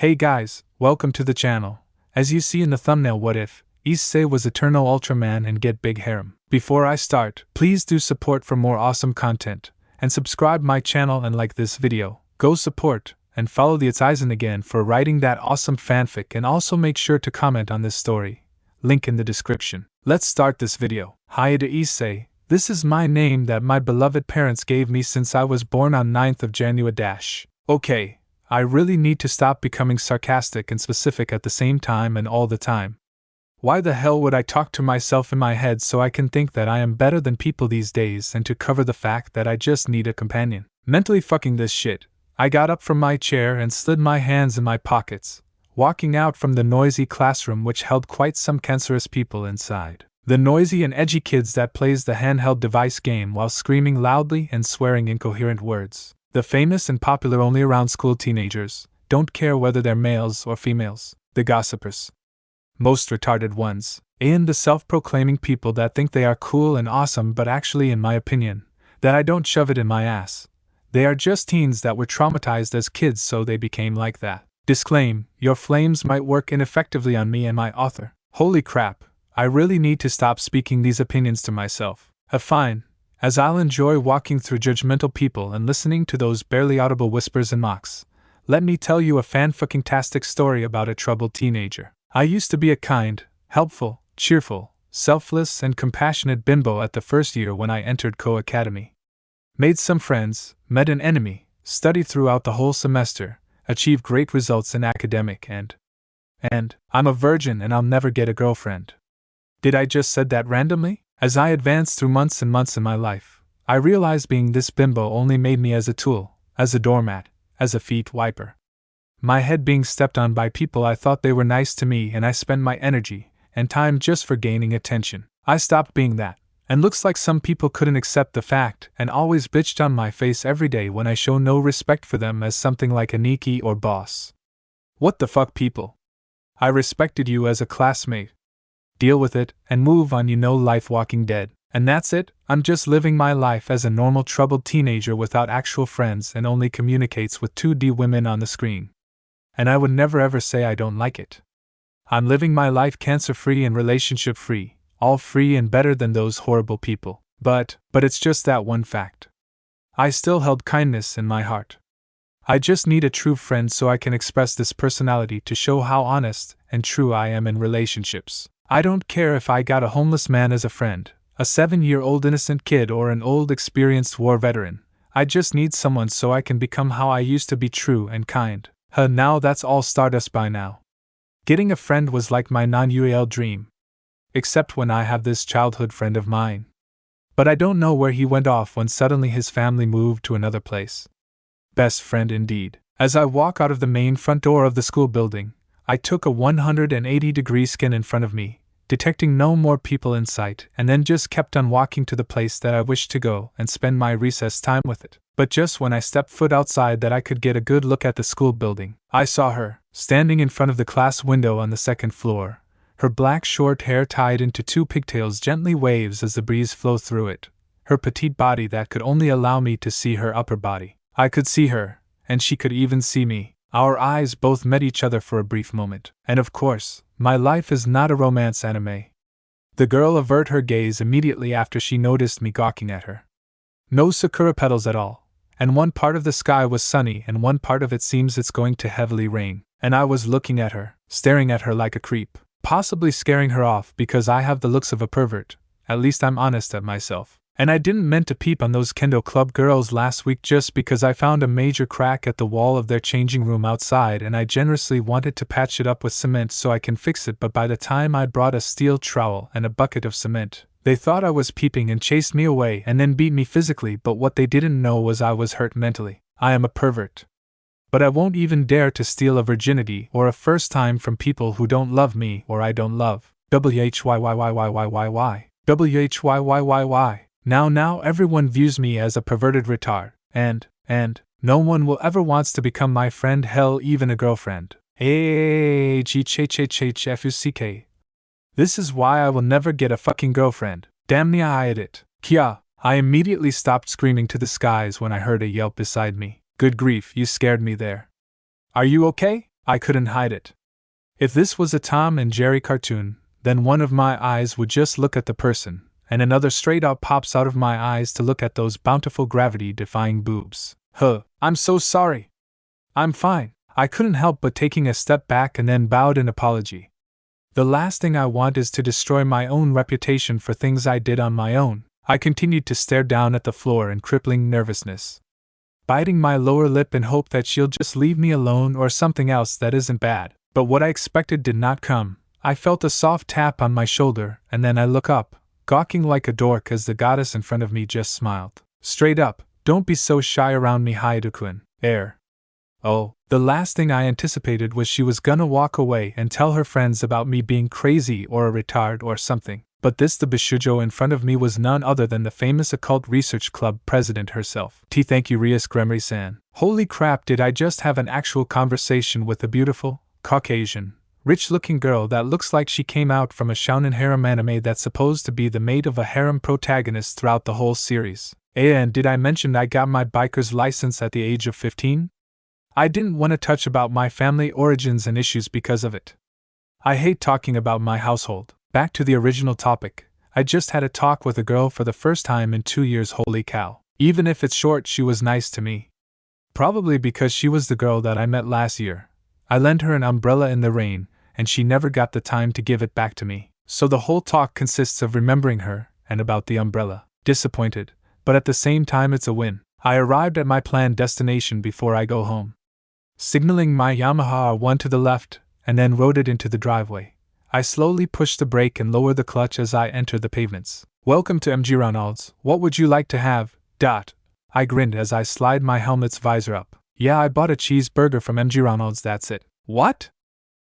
Hey guys, welcome to the channel. As you see in the thumbnail, what if Issei was eternal Ultraman and get big harem? Before I start, please do support for more awesome content, and subscribe my channel and like this video. Go support, and follow the ItsEizanAgain for writing that awesome fanfic, and also make sure to comment on this story. Link in the description. Let's start this video. Hi to Issei. This is my name that my beloved parents gave me since I was born on 9th of January. Okay, I really need to stop becoming sarcastic and specific at the same time and all the time. Why the hell would I talk to myself in my head so I can think that I am better than people these days and to cover the fact that I just need a companion? Mentally fucking this shit, I got up from my chair and slid my hands in my pockets, walking out from the noisy classroom which held quite some cancerous people inside. The noisy and edgy kids that plays the handheld device game while screaming loudly and swearing incoherent words. The famous and popular only around school teenagers, don't care whether they're males or females. The gossipers. Most retarded ones. And the self-proclaiming people that think they are cool and awesome, but actually, in my opinion, that I don't shove it in my ass. They are just teens that were traumatized as kids, so they became like that. Disclaim, your flames might work ineffectively on me and my author. Holy crap, I really need to stop speaking these opinions to myself. Fine, as I'll enjoy walking through judgmental people and listening to those barely audible whispers and mocks. Let me tell you a fan-fucking-tastic story about a troubled teenager. I used to be a kind, helpful, cheerful, selfless, and compassionate bimbo at the first year when I entered Co-Academy. Made some friends, met an enemy, studied throughout the whole semester, achieved great results in academic and I'm a virgin and I'll never get a girlfriend. Did I just said that randomly? As I advanced through months and months in my life, I realized being this bimbo only made me as a tool, as a doormat, as a feet wiper. My head being stepped on by people I thought they were nice to me, and I spent my energy and time just for gaining attention. I stopped being that, and looks like some people couldn't accept the fact and always bitched on my face every day when I show no respect for them as something like a Niki or boss. What the fuck, people? I respected you as a classmate. Deal with it, and move on, life walking dead. And that's it, I'm just living my life as a normal troubled teenager without actual friends and only communicates with 2D women on the screen. And I would never ever say I don't like it. I'm living my life cancer-free and relationship-free, all free and better than those horrible people. But it's just that one fact. I still held kindness in my heart. I just need a true friend so I can express this personality to show how honest and true I am in relationships. I don't care if I got a homeless man as a friend, a 7-year-old innocent kid, or an old experienced war veteran. I just need someone so I can become how I used to be, true and kind. Now that's all stardust by now. Getting a friend was like my non-UAL dream. Except when I have this childhood friend of mine. But I don't know where he went off when suddenly his family moved to another place. Best friend indeed. As I walk out of the main front door of the school building, I took a 180-degree scan in front of me, detecting no more people in sight, and then just kept on walking to the place that I wished to go and spend my recess time with it. But just when I stepped foot outside that I could get a good look at the school building, I saw her, standing in front of the class window on the second floor. Her black short hair tied into 2 pigtails gently waves as the breeze flowed through it. Her petite body that could only allow me to see her upper body. I could see her, and she could even see me. Our eyes both met each other for a brief moment. And of course, my life is not a romance anime. The girl averted her gaze immediately after she noticed me gawking at her. No sakura petals at all, and one part of the sky was sunny and one part of it seems it's going to heavily rain. And I was looking at her, staring at her like a creep, possibly scaring her off because I have the looks of a pervert. At least I'm honest at myself. And I didn't mean to peep on those kendo club girls last week just because I found a major crack at the wall of their changing room outside and I generously wanted to patch it up with cement so I can fix it, but by the time I'd brought a steel trowel and a bucket of cement, they thought I was peeping and chased me away and then beat me physically, but what they didn't know was I was hurt mentally. I am a pervert. But I won't even dare to steal a virginity or a first time from people who don't love me or I don't love. WHYYYYYYY. WHYYYYY. Now everyone views me as a perverted retard, and no one will ever wants to become my friend, hell, even a girlfriend. HHHHFUCK. This is why I will never get a fucking girlfriend. Damn me, I hate it. Kya. I immediately stopped screaming to the skies when I heard a yelp beside me. Good grief, you scared me there. Are you okay? I couldn't hide it. If this was a Tom and Jerry cartoon, then one of my eyes would just look at the person, and another straight up pops out of my eyes to look at those bountiful gravity-defying boobs. I'm so sorry. I'm fine. I couldn't help but taking a step back and then bowed in apology. The last thing I want is to destroy my own reputation for things I did on my own. I continued to stare down at the floor in crippling nervousness, biting my lower lip in hope that she'll just leave me alone or something else that isn't bad. But what I expected did not come. I felt a soft tap on my shoulder, and then I look up, gawking like a dork as the goddess in front of me just smiled. Straight up, don't be so shy around me, Haidukun. Oh, the last thing I anticipated was she was gonna walk away and tell her friends about me being crazy or a retard or something. But the Bishujo in front of me was none other than the famous Occult Research Club president herself. Thank you, Rias Gremry-san. Holy crap, did I just have an actual conversation with a beautiful, Caucasian, rich-looking girl that looks like she came out from a shounen harem anime that's supposed to be the mate of a harem protagonist throughout the whole series. And did I mention I got my biker's license at the age of 15? I didn't want to touch about my family origins and issues because of it. I hate talking about my household. Back to the original topic, I just had a talk with a girl for the first time in 2 years. Holy cow. Even if it's short, she was nice to me. Probably because she was the girl that I met last year. I lent her an umbrella in the rain, and she never got the time to give it back to me. So the whole talk consists of remembering her, and about the umbrella. Disappointed, but at the same time it's a win. I arrived at my planned destination before I go home. Signaling my Yamaha R1 to the left, and then rode it into the driveway. I slowly pushed the brake and lowered the clutch as I entered the pavements. Welcome to MG Ronald's. What would you like to have? I grinned as I slid my helmet's visor up. Yeah, I bought a cheeseburger from MG Ronald's, that's it. What?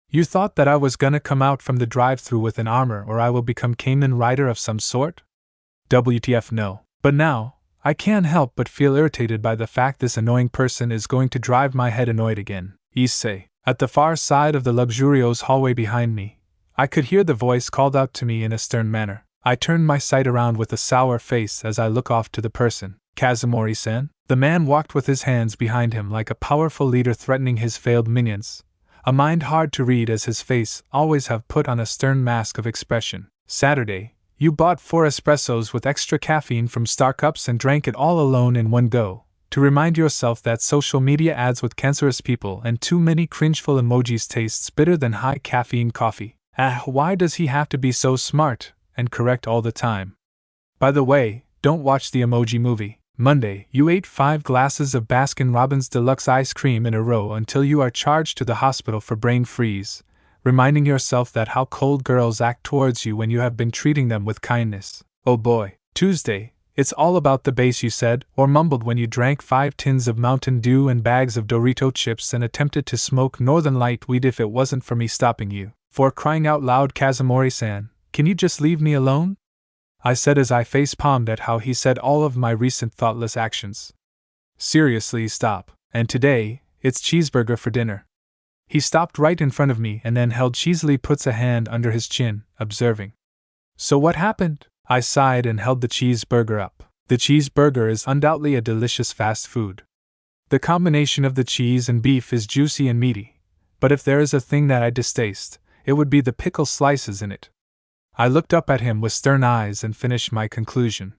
You thought that I was gonna come out from the drive-thru with an armor or I will become Kamen Rider of some sort? WTF no. But now, I can't help but feel irritated by the fact this annoying person is going to drive my head annoyed again. Issei. At the far side of the luxurious hallway behind me, I could hear the voice called out to me in a stern manner. I turned my sight around with a sour face as I look off to the person. Kazumori-san? The man walked with his hands behind him like a powerful leader threatening his failed minions. A mind hard to read as his face always have put on a stern mask of expression. Saturday, you bought 4 espressos with extra caffeine from Star Cups and drank it all alone in one go, to remind yourself that social media ads with cancerous people and too many cringeful emojis tastes bitter than high caffeine coffee. Why does he have to be so smart and correct all the time? By the way, don't watch the Emoji Movie. Monday, you ate 5 glasses of Baskin-Robbins Deluxe ice cream in a row until you are charged to the hospital for brain freeze, reminding yourself that how cold girls act towards you when you have been treating them with kindness. Oh boy. Tuesday, it's all about the bass, you said, or mumbled when you drank 5 tins of Mountain Dew and bags of Dorito chips and attempted to smoke Northern Light weed if it wasn't for me stopping you. For crying out loud, Kazumori-san, can you just leave me alone? I said as I face-palmed at how he said all of my recent thoughtless actions. Seriously, stop. And today, it's cheeseburger for dinner. He stopped right in front of me and then held cheesily puts a hand under his chin, observing. So what happened? I sighed and held the cheeseburger up. The cheeseburger is undoubtedly a delicious fast food. The combination of the cheese and beef is juicy and meaty, but if there is a thing that I distaste, it would be the pickle slices in it. I looked up at him with stern eyes and finished my conclusion.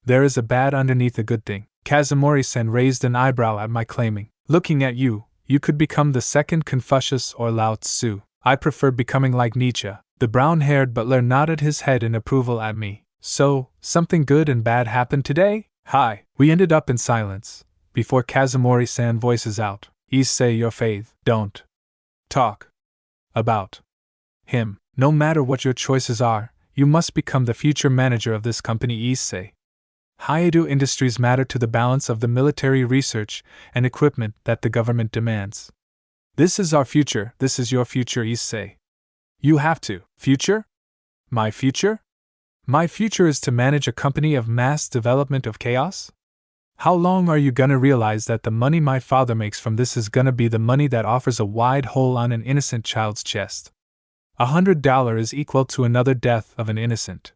There is a bad underneath a good thing. Kazumori-san raised an eyebrow at my claiming. Looking at you, you could become the second Confucius or Lao Tzu. I prefer becoming like Nietzsche. The brown-haired butler nodded his head in approval at me. So, something good and bad happened today? Hi. We ended up in silence, before Kazumori-san voices out. Issei your faith. Don't talk about him. No matter what your choices are, you must become the future manager of this company, Issei. Haedo Industries matter to the balance of the military research and equipment that the government demands. This is our future, this is your future, Issei. You have to. Future? My future? My future is to manage a company of mass development of chaos? How long are you gonna realize that the money my father makes from this is gonna be the money that offers a wide hole on an innocent child's chest? $100 is equal to another death of an innocent.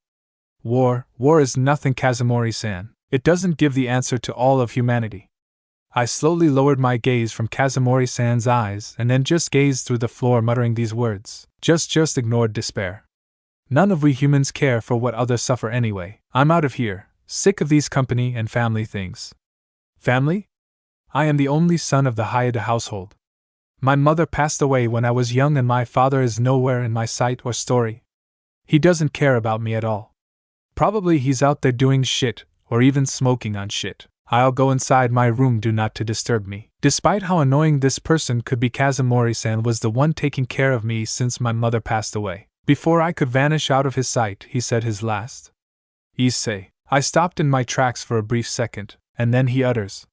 War is nothing, Kazumori-san. It doesn't give the answer to all of humanity. I slowly lowered my gaze from Kazumori-san's eyes and then just gazed through the floor, muttering these words. Just ignored despair. None of we humans care for what others suffer anyway. I'm out of here, sick of these company and family things. Family? I am the only son of the Hayada household. My mother passed away when I was young and my father is nowhere in my sight or story. He doesn't care about me at all. Probably he's out there doing shit, or even smoking on shit. I'll go inside my room, do not to disturb me. Despite how annoying this person could be, Kazumori-san was the one taking care of me since my mother passed away. Before I could vanish out of his sight, he said his last. Issei. I stopped in my tracks for a brief second, and then he utters.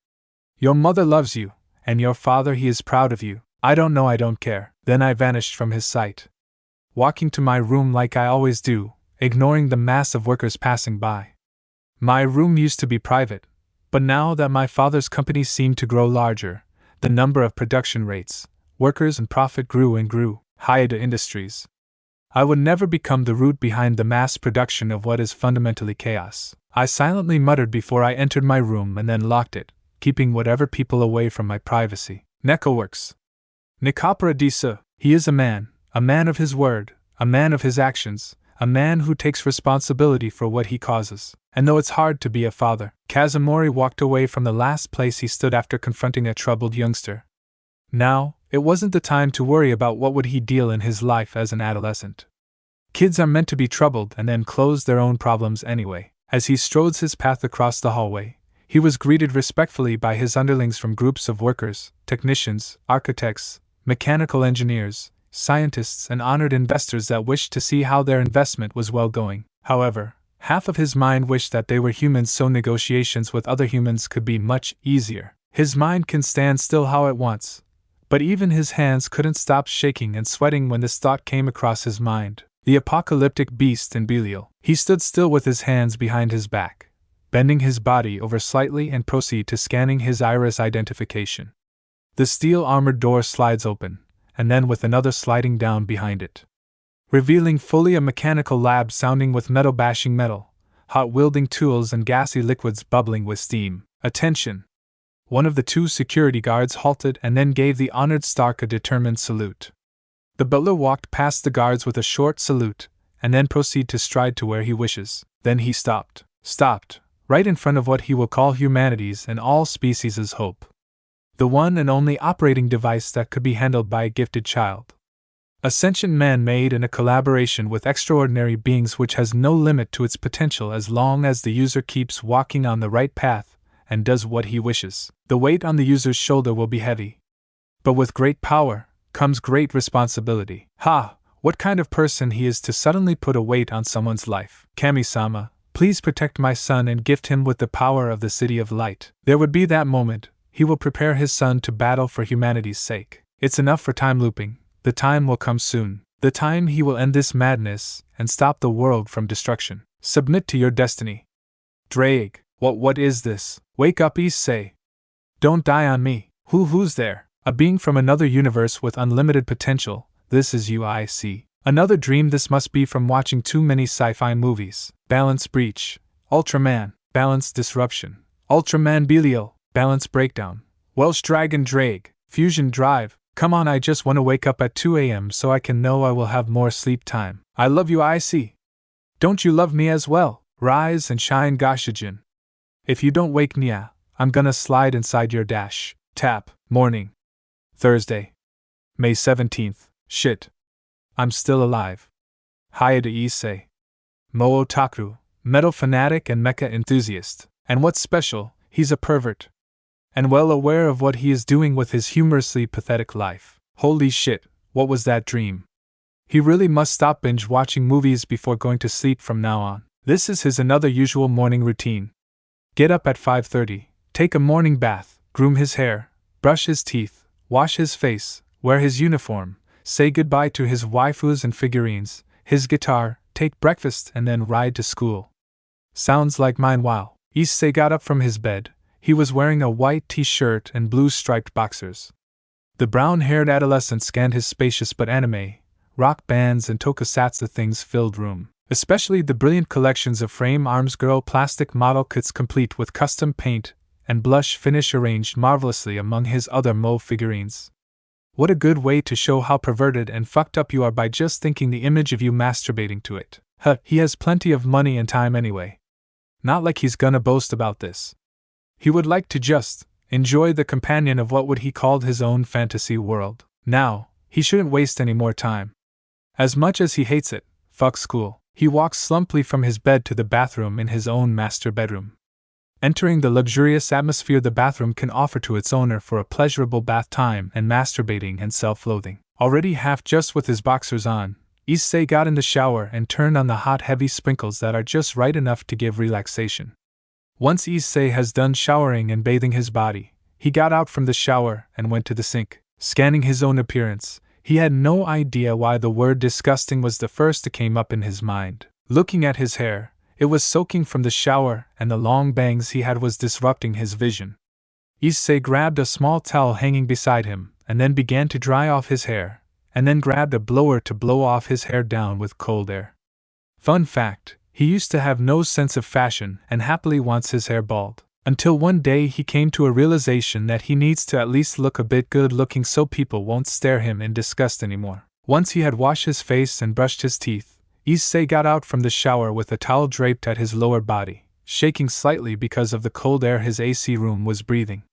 Your mother loves you, and your father, he is proud of you. I don't know, I don't care. Then I vanished from his sight, walking to my room like I always do, ignoring the mass of workers passing by. My room used to be private, but now that my father's company seemed to grow larger, the number of production rates, workers and profit grew and grew. Hayada Industries. I would never become the root behind the mass production of what is fundamentally chaos. I silently muttered before I entered my room and then locked it, keeping whatever people away from my privacy. Neko works. Nikapura Disa. He is a man of his word, a man of his actions, a man who takes responsibility for what he causes. And though it's hard to be a father, Kazumori walked away from the last place he stood after confronting a troubled youngster. Now, it wasn't the time to worry about what would he deal in his life as an adolescent. Kids are meant to be troubled and then close their own problems anyway. As he strode his path across the hallway, he was greeted respectfully by his underlings from groups of workers, technicians, architects, mechanical engineers, scientists, and honored investors that wished to see how their investment was well going. However, half of his mind wished that they were humans so negotiations with other humans could be much easier. His mind can stand still how it wants, but even his hands couldn't stop shaking and sweating when this thought came across his mind. The apocalyptic beast in Belial. He stood still with his hands behind his back, bending his body over slightly and proceed to scanning his iris identification. The steel-armored door slides open, and then with another sliding down behind it, revealing fully a mechanical lab sounding with metal bashing metal, hot wielding tools and gassy liquids bubbling with steam. Attention! One of the two security guards halted and then gave the honored Stark a determined salute. The butler walked past the guards with a short salute, and then proceed to stride to where he wishes. Then he stopped, right in front of what he will call humanity's and all species' hope. The one and only operating device that could be handled by a gifted child. A sentient man made in a collaboration with extraordinary beings which has no limit to its potential as long as the user keeps walking on the right path and does what he wishes. The weight on the user's shoulder will be heavy, but with great power comes great responsibility. Ha! What kind of person he is to suddenly put a weight on someone's life. Kami-sama, please protect my son and gift him with the power of the City of Light. There would be that moment. He will prepare his son to battle for humanity's sake. It's enough for time looping. The time will come soon. The time he will end this madness and stop the world from destruction. Submit to your destiny. Ddraig, what is this? Wake up, Issei. Don't die on me. Who's there? A being from another universe with unlimited potential. This is you, I see. Another dream. This must be from watching too many sci-fi movies. Balance breach. Ultraman. Balance disruption. Ultraman Belial. Balance breakdown. Welsh Dragon Ddraig. Fusion drive. Come on, I just want to wake up at 2 a.m. so I can know I will have more sleep time. I love you, I see. Don't you love me as well? Rise and shine, Goshijin. If you don't wake me up, I'm gonna slide inside your dash. Tap. Morning. Thursday, May 17th. Shit. I'm still alive. Hayada Issei. Mo otaku, metal fanatic and mecha enthusiast. And what's special, he's a pervert. And well aware of what he is doing with his humorously pathetic life. Holy shit, what was that dream? He really must stop binge watching movies before going to sleep from now on. This is his another usual morning routine. Get up at 5:30, take a morning bath, groom his hair, brush his teeth, wash his face, wear his uniform, say goodbye to his waifus and figurines, his guitar, take breakfast and then ride to school. Sounds like mine. Wow. Issei got up from his bed. He was wearing a white t-shirt and blue striped boxers. The brown-haired adolescent scanned his spacious but anime, rock bands and tokusatsu things-filled room, especially the brilliant collections of frame arms girl plastic model kits complete with custom paint, and blush finish arranged marvelously among his other Mo figurines. What a good way to show how perverted and fucked up you are by just thinking the image of you masturbating to it. He has plenty of money and time anyway. Not like he's gonna boast about this. He would like to just enjoy the companion of what he called his own fantasy world. Now, he shouldn't waste any more time. As much as he hates it, fuck school, he walks slumpily from his bed to the bathroom in his own master bedroom. Entering the luxurious atmosphere the bathroom can offer to its owner for a pleasurable bath time and masturbating and self-loathing. Already half just with his boxers on, Issei got in the shower and turned on the hot heavy sprinkles that are just right enough to give relaxation. Once Issei has done showering and bathing his body, he got out from the shower and went to the sink. Scanning his own appearance, he had no idea why the word disgusting was the first that came up in his mind. Looking at his hair, it was soaking from the shower, and the long bangs he had was disrupting his vision. Issei grabbed a small towel hanging beside him, and then began to dry off his hair, and then grabbed a blower to blow off his hair down with cold air. Fun fact, he used to have no sense of fashion and happily wants his hair bald. Until one day he came to a realization that he needs to at least look a bit good looking so people won't stare him in disgust anymore. Once he had washed his face and brushed his teeth, Issei got out from the shower with a towel draped at his lower body, shaking slightly because of the cold air his AC room was breathing.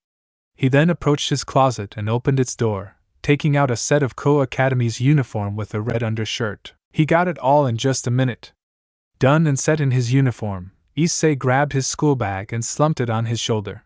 He then approached his closet and opened its door, taking out a set of Ko Academy's uniform with a red undershirt. He got it all in just a minute. Done and set in his uniform, Issei grabbed his school bag and slumped it on his shoulder.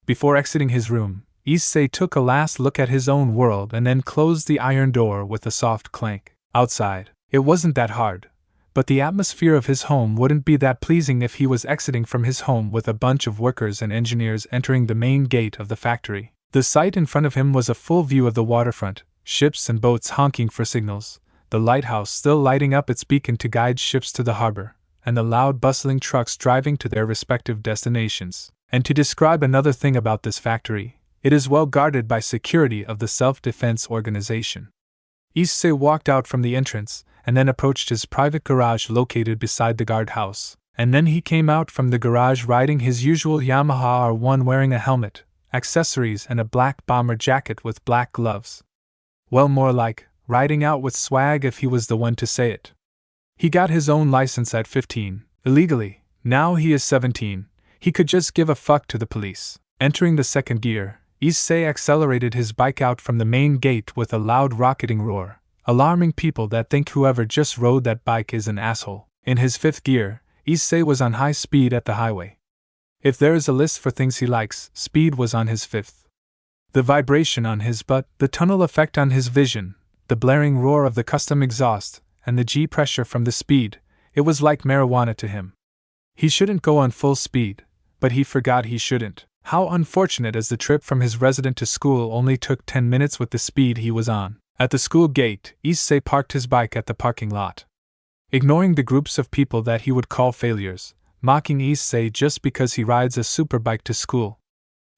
Before exiting his room, Issei took a last look at his own world and then closed the iron door with a soft clank. Outside, it wasn't that hard, but the atmosphere of his home wouldn't be that pleasing if he was exiting from his home with a bunch of workers and engineers entering the main gate of the factory. The sight in front of him was a full view of the waterfront, ships and boats honking for signals, the lighthouse still lighting up its beacon to guide ships to the harbor, and the loud bustling trucks driving to their respective destinations. And to describe another thing about this factory, it is well guarded by security of the self-defense organization. Issei walked out from the entrance, and then approached his private garage located beside the guardhouse, and then he came out from the garage riding his usual Yamaha R1 wearing a helmet, accessories and a black bomber jacket with black gloves. Well, more like riding out with swag if he was the one to say it. He got his own license at 15, illegally. Now he is 17, he could just give a fuck to the police. Entering the second gear, Issei accelerated his bike out from the main gate with a loud rocketing roar, alarming people that think whoever just rode that bike is an asshole. In his fifth gear, Issei was on high speed at the highway. If there is a list for things he likes, speed was on his fifth. The vibration on his butt, the tunnel effect on his vision, the blaring roar of the custom exhaust, and the G-pressure from the speed, it was like marijuana to him. He shouldn't go on full speed, but he forgot he shouldn't. How unfortunate as the trip from his residence to school only took 10 minutes with the speed he was on. At the school gate, Issei parked his bike at the parking lot. Ignoring the groups of people that he would call failures, mocking Issei just because he rides a superbike to school.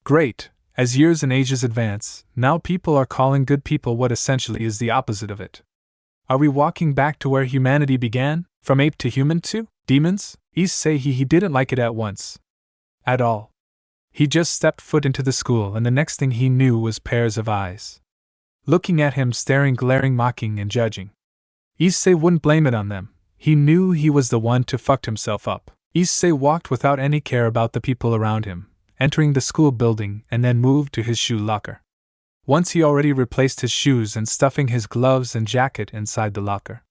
Great, as years and ages advance, now people are calling good people what essentially is the opposite of it. Are we walking back to where humanity began? From ape to human to demons? Issei he didn't like it at once. At all. He just stepped foot into the school and the next thing he knew was pairs of eyes looking at him, staring, glaring, mocking and judging. Issei wouldn't blame it on them. He knew he was the one to fuck himself up. Issei walked without any care about the people around him, entering the school building and then moved to his shoe locker. Once he already replaced his shoes and stuffing his gloves and jacket inside the locker.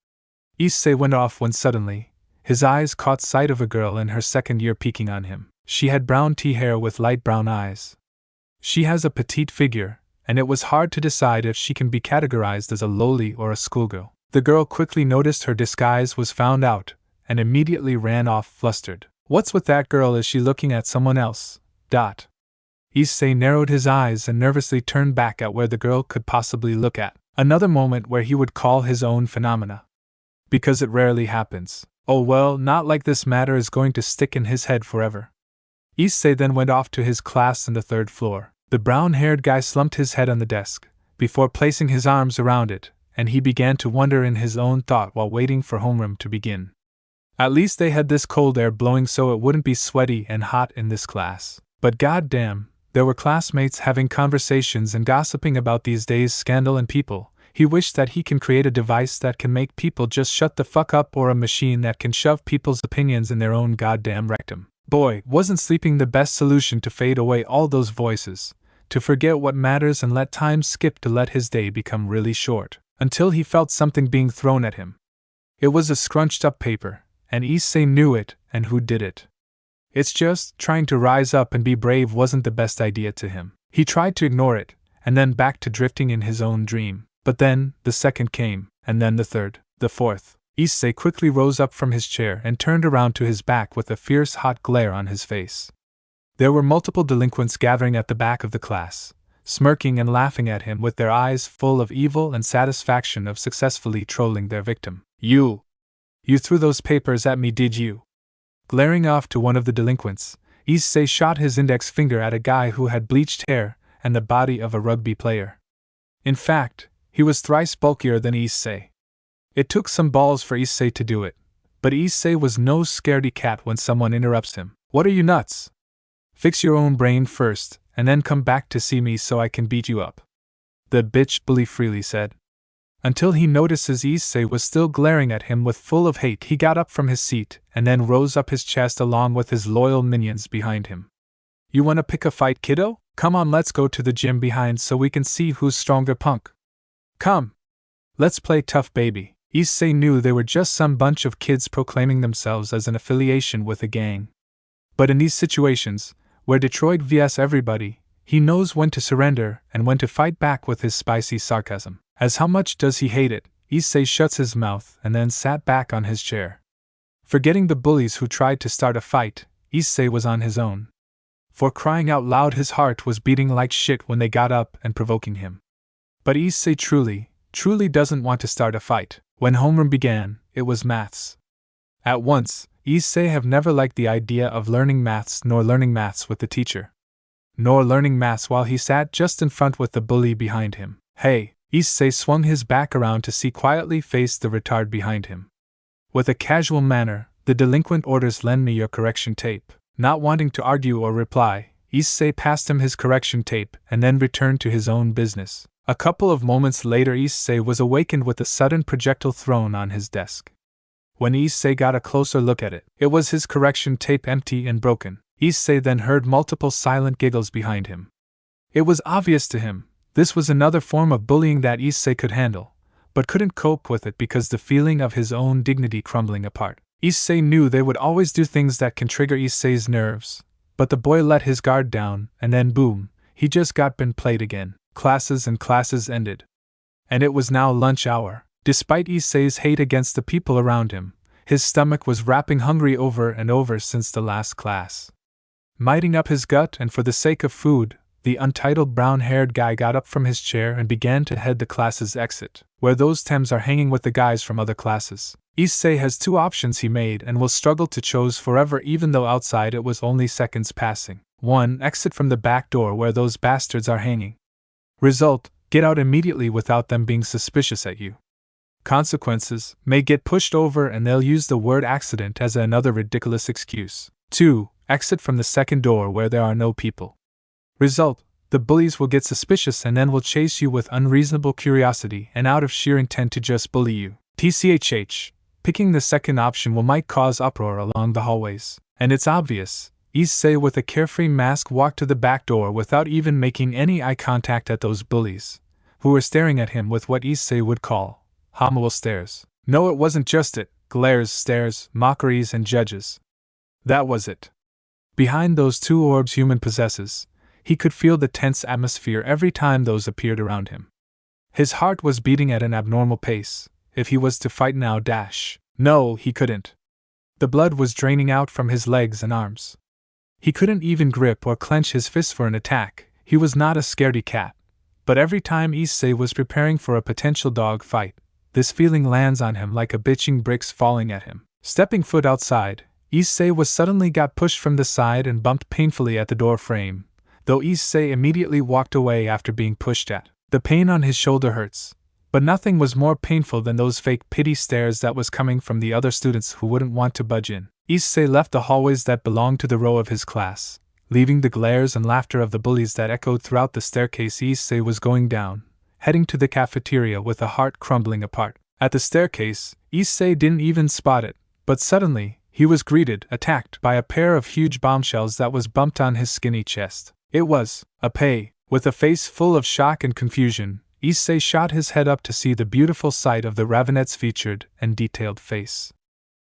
Issei went off when suddenly, his eyes caught sight of a girl in her second year peeking on him. She had brown tea hair with light brown eyes. She has a petite figure, and it was hard to decide if she can be categorized as a loli or a schoolgirl. The girl quickly noticed her disguise was found out, and immediately ran off flustered. What's with that girl? Is she looking at someone else? Issei narrowed his eyes and nervously turned back at where the girl could possibly look at. Another moment where he would call his own phenomena. Because it rarely happens. Oh well, not like this matter is going to stick in his head forever. Issei then went off to his class on the third floor. The brown-haired guy slumped his head on the desk, before placing his arms around it, and he began to wonder in his own thought while waiting for homeroom to begin. At least they had this cold air blowing so it wouldn't be sweaty and hot in this class. But goddamn, there were classmates having conversations and gossiping about these days' scandal and people. He wished that he can create a device that can make people just shut the fuck up, or a machine that can shove people's opinions in their own goddamn rectum. Boy, wasn't sleeping the best solution to fade away all those voices, to forget what matters and let time skip, to let his day become really short, until he felt something being thrown at him. It was a scrunched up paper, and Issei knew it, and who did it. It's just, trying to rise up and be brave wasn't the best idea to him. He tried to ignore it, and then back to drifting in his own dream. But then, the second came, and then the third, the fourth. Issei quickly rose up from his chair and turned around to his back with a fierce hot glare on his face. There were multiple delinquents gathering at the back of the class, smirking and laughing at him with their eyes full of evil and satisfaction of successfully trolling their victim. You threw those papers at me, did you? Glaring off to one of the delinquents, Issei shot his index finger at a guy who had bleached hair and the body of a rugby player. In fact, he was thrice bulkier than Issei. It took some balls for Issei to do it, but Issei was no scaredy cat when someone interrupts him. What are you, nuts? Fix your own brain first, and then come back to see me so I can beat you up, the bitch bully freely said. Until he notices Issei was still glaring at him with full of hate, he got up from his seat and then rose up his chest along with his loyal minions behind him. You wanna pick a fight, kiddo? Come on, let's go to the gym behind so we can see who's stronger, punk. Come. Let's play tough, baby. Issei knew they were just some bunch of kids proclaiming themselves as an affiliation with a gang. But in these situations, where Ddraig vs everybody, he knows when to surrender and when to fight back with his spicy sarcasm. As how much does he hate it, Issei shuts his mouth and then sat back on his chair. Forgetting the bullies who tried to start a fight, Issei was on his own. For crying out loud, his heart was beating like shit when they got up and provoking him. But Issei truly doesn't want to start a fight. When homeroom began, it was maths. At once, Issei have never liked the idea of learning maths, nor learning maths with the teacher, nor learning maths while he sat just in front with the bully behind him. Hey, Issei swung his back around to see quietly face the retard behind him. With a casual manner, the delinquent orders, lend me your correction tape. Not wanting to argue or reply, Issei passed him his correction tape and then returned to his own business. A couple of moments later, Issei was awakened with a sudden projectile thrown on his desk. When Issei got a closer look at it, it was his correction tape, empty and broken. Issei then heard multiple silent giggles behind him. It was obvious to him, this was another form of bullying that Issei could handle, but couldn't cope with it because the feeling of his own dignity crumbling apart. Issei knew they would always do things that can trigger Issei's nerves, but the boy let his guard down, and then boom, he just got been played again. Classes and classes ended. And it was now lunch hour. Despite Issei's hate against the people around him, his stomach was rapping hungry over and over since the last class. Mighting up his gut, and for the sake of food, the untitled brown-haired guy got up from his chair and began to head the class's exit, where those Thames are hanging with the guys from other classes. Issei has two options he made and will struggle to choose forever, even though outside it was only seconds passing. 1. Exit from the back door where those bastards are hanging. Result, get out immediately without them being suspicious at you. Consequences, may get pushed over and they'll use the word accident as another ridiculous excuse. 2. Exit from the second door where there are no people. Result, the bullies will get suspicious and then will chase you with unreasonable curiosity and out of sheer intent to just bully you. TCHH, picking the second option might cause uproar along the hallways. And it's obvious. Issei with a carefree mask walked to the back door without even making any eye contact at those bullies, who were staring at him with what Issei would call homicidal stares. No, it wasn't just it, glares, stares, mockeries, and judges. That was it. Behind those two orbs human possesses, he could feel the tense atmosphere every time those appeared around him. His heart was beating at an abnormal pace. If he was to fight now, no, he couldn't. The blood was draining out from his legs and arms. He couldn't even grip or clench his fists for an attack. He was not a scaredy cat. But every time Issei was preparing for a potential dog fight, this feeling lands on him like a bitching bricks falling at him. Stepping foot outside, Issei was suddenly got pushed from the side and bumped painfully at the door frame, though Issei immediately walked away after being pushed at. The pain on his shoulder hurts, but nothing was more painful than those fake pity stares that was coming from the other students who wouldn't want to budge in. Issei left the hallways that belonged to the row of his class, leaving the glares and laughter of the bullies that echoed throughout the staircase. Issei was going down, heading to the cafeteria with a heart crumbling apart. At the staircase, Issei didn't even spot it, but suddenly, he was attacked by a pair of huge bombshells that was bumped on his skinny chest. It was Issei. With a face full of shock and confusion, Issei shot his head up to see the beautiful sight of the Ravenette's featured and detailed face.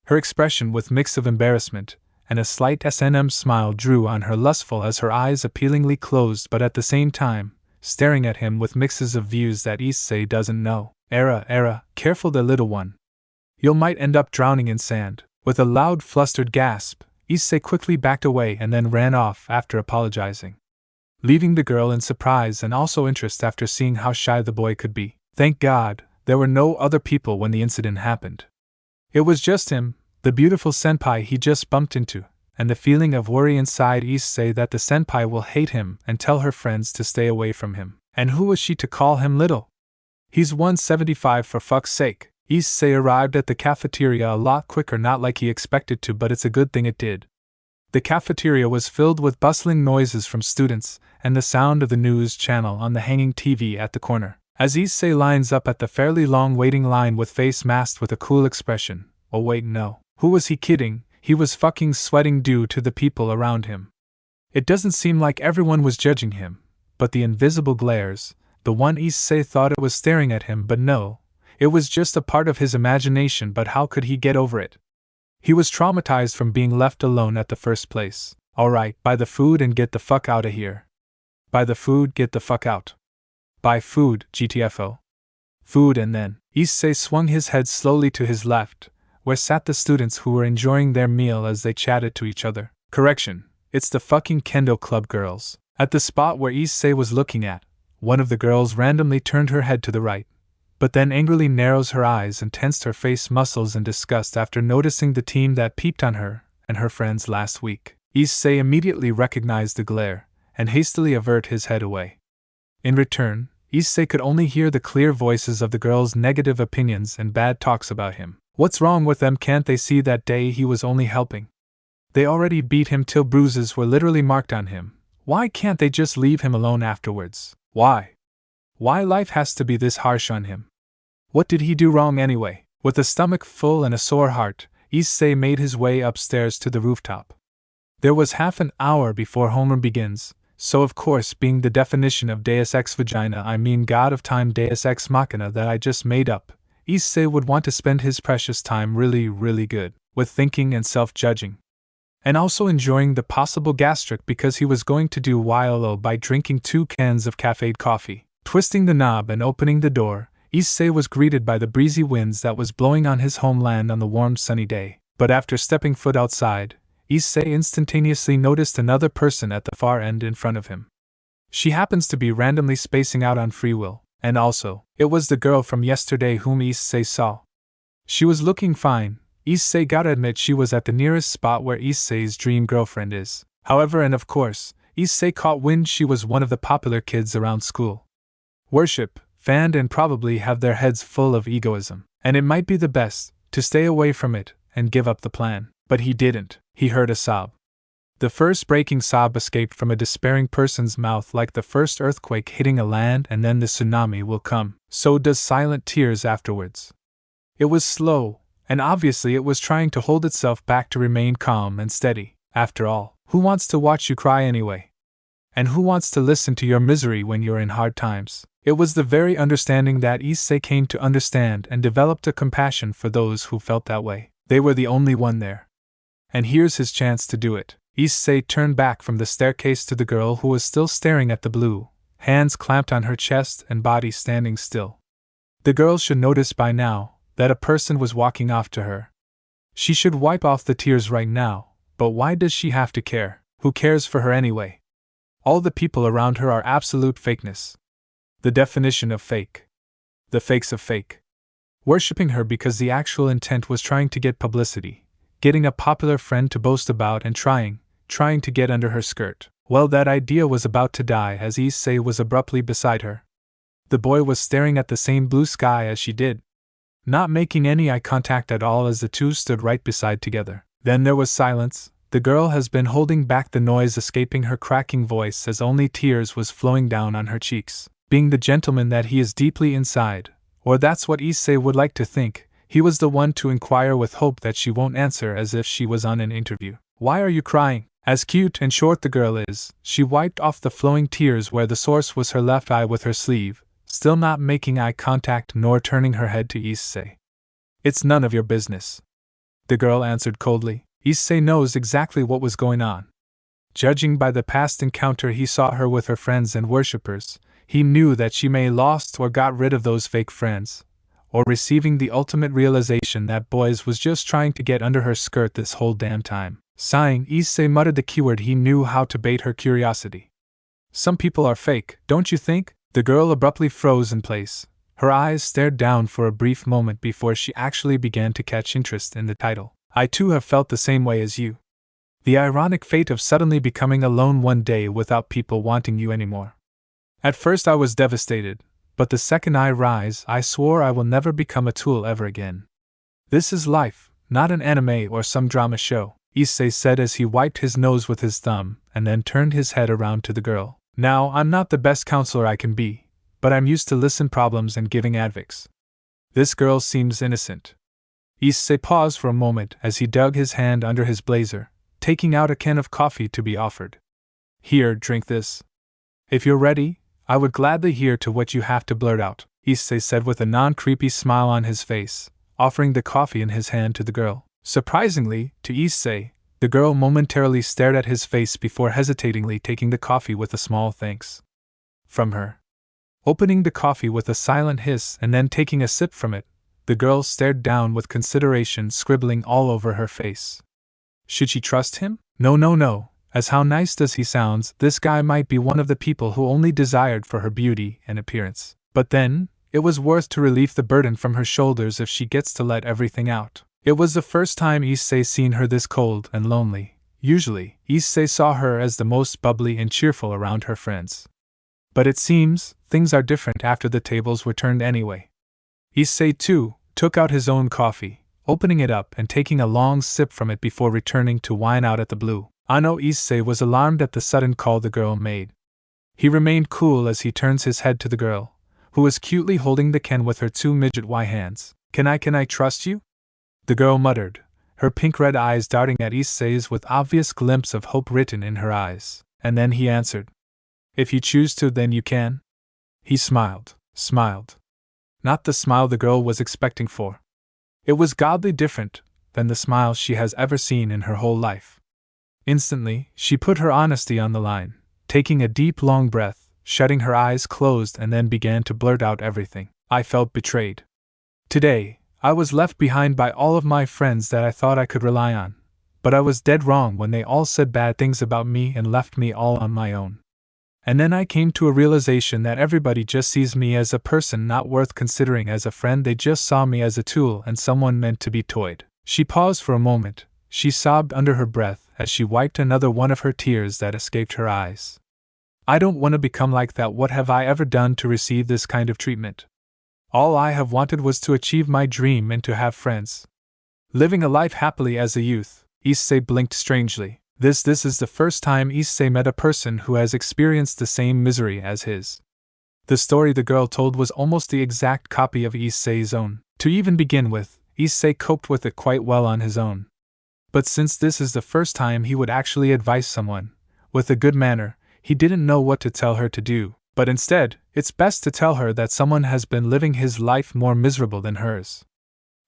Her expression with mix of embarrassment and a slight S&M smile drew on her lustful as her eyes appealingly closed, but at the same time, staring at him with mixes of views that Issei doesn't know. Careful the little one. You might end up drowning in sand. With a loud flustered gasp, Issei quickly backed away and then ran off after apologizing, leaving the girl in surprise and also interest after seeing how shy the boy could be. Thank God, there were no other people when the incident happened. It was just him, the beautiful senpai he just bumped into, and the feeling of worry inside Issei that the senpai will hate him and tell her friends to stay away from him. And who was she to call him little? He's 175 for fuck's sake. Issei arrived at the cafeteria a lot quicker, not like he expected to, but it's a good thing it did. The cafeteria was filled with bustling noises from students and the sound of the news channel on the hanging TV at the corner. As Issei lines up at the fairly long waiting line with face masked with a cool expression. Oh wait, no. Who was he kidding? He was fucking sweating due to the people around him. It doesn't seem like everyone was judging him, but the invisible glares, the one Issei thought it was staring at him, but no, it was just a part of his imagination. But how could he get over it? He was traumatized from being left alone at the first place. Alright, buy the food and get the fuck out of here. Buy the food, get the fuck out. Buy food, GTFO. Food. And then, Issei swung his head slowly to his left, where sat the students who were enjoying their meal as they chatted to each other. Correction, it's the fucking Kendo Club girls. At the spot where Issei was looking at, one of the girls randomly turned her head to the right, but then angrily narrows her eyes and tensed her face muscles in disgust after noticing the team that peeped on her and her friends last week. Issei immediately recognized the glare and hastily averted his head away. In return, Issei could only hear the clear voices of the girls' negative opinions and bad talks about him. What's wrong with them? Can't they see that day he was only helping? They already beat him till bruises were literally marked on him. Why can't they just leave him alone afterwards? Why? Why life has to be this harsh on him? What did he do wrong anyway? With a stomach full and a sore heart, Issei made his way upstairs to the rooftop. There was half an hour before homeroom begins, so of course, being the definition of Deus Ex Vagina, I mean God of Time Deus Ex Machina that I just made up, Issei would want to spend his precious time really good, with thinking and self-judging. And also enjoying the possible gastric because he was going to do while by drinking 2 cans of cafe'd coffee. Twisting the knob and opening the door, Issei was greeted by the breezy winds that was blowing on his homeland on the warm sunny day. But after stepping foot outside, Issei instantaneously noticed another person at the far end in front of him. She happens to be randomly spacing out on free will, and also, it was the girl from yesterday whom Issei saw. She was looking fine. Issei gotta admit she was at the nearest spot where Issei's dream girlfriend is. However, and of course, Issei caught wind she was one of the popular kids around school. Worship, fanned, and probably have their heads full of egoism. And it might be the best to stay away from it and give up the plan. But he didn't. He heard a sob. The first breaking sob escaped from a despairing person's mouth like the first earthquake hitting a land, and then the tsunami will come. So does silent tears afterwards. It was slow, and obviously it was trying to hold itself back to remain calm and steady. After all, who wants to watch you cry anyway? And who wants to listen to your misery when you're in hard times? It was the very understanding that Issei came to understand and developed a compassion for those who felt that way. They were the only one there. And here's his chance to do it. Issei turned back from the staircase to the girl who was still staring at the blue, hands clamped on her chest and body standing still. The girl should notice by now that a person was walking off to her. She should wipe off the tears right now, but why does she have to care? Who cares for her anyway? All the people around her are absolute fakeness. The definition of fake. The fakes of fake. Worshipping her because the actual intent was trying to get publicity, getting a popular friend to boast about, and trying to get under her skirt. Well, that idea was about to die as Issei was abruptly beside her. The boy was staring at the same blue sky as she did, not making any eye contact at all as the two stood right beside together. Then there was silence. The girl has been holding back the noise escaping her cracking voice as only tears was flowing down on her cheeks. Being the gentleman that he is deeply inside, or that's what Issei would like to think, he was the one to inquire with hope that she won't answer as if she was on an interview. Why are you crying? As cute and short the girl is, she wiped off the flowing tears where the source was her left eye with her sleeve, still not making eye contact nor turning her head to Issei. It's none of your business, the girl answered coldly. Issei knows exactly what was going on. Judging by the past encounter he saw her with her friends and worshippers, he knew that she may lost or got rid of those fake friends, or receiving the ultimate realization that boys was just trying to get under her skirt this whole damn time. Sighing, Issei muttered the keyword he knew how to bait her curiosity. Some people are fake, don't you think? The girl abruptly froze in place. Her eyes stared down for a brief moment before she actually began to catch interest in the title. I too have felt the same way as you. The ironic fate of suddenly becoming alone one day without people wanting you anymore. At first I was devastated, but the second I rise, I swore I will never become a tool ever again. This is life, not an anime or some drama show, Issei said as he wiped his nose with his thumb and then turned his head around to the girl. Now, I'm not the best counselor I can be, but I'm used to listen problems and giving advice. This girl seems innocent. Issei paused for a moment as he dug his hand under his blazer, taking out a can of coffee to be offered. Here, drink this. If you're ready, I would gladly hear to what you have to blurt out, Issei said with a non-creepy smile on his face, offering the coffee in his hand to the girl. Surprisingly, to Issei, the girl momentarily stared at his face before hesitatingly taking the coffee with a small thanks from her. Opening the coffee with a silent hiss and then taking a sip from it, the girl stared down with consideration scribbling all over her face. Should she trust him? No, as how nice does he sound, this guy might be one of the people who only desired for her beauty and appearance. But then, it was worth to relieve the burden from her shoulders if she gets to let everything out. It was the first time Issei seen her this cold and lonely. Usually, Issei saw her as the most bubbly and cheerful around her friends. But it seems, things are different after the tables were turned anyway. Issei, too, took out his own coffee, opening it up and taking a long sip from it before returning to whine out at the blue. Issei was alarmed at the sudden call the girl made. He remained cool as he turns his head to the girl, who was cutely holding the can with her two midget-y hands. Can I trust you? The girl muttered, her pink-red eyes darting at Issei's with obvious glimpse of hope written in her eyes, and then he answered. If you choose to, then you can. He smiled. Not the smile the girl was expecting for. It was godly different than the smile she has ever seen in her whole life. Instantly, she put her honesty on the line, taking a deep long breath, shutting her eyes closed and then began to blurt out everything. I felt betrayed. Today, I was left behind by all of my friends that I thought I could rely on, but I was dead wrong when they all said bad things about me and left me all on my own. And then I came to a realization that everybody just sees me as a person not worth considering as a friend. They just saw me as a tool and someone meant to be toyed. She paused for a moment. She sobbed under her breath as she wiped another one of her tears that escaped her eyes. I don't want to become like that. What have I ever done to receive this kind of treatment? All I have wanted was to achieve my dream and to have friends. Living a life happily as a youth. Issei blinked strangely. This is the first time Issei met a person who has experienced the same misery as his. The story the girl told was almost the exact copy of Issei's own. To even begin with, Issei coped with it quite well on his own. But since this is the first time he would actually advise someone, with a good manner, he didn't know what to tell her to do. But instead, it's best to tell her that someone has been living his life more miserable than hers.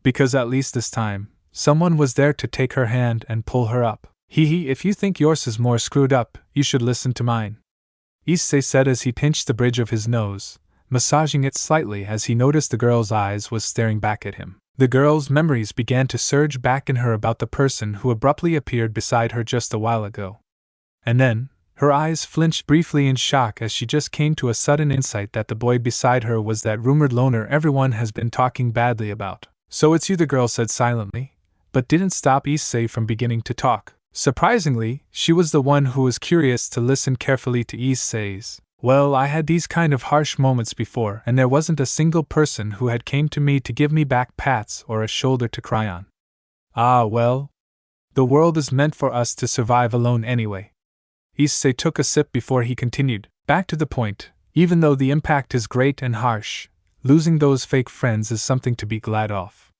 Because at least this time, someone was there to take her hand and pull her up. If you think yours is more screwed up, you should listen to mine, Issei said as he pinched the bridge of his nose, massaging it slightly as he noticed the girl's eyes was staring back at him. The girl's memories began to surge back in her about the person who abruptly appeared beside her just a while ago. And then, her eyes flinched briefly in shock as she just came to a sudden insight that the boy beside her was that rumored loner everyone has been talking badly about. So it's you, the girl said silently, but didn't stop Issei from beginning to talk. Surprisingly, she was the one who was curious to listen carefully to Issei's. Well, I had these kind of harsh moments before, and there wasn't a single person who had came to me to give me back pats or a shoulder to cry on. Ah, well. The world is meant for us to survive alone anyway. Issei took a sip before he continued, back to the point, even though the impact is great and harsh, losing those fake friends is something to be glad of.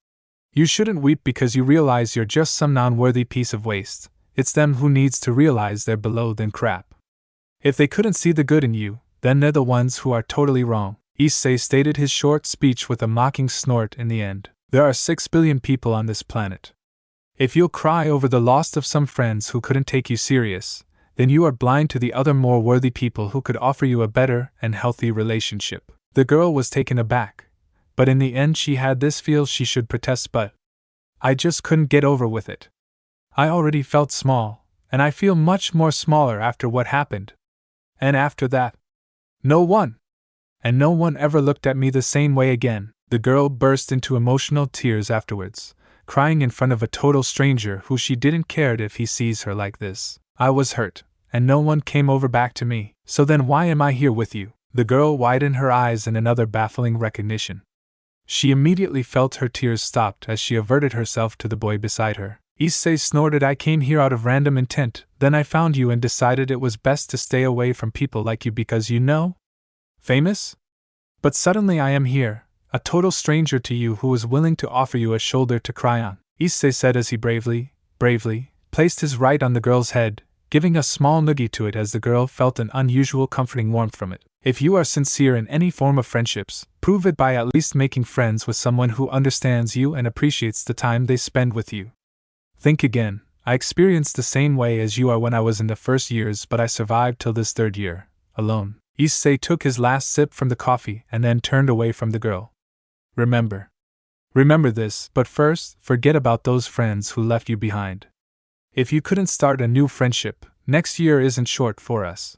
You shouldn't weep because you realize you're just some non-worthy piece of waste. It's them who needs to realize they're below than crap. If they couldn't see the good in you, then they're the ones who are totally wrong. Issei stated his short speech with a mocking snort in the end. There are 6 billion people on this planet. If you'll cry over the loss of some friends who couldn't take you serious, then you are blind to the other more worthy people who could offer you a better and healthy relationship. The girl was taken aback, but in the end she had this feel she should protest, but I just couldn't get over with it. I already felt small, and I feel much more smaller after what happened. And after that, no one ever looked at me the same way again. The girl burst into emotional tears afterwards, crying in front of a total stranger who she didn't care if he sees her like this. I was hurt, and no one came over back to me, so then why am I here with you? The girl widened her eyes in another baffling recognition. She immediately felt her tears stopped as she averted herself to the boy beside her. Issei snorted, I came here out of random intent, then I found you and decided it was best to stay away from people like you because you know? Famous? But suddenly I am here, a total stranger to you who is willing to offer you a shoulder to cry on, Issei said as he bravely placed his right on the girl's head, giving a small noogie to it as the girl felt an unusual comforting warmth from it. If you are sincere in any form of friendships, prove it by at least making friends with someone who understands you and appreciates the time they spend with you. Think again, I experienced the same way as you are when I was in the first years, but I survived till this 3rd year, alone. Issei took his last sip from the coffee and then turned away from the girl. Remember this, but first, forget about those friends who left you behind. If you couldn't start a new friendship, next year isn't short for us.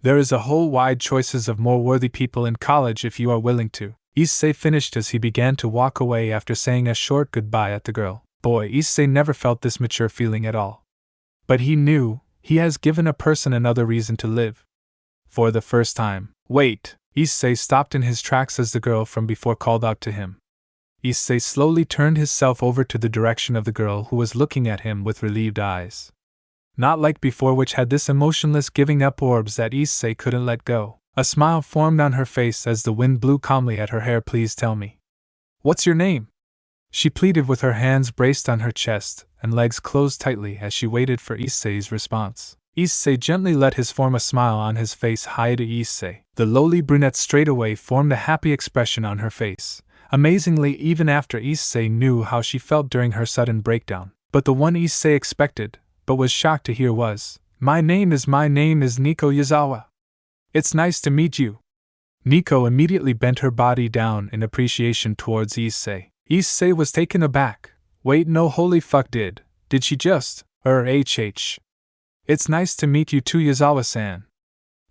There is a whole wide choices of more worthy people in college if you are willing to. Issei finished as he began to walk away after saying a short goodbye at the girl. Boy, Issei never felt this mature feeling at all. But he knew, he has given a person another reason to live. For the first time. Wait! Issei stopped in his tracks as the girl from before called out to him. Issei slowly turned himself over to the direction of the girl who was looking at him with relieved eyes. Not like before, which had this emotionless giving up orbs that Issei couldn't let go. A smile formed on her face as the wind blew calmly at her hair. Please tell me. What's your name? She pleaded with her hands braced on her chest and legs closed tightly as she waited for Issei's response. Issei gently let his form a smile on his face. Hi to Issei. The lowly brunette straightaway formed a happy expression on her face. Amazingly, even after Issei knew how she felt during her sudden breakdown. But the one Issei expected, but was shocked to hear was, My name is Nico Yazawa. It's nice to meet you. Nico immediately bent her body down in appreciation towards Issei. Issei was taken aback. Wait, no, holy fuck, did she just, HH. It's nice to meet you too, Yazawa-san.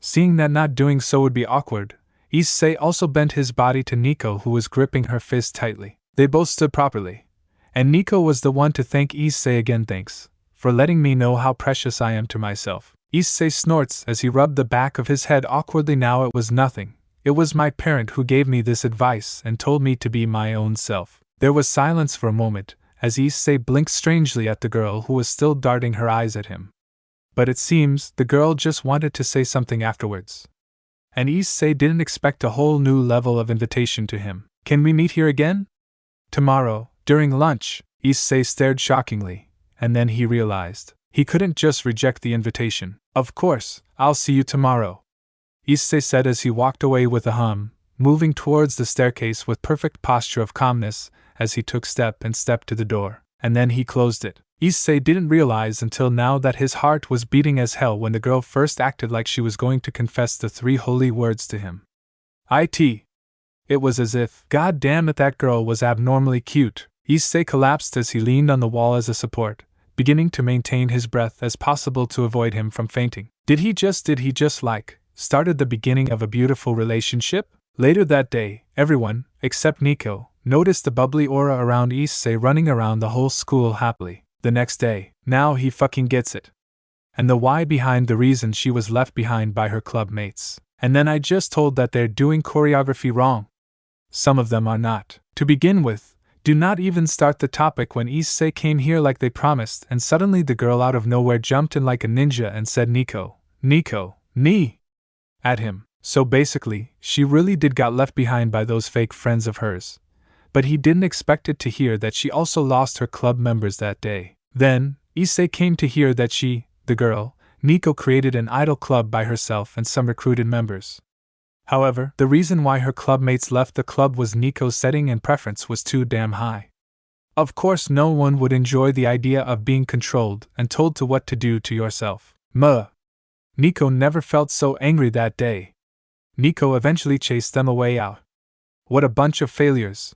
Seeing that not doing so would be awkward, Issei also bent his body to Nico, who was gripping her fist tightly. They both stood properly, and Nico was the one to thank Issei again. Thanks for letting me know how precious I am to myself. Issei snorts as he rubbed the back of his head awkwardly. Now it was nothing. It was my parent who gave me this advice and told me to be my own self. There was silence for a moment, as Issei blinked strangely at the girl who was still darting her eyes at him. But it seems the girl just wanted to say something afterwards. And Issei didn't expect a whole new level of invitation to him. Can we meet here again? Tomorrow, during lunch, Issei stared shockingly, and then he realized he couldn't just reject the invitation. Of course, I'll see you tomorrow, Issei said as he walked away with a hum, moving towards the staircase with perfect posture of calmness as he took step to the door, and then he closed it. Issei didn't realize until now that his heart was beating as hell when the girl first acted like she was going to confess the 3 holy words to him. It was as if, god damn it, that girl was abnormally cute. Issei collapsed as he leaned on the wall as a support, beginning to maintain his breath as possible to avoid him from fainting. Did he just started the beginning of a beautiful relationship? Later that day, everyone, except Nico, noticed the bubbly aura around Issei running around the whole school happily. The next day, now he fucking gets it. And the why behind the reason she was left behind by her club mates. And then I just told that they're doing choreography wrong. Some of them are not. To begin with, Do not even start the topic when Issei came here like they promised, and suddenly the girl out of nowhere jumped in like a ninja and said Nico, at him. So basically, she really did got left behind by those fake friends of hers. But he didn't expect it to hear that she also lost her club members that day. Then, Issei came to hear that she, the girl, Nico created an idol club by herself and some recruited members. However, the reason why her clubmates left the club was Nico's setting and preference was too damn high. Of course no one would enjoy the idea of being controlled and told to what to do to yourself. Nico never felt so angry that day. Nico eventually chased them away out. What a bunch of failures.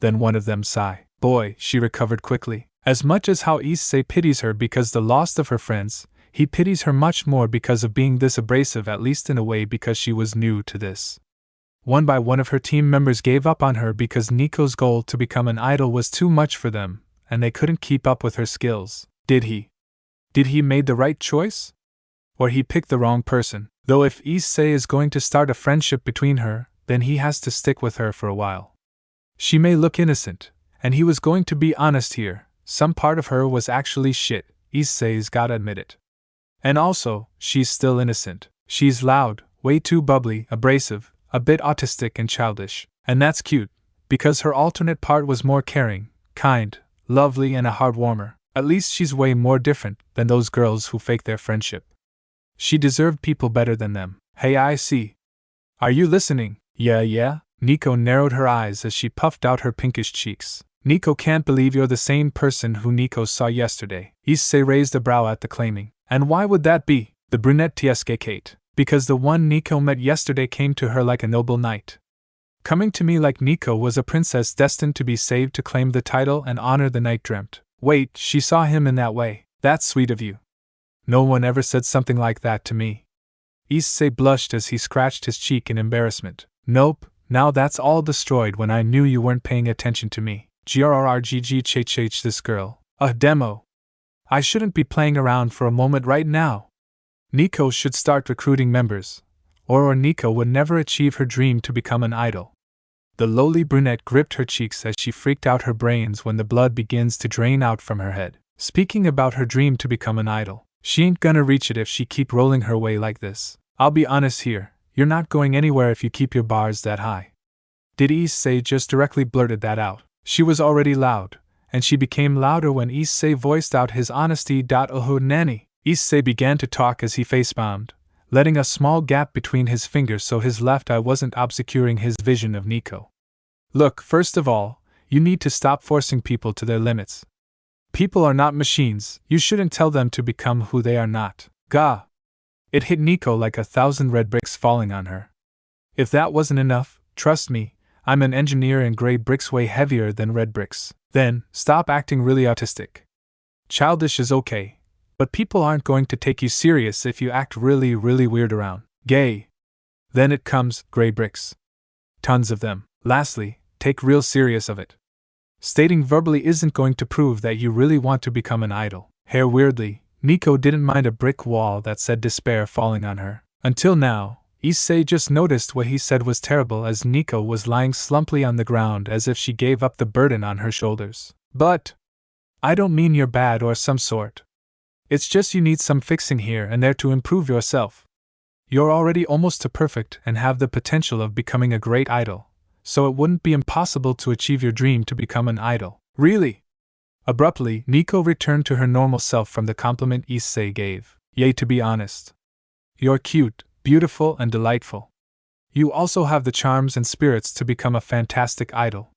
Then one of them sighed. Boy, she recovered quickly. As much as how Issei pities her because the loss of her friends, he pities her much more because of being this abrasive, at least in a way because she was new to this. One by one of her team members gave up on her because Nico's goal to become an idol was too much for them, and they couldn't keep up with her skills. Did he made the right choice? Or he picked the wrong person? Though if Issei is going to start a friendship between her, then he has to stick with her for a while. She may look innocent, and he was going to be honest here, some part of her was actually shit, Issei's gotta admit it. And also, she's still innocent. She's loud, way too bubbly, abrasive, a bit autistic and childish. And that's cute, because her alternate part was more caring, kind, lovely and a heart warmer. At least she's way more different than those girls who fake their friendship. She deserved people better than them. Hey, I see. Are you listening? Yeah? Nico narrowed her eyes as she puffed out her pinkish cheeks. Nico can't believe you're the same person who Nico saw yesterday. Issei raised a brow at the claiming. And why would that be? The brunette TSK Kate. Because the one Nico met yesterday came to her like a noble knight. Coming to me like Nico was a princess destined to be saved to claim the title and honor the knight dreamt. Wait, she saw him in that way. That's sweet of you. No one ever said something like that to me. Issei blushed as he scratched his cheek in embarrassment. Nope, now that's all destroyed when I knew you weren't paying attention to me. Grrrgg this girl. A demo. I shouldn't be playing around for a moment right now. Nico should start recruiting members, or Nico would never achieve her dream to become an idol. The lowly brunette gripped her cheeks as she freaked out her brains when the blood begins to drain out from her head. Speaking about her dream to become an idol, she ain't gonna reach it if she keep rolling her way like this. I'll be honest here, you're not going anywhere if you keep your bars that high. Did Issei just directly blurted that out? She was already loud, and she became louder when Issei voiced out his honesty. Oh nanny. Issei began to talk as he facepalmed, letting a small gap between his fingers so his left eye wasn't obscuring his vision of Nico. Look, first of all, you need to stop forcing people to their limits. People are not machines, you shouldn't tell them to become who they are not. Gah! It hit Nico like 1,000 red bricks falling on her. If that wasn't enough, trust me, I'm an engineer and gray bricks weigh heavier than red bricks. Then, stop acting really autistic. Childish is okay, but people aren't going to take you serious if you act really weird around. Gay. Then it comes, gray bricks. Tons of them. Lastly, take real serious of it. Stating verbally isn't going to prove that you really want to become an idol. Weirdly, Nico didn't mind a brick wall that said despair falling on her. Until now, Issei just noticed what he said was terrible as Nico was lying slumply on the ground as if she gave up the burden on her shoulders. But I don't mean you're bad or some sort. It's just you need some fixing here and there to improve yourself. You're already almost to perfect and have the potential of becoming a great idol, so it wouldn't be impossible to achieve your dream to become an idol. Really? Abruptly, Nico returned to her normal self from the compliment Issei gave. Yay, to be honest. You're cute, beautiful and delightful. You also have the charms and spirits to become a fantastic idol.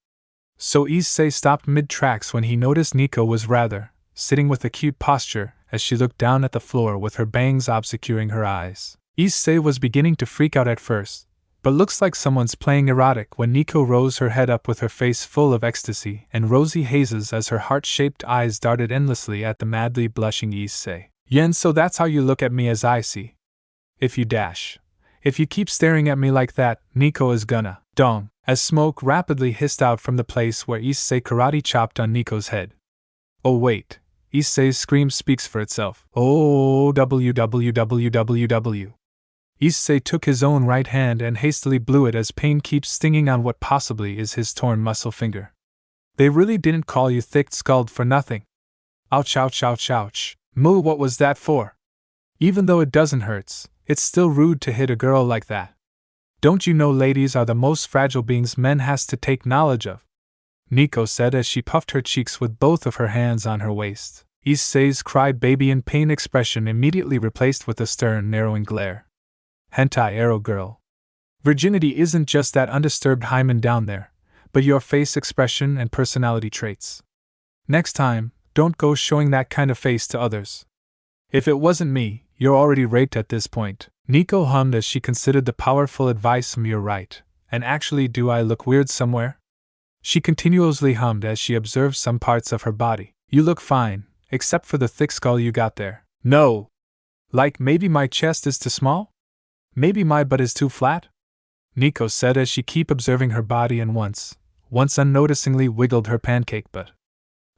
So Issei stopped mid-tracks when he noticed Nico was rather sitting with a cute posture as she looked down at the floor with her bangs obscuring her eyes. Issei was beginning to freak out at first, but looks like someone's playing erotic when Nico rose her head up with her face full of ecstasy and rosy hazes as her heart-shaped eyes darted endlessly at the madly blushing Issei. Yen, so that's how you look at me as I see. If you keep staring at me like that, Nico is gonna dong, as smoke rapidly hissed out from the place where Issei karate chopped on Nico's head. Oh wait, Issei's scream speaks for itself. Oh www. Issei took his own right hand and hastily blew it as pain keeps stinging on what possibly is his torn muscle finger. They really didn't call you thick-skulled for nothing. Ouch, ouch, ouch, ouch. Moo, what was that for? Even though it doesn't hurt, it's still rude to hit a girl like that. Don't you know ladies are the most fragile beings men has to take knowledge of? Nico said as she puffed her cheeks with both of her hands on her waist. Issei's cried baby in pain expression immediately replaced with a stern, narrowing glare. Hentai arrow girl. Virginity isn't just that undisturbed hymen down there, but your face expression and personality traits. Next time, don't go showing that kind of face to others. If it wasn't me, you're already raped at this point, Nico hummed as she considered the powerful advice from your right. And actually, do I look weird somewhere? She continuously hummed as she observed some parts of her body. You look fine, except for the thick skull you got there. No! Like maybe my chest is too small? Maybe my butt is too flat? Nico said as she kept observing her body and once unnoticingly wiggled her pancake butt.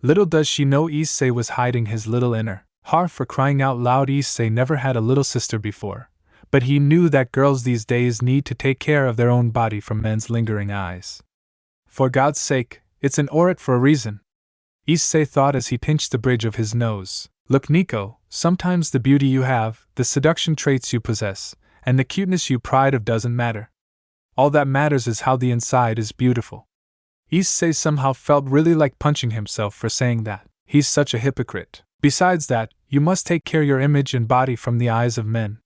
Little does she know Issei was hiding his little inner. For crying out loud, Issei never had a little sister before, but he knew that girls these days need to take care of their own body from men's lingering eyes. For God's sake, it's an orat for a reason, Issei thought as he pinched the bridge of his nose. Look, Nico, sometimes the beauty you have, the seduction traits you possess, and the cuteness you pride of doesn't matter. All that matters is how the inside is beautiful. Issei somehow felt really like punching himself for saying that. He's such a hypocrite. Besides that, you must take care of your image and body from the eyes of men.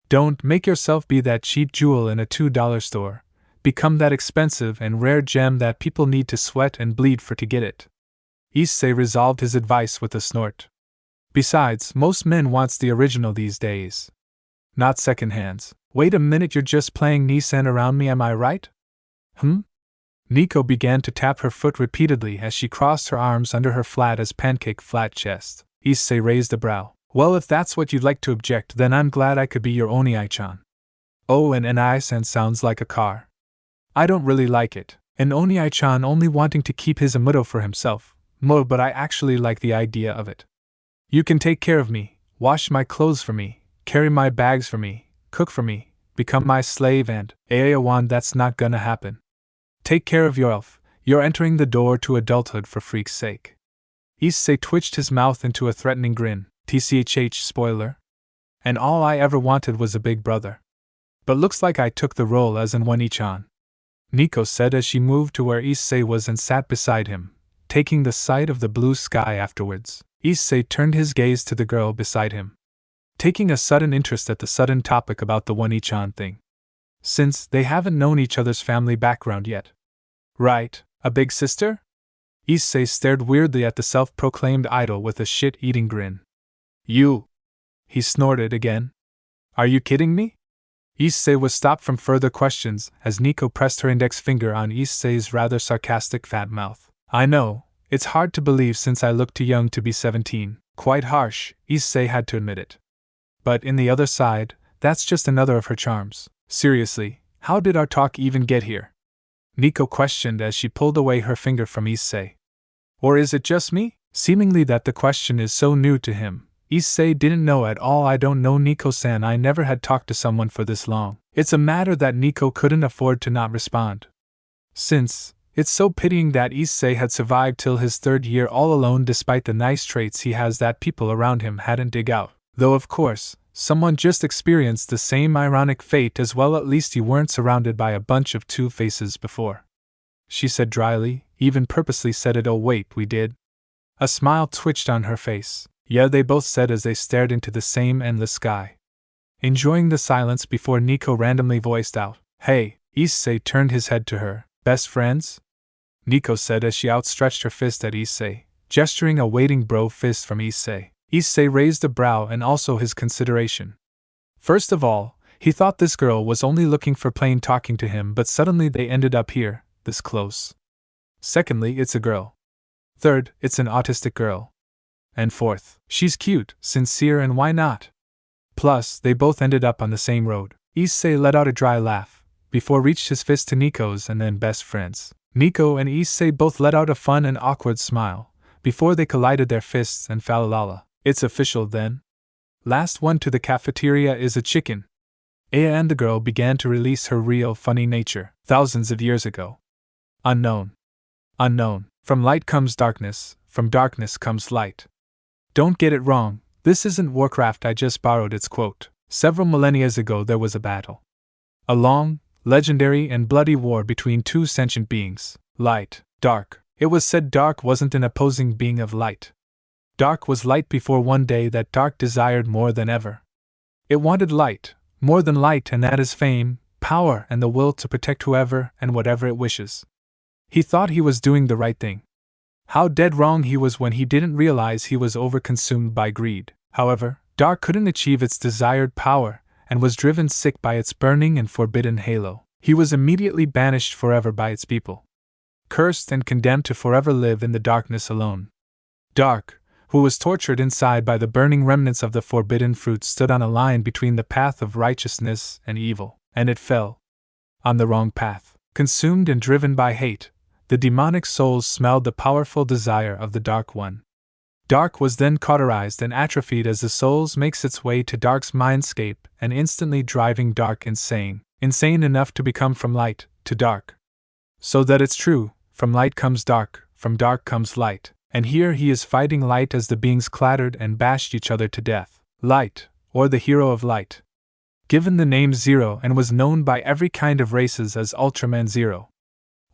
Don't make yourself be that cheap jewel in a $2 store. Become that expensive and rare gem that people need to sweat and bleed for to get it. Issei resolved his advice with a snort. Besides, most men wants the original these days. Not second-hands. Wait a minute, you're just playing Nissan around me, am I right? Nico began to tap her foot repeatedly as she crossed her arms under her flat as pancake flat chest. Issei raised a brow. Well, if that's what you'd like to object, then I'm glad I could be your Oni-chan. Oh, and Oni-san sounds like a car. I don't really like it. An Oni-chan only wanting to keep his amuto for himself. But I actually like the idea of it. You can take care of me, wash my clothes for me, carry my bags for me, cook for me, become my slave and, Aeawan, that's not gonna happen. Take care of yourself, you're entering the door to adulthood for freak's sake. Issei twitched his mouth into a threatening grin. TCHH spoiler. And all I ever wanted was a big brother. But looks like I took the role as an Oni-chan. Nico said as she moved to where Issei was and sat beside him, taking the sight of the blue sky afterwards. Issei turned his gaze to the girl beside him, taking a sudden interest at the sudden topic about the Oni-chan thing. Since they haven't known each other's family background yet. Right, a big sister? Issei stared weirdly at the self-proclaimed idol with a shit-eating grin. You! He snorted again. Are you kidding me? Issei was stopped from further questions as Nico pressed her index finger on Issei's rather sarcastic fat mouth. I know, it's hard to believe since I look too young to be 17. Quite harsh, Issei had to admit it. But in the other side, that's just another of her charms. Seriously, how did our talk even get here? Nico questioned as she pulled away her finger from Issei. Or is it just me? Seemingly that the question is so new to him. Issei didn't know at all. I don't know, Nico-san, I never had talked to someone for this long. It's a matter that Nico couldn't afford to not respond. Since, it's so pitying that Issei had survived till his 3rd year all alone despite the nice traits he has that people around him hadn't dig out. Though of course, someone just experienced the same ironic fate as well, at least you weren't surrounded by a bunch of two-faces before. She said dryly, even purposely said it. Oh wait, we did? A smile twitched on her face. Yeah, they both said as they stared into the same endless sky. Enjoying the silence before Nico randomly voiced out, Hey, Issei turned his head to her. Best friends? Nico said as she outstretched her fist at Issei, gesturing a waiting bro fist from Issei. Issei raised a brow and also his consideration. First of all, he thought this girl was only looking for plain talking to him, but suddenly they ended up here, this close. Secondly, it's a girl. Third, it's an autistic girl. And fourth, she's cute, sincere, and why not? Plus, they both ended up on the same road. Issei let out a dry laugh, before reached his fist to Nico's and then best friends. Nico and Issei both let out a fun and awkward smile, before they collided their fists and falalala. It's official then? Last one to the cafeteria is a chicken. Aya and the girl began to release her real funny nature, thousands of years ago. Unknown. From light comes darkness, from darkness comes light. Don't get it wrong, this isn't Warcraft, I just borrowed its quote. Several millennia ago there was a battle. A long, legendary and bloody war between two sentient beings, light, dark. It was said dark wasn't an opposing being of light. Dark was light before one day that dark desired more than ever. It wanted light, more than light, and that is fame, power, and the will to protect whoever and whatever it wishes. He thought he was doing the right thing. How dead wrong he was when he didn't realize he was overconsumed by greed. However, dark couldn't achieve its desired power, and was driven sick by its burning and forbidden halo. He was immediately banished forever by its people, cursed and condemned to forever live in the darkness alone. Dark, who was tortured inside by the burning remnants of the forbidden fruit, stood on a line between the path of righteousness and evil, and it fell on the wrong path. Consumed and driven by hate, the demonic souls smelled the powerful desire of the Dark One. Dark was then cauterized and atrophied as the souls makes its way to Dark's mindscape and instantly driving Dark insane enough to become from light to dark. So that it's true, from light comes dark, from dark comes light, and here he is fighting light as the beings clattered and bashed each other to death. Light, or the hero of light. Given the name Zero and was known by every kind of races as Ultraman Zero.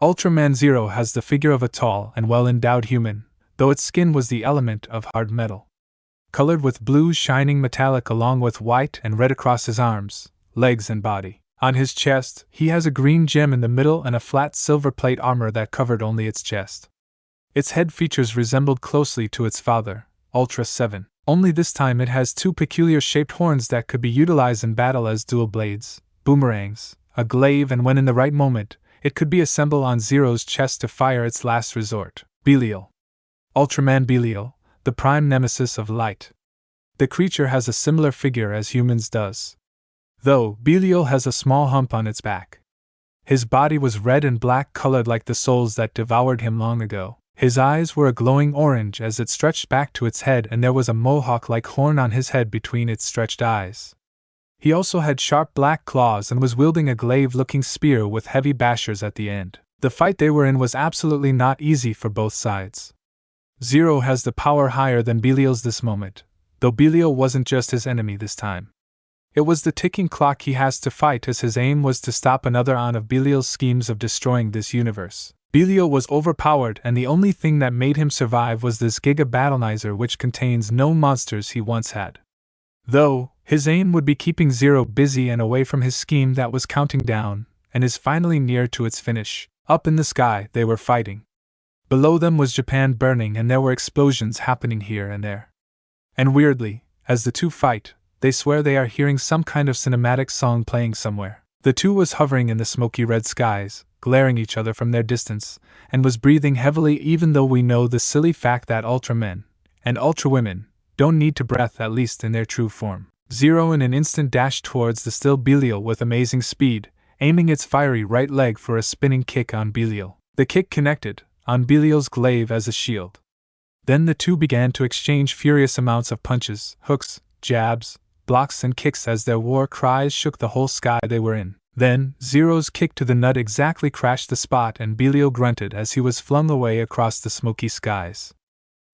Ultraman Zero has the figure of a tall and well-endowed human, though its skin was the element of hard metal. Colored with blue shining metallic along with white and red across his arms, legs and body. On his chest, he has a green gem in the middle and a flat silver plate armor that covered only its chest. Its head features resembled closely to its father, Ultra 7, only this time it has two peculiar shaped horns that could be utilized in battle as dual blades, boomerangs, a glaive, and when in the right moment, it could be assembled on Zero's chest to fire its last resort. Belial. Ultraman Belial, the prime nemesis of light. The creature has a similar figure as humans does, though Belial has a small hump on its back. His body was red and black colored like the souls that devoured him long ago. His eyes were a glowing orange as it stretched back to its head, and there was a mohawk-like horn on his head between its stretched eyes. He also had sharp black claws and was wielding a glaive-looking spear with heavy bashers at the end. The fight they were in was absolutely not easy for both sides. Zero has the power higher than Belial's this moment, though Belial wasn't just his enemy this time. It was the ticking clock he has to fight, as his aim was to stop another on of Belial's schemes of destroying this universe. Belial was overpowered, and the only thing that made him survive was this Giga Battleizer, which contains no monsters he once had. Though, his aim would be keeping Zero busy and away from his scheme that was counting down, and is finally near to its finish. Up in the sky, they were fighting. Below them was Japan burning, and there were explosions happening here and there. And weirdly, as the two fight, they swear they are hearing some kind of cinematic song playing somewhere. The two was hovering in the smoky red skies, glaring each other from their distance, and was breathing heavily, even though we know the silly fact that Ultramen and Ultrawomen don't need to breath, at least in their true form. Zero in an instant dashed towards the still Belial with amazing speed, aiming its fiery right leg for a spinning kick on Belial. The kick connected on Belial's glaive as a shield. Then the two began to exchange furious amounts of punches, hooks, jabs, blocks, and kicks as their war cries shook the whole sky they were in. Then, Zero's kick to the nut exactly crashed the spot, and Belial grunted as he was flung away across the smoky skies.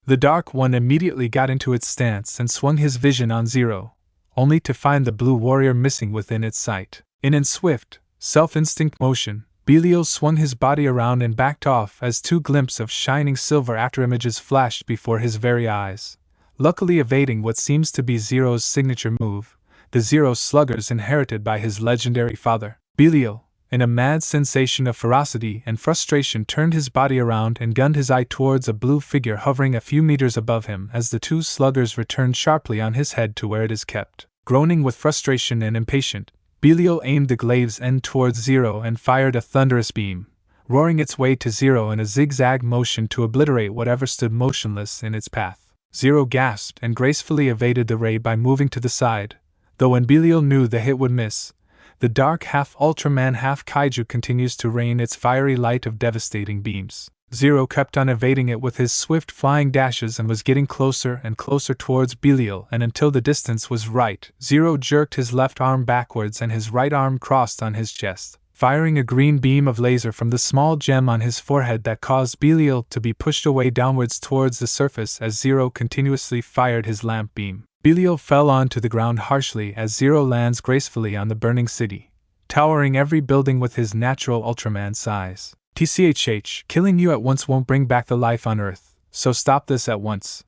The Dark One immediately got into its stance and swung his vision on Zero, only to find the blue warrior missing within its sight. In swift, self-instinct motion, Belial swung his body around and backed off as two glimpses of shining silver afterimages flashed before his very eyes, luckily evading what seems to be Zero's signature move, the Zero Sluggers inherited by his legendary father. Belial, in a mad sensation of ferocity and frustration, turned his body around and gunned his eye towards a blue figure hovering a few meters above him as the two sluggers returned sharply on his head to where it is kept. Groaning with frustration and impatient, Belial aimed the glaive's end towards Zero and fired a thunderous beam, roaring its way to Zero in a zigzag motion to obliterate whatever stood motionless in its path. Zero gasped and gracefully evaded the ray by moving to the side, though when Belial knew the hit would miss, the dark half-Ultraman half-Kaiju continues to rain its fiery light of devastating beams. Zero kept on evading it with his swift flying dashes and was getting closer and closer towards Belial, and until the distance was right, Zero jerked his left arm backwards and his right arm crossed on his chest. firing a green beam of laser from the small gem on his forehead that caused Belial to be pushed away downwards towards the surface as Zero continuously fired his lamp beam. Belial fell onto the ground harshly as Zero lands gracefully on the burning city, towering every building with his natural Ultraman size. TCHH, killing you at once won't bring back the life on Earth, so stop this at once.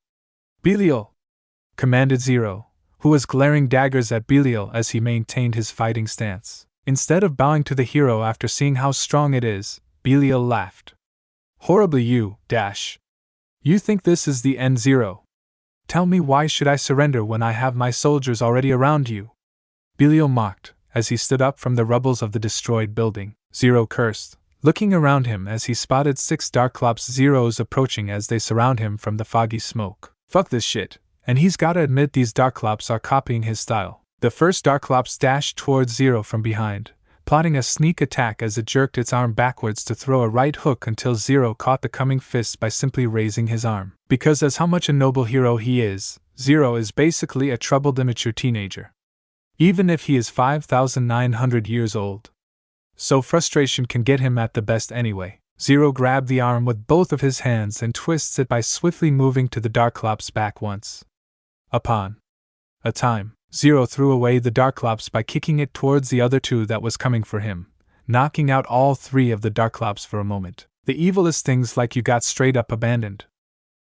Belial! Commanded Zero, who was glaring daggers at Belial as he maintained his fighting stance. Instead of bowing to the hero after seeing how strong it is, Belial laughed. Horribly you, Dash. You think this is the end, Zero? Tell me, why should I surrender when I have my soldiers already around you? Belial mocked, as he stood up from the rubbles of the destroyed building. Zero cursed, looking around him as he spotted 6 Darklops Zeros approaching as they surround him from the foggy smoke. Fuck this shit, and he's gotta admit these Darklops are copying his style. The first Darklops dashed towards Zero from behind, plotting a sneak attack as it jerked its arm backwards to throw a right hook until Zero caught the coming fist by simply raising his arm. Because as how much a noble hero he is, Zero is basically a troubled immature teenager. Even if he is 5,900 years old. So frustration can get him at the best anyway. Zero grabbed the arm with both of his hands and twists it by swiftly moving to the Darklop's back once. Upon a time, Zero threw away the Darklops by kicking it towards the other 2 that was coming for him, knocking out all 3 of the Darklops for a moment. The evilest things like you got straight up abandoned.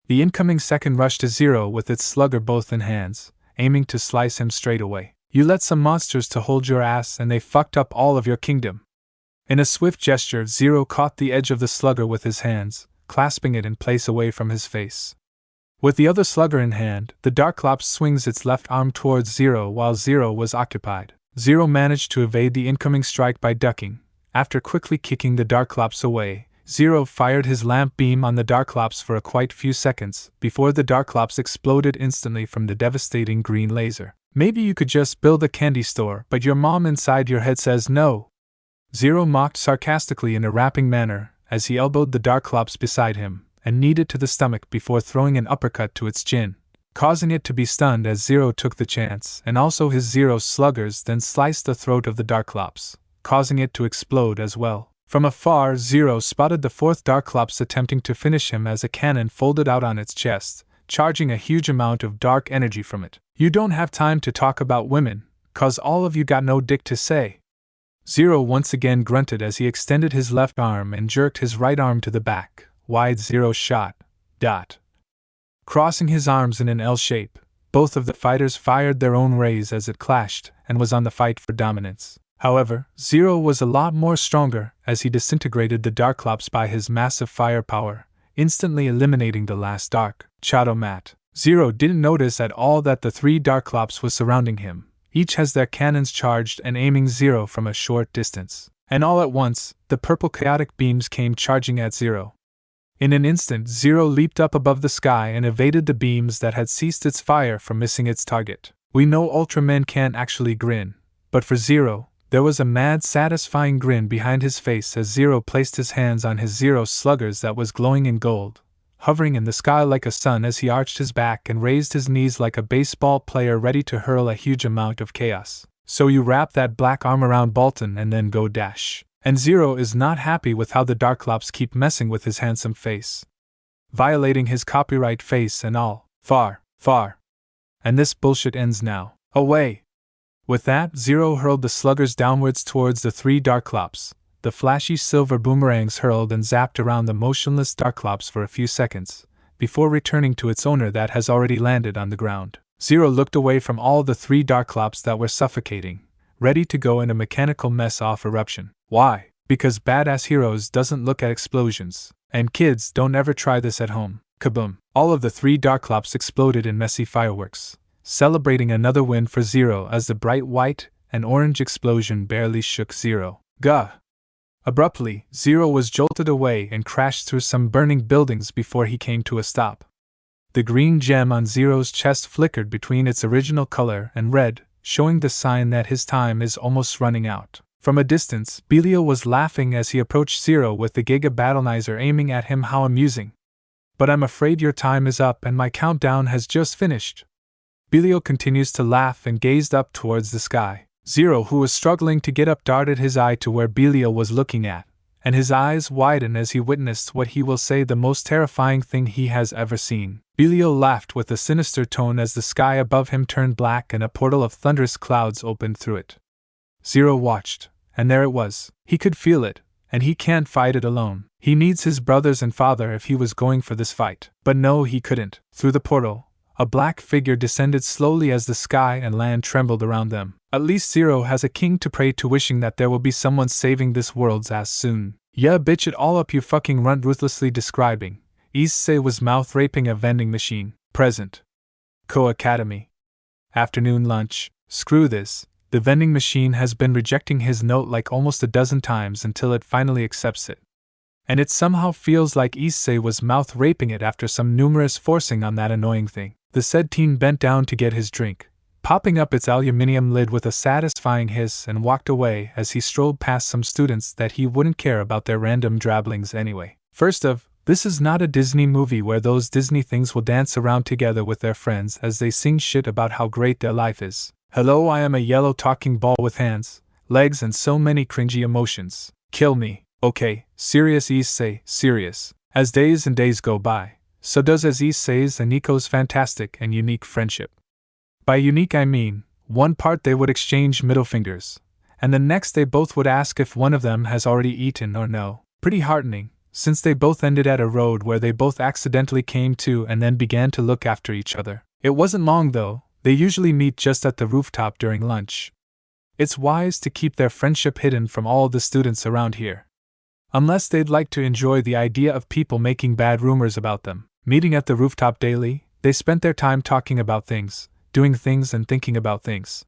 The incoming second rushed to Zero with its slugger both in hands, aiming to slice him straight away. You let some monsters to hold your ass and they fucked up all of your kingdom. In a swift gesture, Zero caught the edge of the slugger with his hands, clasping it in place away from his face. With the other slugger in hand, the Darklops swings its left arm towards Zero while Zero was occupied. Zero managed to evade the incoming strike by ducking. After quickly kicking the Darklops away, Zero fired his lamp beam on the Darklops for a quite few seconds before the Darklops exploded instantly from the devastating green laser. Maybe you could just build a candy store, but your mom inside your head says no. Zero mocked sarcastically in a rapping manner as he elbowed the Darklops beside him and kneed it to the stomach before throwing an uppercut to its chin, causing it to be stunned as Zero took the chance, and also his Zero sluggers then sliced the throat of the Darklops, causing it to explode as well. From afar, Zero spotted the 4th Darklops attempting to finish him as a cannon folded out on its chest, charging a huge amount of dark energy from it. You don't have time to talk about women, 'cause all of you got no dick to say. Zero once again grunted as he extended his left arm and jerked his right arm to the back. Wide Zero shot. Crossing his arms in an L shape, both of the fighters fired their own rays as it clashed and was on the fight for dominance. However, Zero was a lot more stronger as he disintegrated the Darklops by his massive firepower, instantly eliminating the last Dark Chadomat. Zero didn't notice at all that the 3 Darklops was surrounding him. Each has their cannons charged and aiming Zero from a short distance. And all at once, the purple chaotic beams came charging at Zero. In an instant, Zero leaped up above the sky and evaded the beams that had ceased its fire from missing its target. We know Ultraman can't actually grin, but for Zero, there was a mad, satisfying grin behind his face as Zero placed his hands on his Zero sluggers that was glowing in gold, hovering in the sky like a sun as he arched his back and raised his knees like a baseball player ready to hurl a huge amount of chaos. So you wrap that black arm around Bolton and then go dash. And Zero is not happy with how the Darklops keep messing with his handsome face, violating his copyright face and all. Far. And this bullshit ends now. Away! With that, Zero hurled the sluggers downwards towards the 3 Darklops. The flashy silver boomerangs hurled and zapped around the motionless Darklops for a few seconds, before returning to its owner that has already landed on the ground. Zero looked away from all the 3 Darklops that were suffocating, ready to go in a mechanical mess off eruption. Why? Because badass heroes doesn't look at explosions, and kids don't ever try this at home. Kaboom! All of the 3 Darklops exploded in messy fireworks, celebrating another win for Zero as the bright white and orange explosion barely shook Zero. Gah! Abruptly, Zero was jolted away and crashed through some burning buildings before he came to a stop. The green gem on Zero's chest flickered between its original color and red, showing the sign that his time is almost running out. From a distance, Belial was laughing as he approached Zero with the Giga Battlenizer aiming at him. How amusing. But I'm afraid your time is up and my countdown has just finished. Belial continues to laugh and gazed up towards the sky. Zero, who was struggling to get up, darted his eye to where Belial was looking at, and his eyes widened as he witnessed what he will say the most terrifying thing he has ever seen. Belial laughed with a sinister tone as the sky above him turned black and a portal of thunderous clouds opened through it. Zero watched, and there it was. He could feel it, and he can't fight it alone. He needs his brothers and father if he was going for this fight. But no, he couldn't. Through the portal, a black figure descended slowly as the sky and land trembled around them. At least Zero has a king to pray to, wishing that there will be someone saving this world's ass soon. Yeah, bitch it all up, you fucking runt, ruthlessly describing. Issei was mouth raping a vending machine. Present. Co-Academy. Afternoon lunch. Screw this. The vending machine has been rejecting his note like almost a dozen times until it finally accepts it. And it somehow feels like Issei was mouth raping it after some numerous forcing on that annoying thing. The said teen bent down to get his drink, popping up its aluminium lid with a satisfying hiss, and walked away as he strolled past some students that he wouldn't care about their random drabblings anyway. First of, this is not a Disney movie where those Disney things will dance around together with their friends as they sing shit about how great their life is. Hello, I am a yellow talking ball with hands, legs, and so many cringy emotions. Kill me. Okay, serious Issei, serious. As days and days go by, so does Issei's and Nico's fantastic and unique friendship. By unique I mean, one part they would exchange middle fingers, and the next they both would ask if one of them has already eaten or no. Pretty heartening, since they both ended at a road where they both accidentally came to and then began to look after each other. It wasn't long though. They usually meet just at the rooftop during lunch. It's wise to keep their friendship hidden from all the students around here. Unless they'd like to enjoy the idea of people making bad rumors about them. Meeting at the rooftop daily, they spent their time talking about things, doing things, and thinking about things.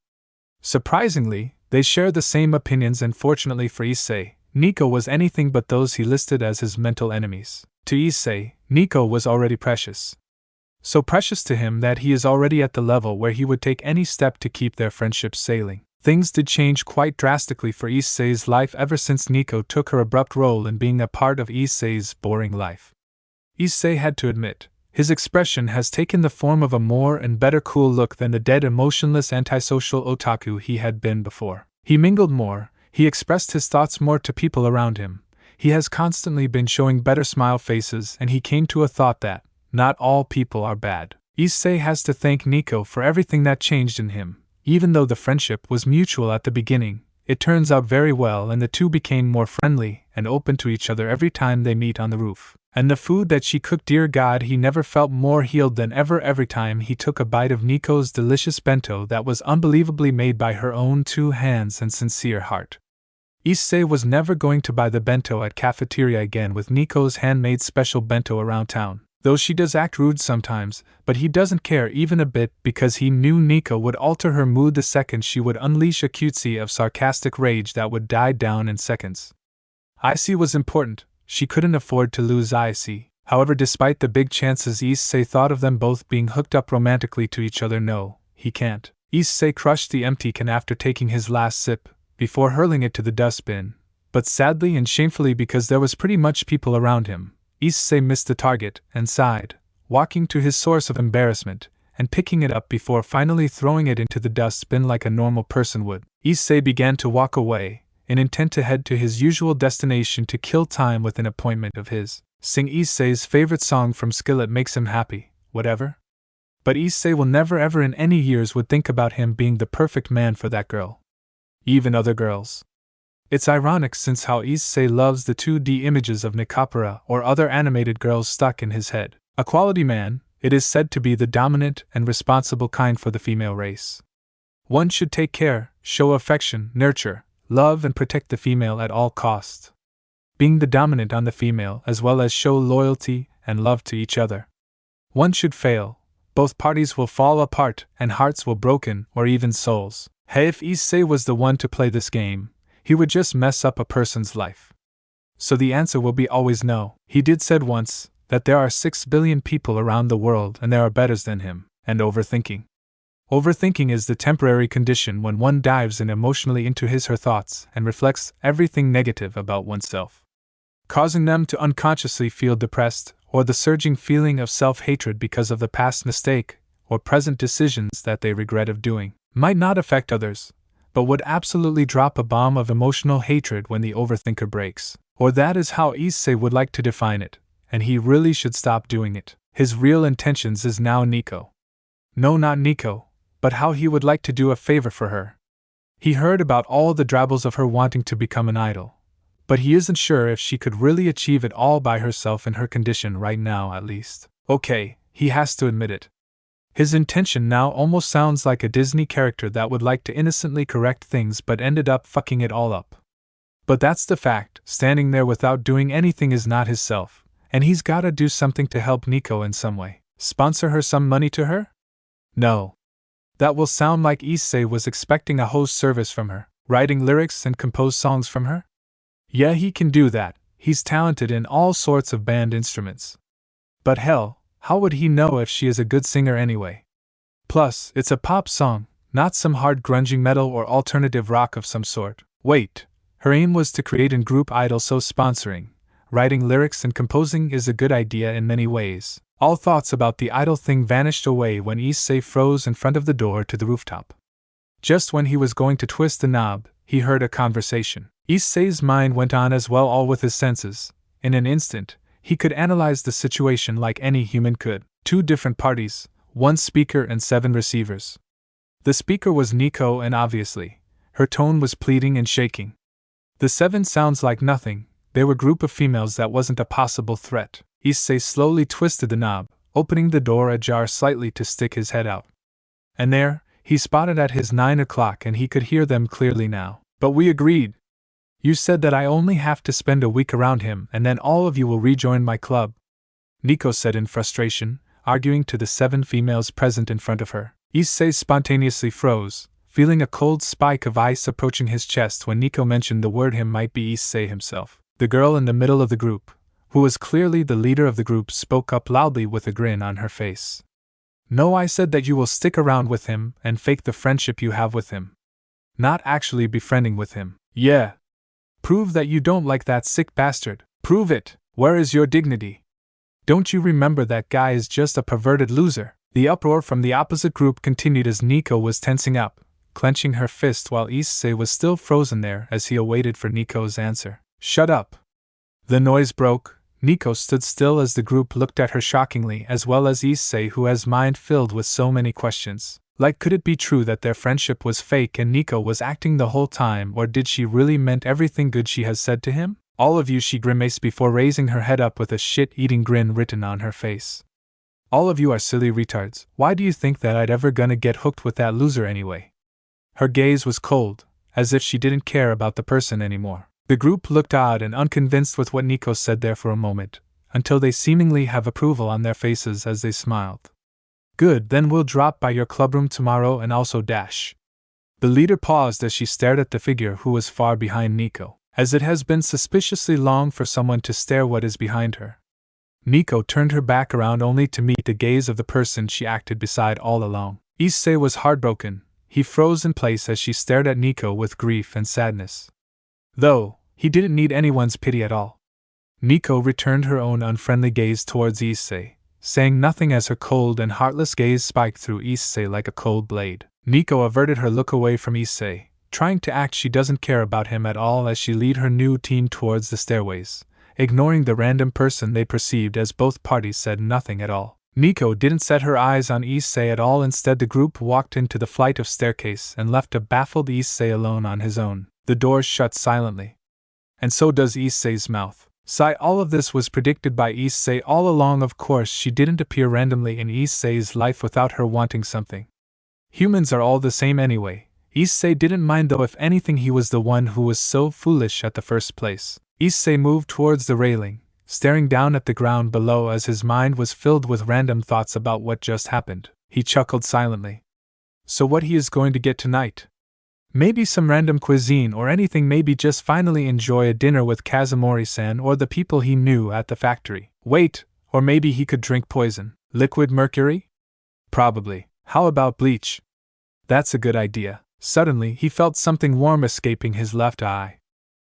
Surprisingly, they share the same opinions, and fortunately for Issei, Nico was anything but those he listed as his mental enemies. To Issei, Nico was already precious. So precious to him that he is already at the level where he would take any step to keep their friendship sailing. Things did change quite drastically for Issei's life ever since Nico took her abrupt role in being a part of Issei's boring life. Issei had to admit, his expression has taken the form of a more and better cool look than the dead, emotionless, antisocial otaku he had been before. He mingled more, he expressed his thoughts more to people around him, he has constantly been showing better smile faces, and he came to a thought that, not all people are bad. Issei has to thank Nico for everything that changed in him. Even though the friendship was mutual at the beginning, it turns out very well, and the two became more friendly and open to each other every time they meet on the roof. And the food that she cooked, dear God, he never felt more healed than ever every time he took a bite of Nico's delicious bento that was unbelievably made by her own two hands and sincere heart. Issei was never going to buy the bento at cafeteria again with Nico's handmade special bento around town. Though she does act rude sometimes, but he doesn't care even a bit because he knew Nico would alter her mood the second she would unleash a cutesy of sarcastic rage that would die down in seconds. Issei was important, she couldn't afford to lose Issei. However, despite the big chances Issei thought of them both being hooked up romantically to each other, no, he can't. Issei crushed the empty can after taking his last sip, before hurling it to the dustbin, but sadly and shamefully because there was pretty much people around him. Issei missed the target and sighed, walking to his source of embarrassment and picking it up before finally throwing it into the dustbin like a normal person would. Issei began to walk away, in intent to head to his usual destination to kill time with an appointment of his. Sing Issei's favorite song from Skillet makes him happy, whatever. But Issei will never ever in any years would think about him being the perfect man for that girl. Even other girls. It's ironic since how Issei loves the 2D images of Nikapura or other animated girls stuck in his head. A quality man, it is said to be the dominant and responsible kind for the female race. One should take care, show affection, nurture, love, and protect the female at all costs. Being the dominant on the female as well as show loyalty and love to each other. One should fail, both parties will fall apart and hearts will broken or even souls. Hey, if Issei was the one to play this game, he would just mess up a person's life. So the answer will be always no. He did said once that there are 6 billion people around the world and there are betters than him, and overthinking. Overthinking is the temporary condition when one dives in emotionally into his/her thoughts and reflects everything negative about oneself, causing them to unconsciously feel depressed or the surging feeling of self-hatred because of the past mistake or present decisions that they regret of doing. Might not affect others, but would absolutely drop a bomb of emotional hatred when the overthinker breaks. Or that is how Issei would like to define it, and he really should stop doing it. His real intentions is now Nico. No, not Nico, but how he would like to do a favor for her. He heard about all the drabbles of her wanting to become an idol, but he isn't sure if she could really achieve it all by herself in her condition right now, at least. Okay, he has to admit it. His intention now almost sounds like a Disney character that would like to innocently correct things but ended up fucking it all up. But that's the fact. Standing there without doing anything is not his self, and he's gotta do something to help Nico in some way. Sponsor her some money to her? No. That will sound like Issei was expecting a host service from her, writing lyrics and compose songs from her. Yeah, he can do that. He's talented in all sorts of band instruments. But hell, how would he know if she is a good singer anyway? Plus, it's a pop song, not some hard grunging metal or alternative rock of some sort. Wait. Her aim was to create a group idol, so sponsoring, writing lyrics and composing is a good idea in many ways. All thoughts about the idol thing vanished away when Issei froze in front of the door to the rooftop. Just when he was going to twist the knob, he heard a conversation. Issei's mind went on as well, all with his senses. In an instant, he could analyze the situation like any human could. 2 different parties, 1 speaker and 7 receivers. The speaker was Nico, and obviously, her tone was pleading and shaking. The 7 sounds like nothing. They were a group of females that wasn't a possible threat. Issei slowly twisted the knob, opening the door ajar slightly to stick his head out. And there, he spotted at his 9 o'clock, and he could hear them clearly now. But we agreed. You said that I only have to spend a week around him and then all of you will rejoin my club, Nico said in frustration, arguing to the 7 females present in front of her. Issei spontaneously froze, feeling a cold spike of ice approaching his chest when Nico mentioned the word him might be Issei himself. The girl in the middle of the group, who was clearly the leader of the group, spoke up loudly with a grin on her face. No, I said that you will stick around with him and fake the friendship you have with him. Not actually befriending with him. Yeah. Prove that you don't like that sick bastard. Prove it. Where is your dignity? Don't you remember that guy is just a perverted loser? The uproar from the opposite group continued as Nico was tensing up, clenching her fist while Issei was still frozen there as he awaited for Nico's answer. Shut up. The noise broke. Nico stood still as the group looked at her shockingly, as well as Issei, who has mind filled with so many questions. Like, could it be true that their friendship was fake and Nico was acting the whole time, or did she really meant everything good she has said to him? All of you, she grimaced before raising her head up with a shit-eating grin written on her face. All of you are silly retards. Why do you think that I'd ever gonna get hooked with that loser anyway? Her gaze was cold, as if she didn't care about the person anymore. The group looked odd and unconvinced with what Nico said there for a moment, until they seemingly have approval on their faces as they smiled. Good, then we'll drop by your clubroom tomorrow and also dash. The leader paused as she stared at the figure who was far behind Nico, as it has been suspiciously long for someone to stare what is behind her. Nico turned her back around only to meet the gaze of the person she acted beside all along. Issei was heartbroken. He froze in place as she stared at Nico with grief and sadness. Though, he didn't need anyone's pity at all. Nico returned her own unfriendly gaze towards Issei, saying nothing as her cold and heartless gaze spiked through Issei like a cold blade. Nico averted her look away from Issei, trying to act she doesn't care about him at all as she led her new team towards the stairways, ignoring the random person they perceived as both parties said nothing at all. Nico didn't set her eyes on Issei at all. Instead, the group walked into the flight of staircase and left a baffled Issei alone on his own. The doors shut silently. And so does Issei's mouth. Sigh. All of this was predicted by Issei all along. Of course, she didn't appear randomly in Issei's life without her wanting something. Humans are all the same anyway. Issei didn't mind, though. If anything, he was the one who was so foolish at the first place. Issei moved towards the railing, staring down at the ground below as his mind was filled with random thoughts about what just happened. He chuckled silently. So what he is going to get tonight? Maybe some random cuisine or anything. Maybe just finally enjoy a dinner with Kazumori-san or the people he knew at the factory. Wait, or maybe he could drink poison. Liquid mercury? Probably. How about bleach? That's a good idea. Suddenly, he felt something warm escaping his left eye.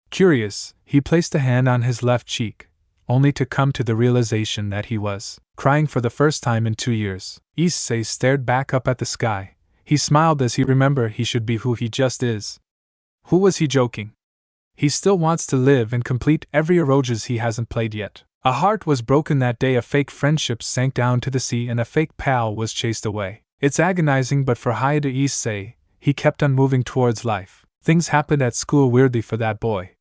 Curious, he placed a hand on his left cheek, only to come to the realization that he was crying for the first time in 2 years. Issei stared back up at the sky, He smiled as he remembered he should be who he just is. Who was he joking? He still wants to live and complete every eroges he hasn't played yet. A heart was broken that day, a fake friendship sank down to the sea, and a fake pal was chased away. It's agonizing, but for Hayate Issei, he kept on moving towards life. Things happened at school weirdly for that boy.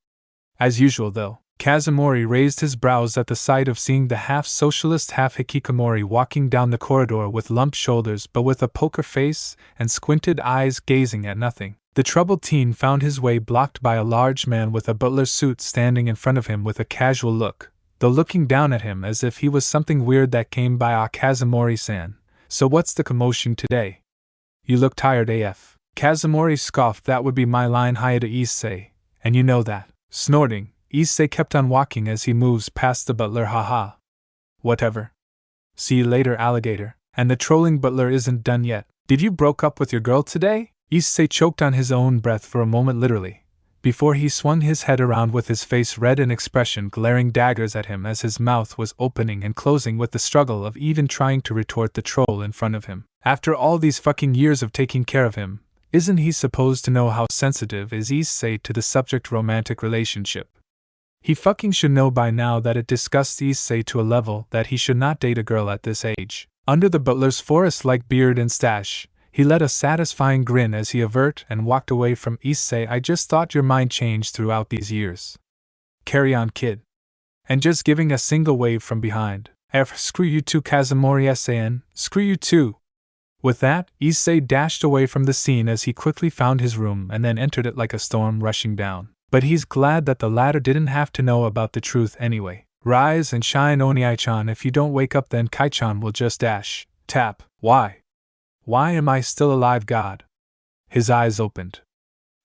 As usual though, Kazumori raised his brows at the sight of seeing the half-socialist half-hikikomori walking down the corridor with lumped shoulders but with a poker face and squinted eyes gazing at nothing. The troubled teen found his way blocked by a large man with a butler suit standing in front of him with a casual look, though looking down at him as if he was something weird that came by. Kazumori-san, so what's the commotion today? You look tired AF. Kazumori scoffed. That would be my line, Hayate Issei, and you know that. Snorting, Issei kept on walking as he moves past the butler. Haha. Whatever. See you later, alligator. And the trolling butler isn't done yet. Did you broke up with your girl today? Issei choked on his own breath for a moment, literally, before he swung his head around with his face red and expression glaring daggers at him as his mouth was opening and closing with the struggle of even trying to retort the troll in front of him. After all these fucking years of taking care of him, isn't he supposed to know how sensitive is Issei to the subject romantic relationship? He fucking should know by now that it disgusts Issei to a level that he should not date a girl at this age. Under the butler's forest-like beard and stash, he let a satisfying grin as he averted and walked away from Issei. I just thought your mind changed throughout these years. Carry on, kid. And just giving a single wave from behind. Screw you too, Kazumori-san, screw you too. With that, Issei dashed away from the scene as he quickly found his room and then entered it like a storm rushing down. But he's glad that the latter didn't have to know about the truth anyway. Rise and shine, Oniai-chan. If you don't wake up, then Kai-chan will just dash. Tap. Why? Why am I still alive, God? His eyes opened.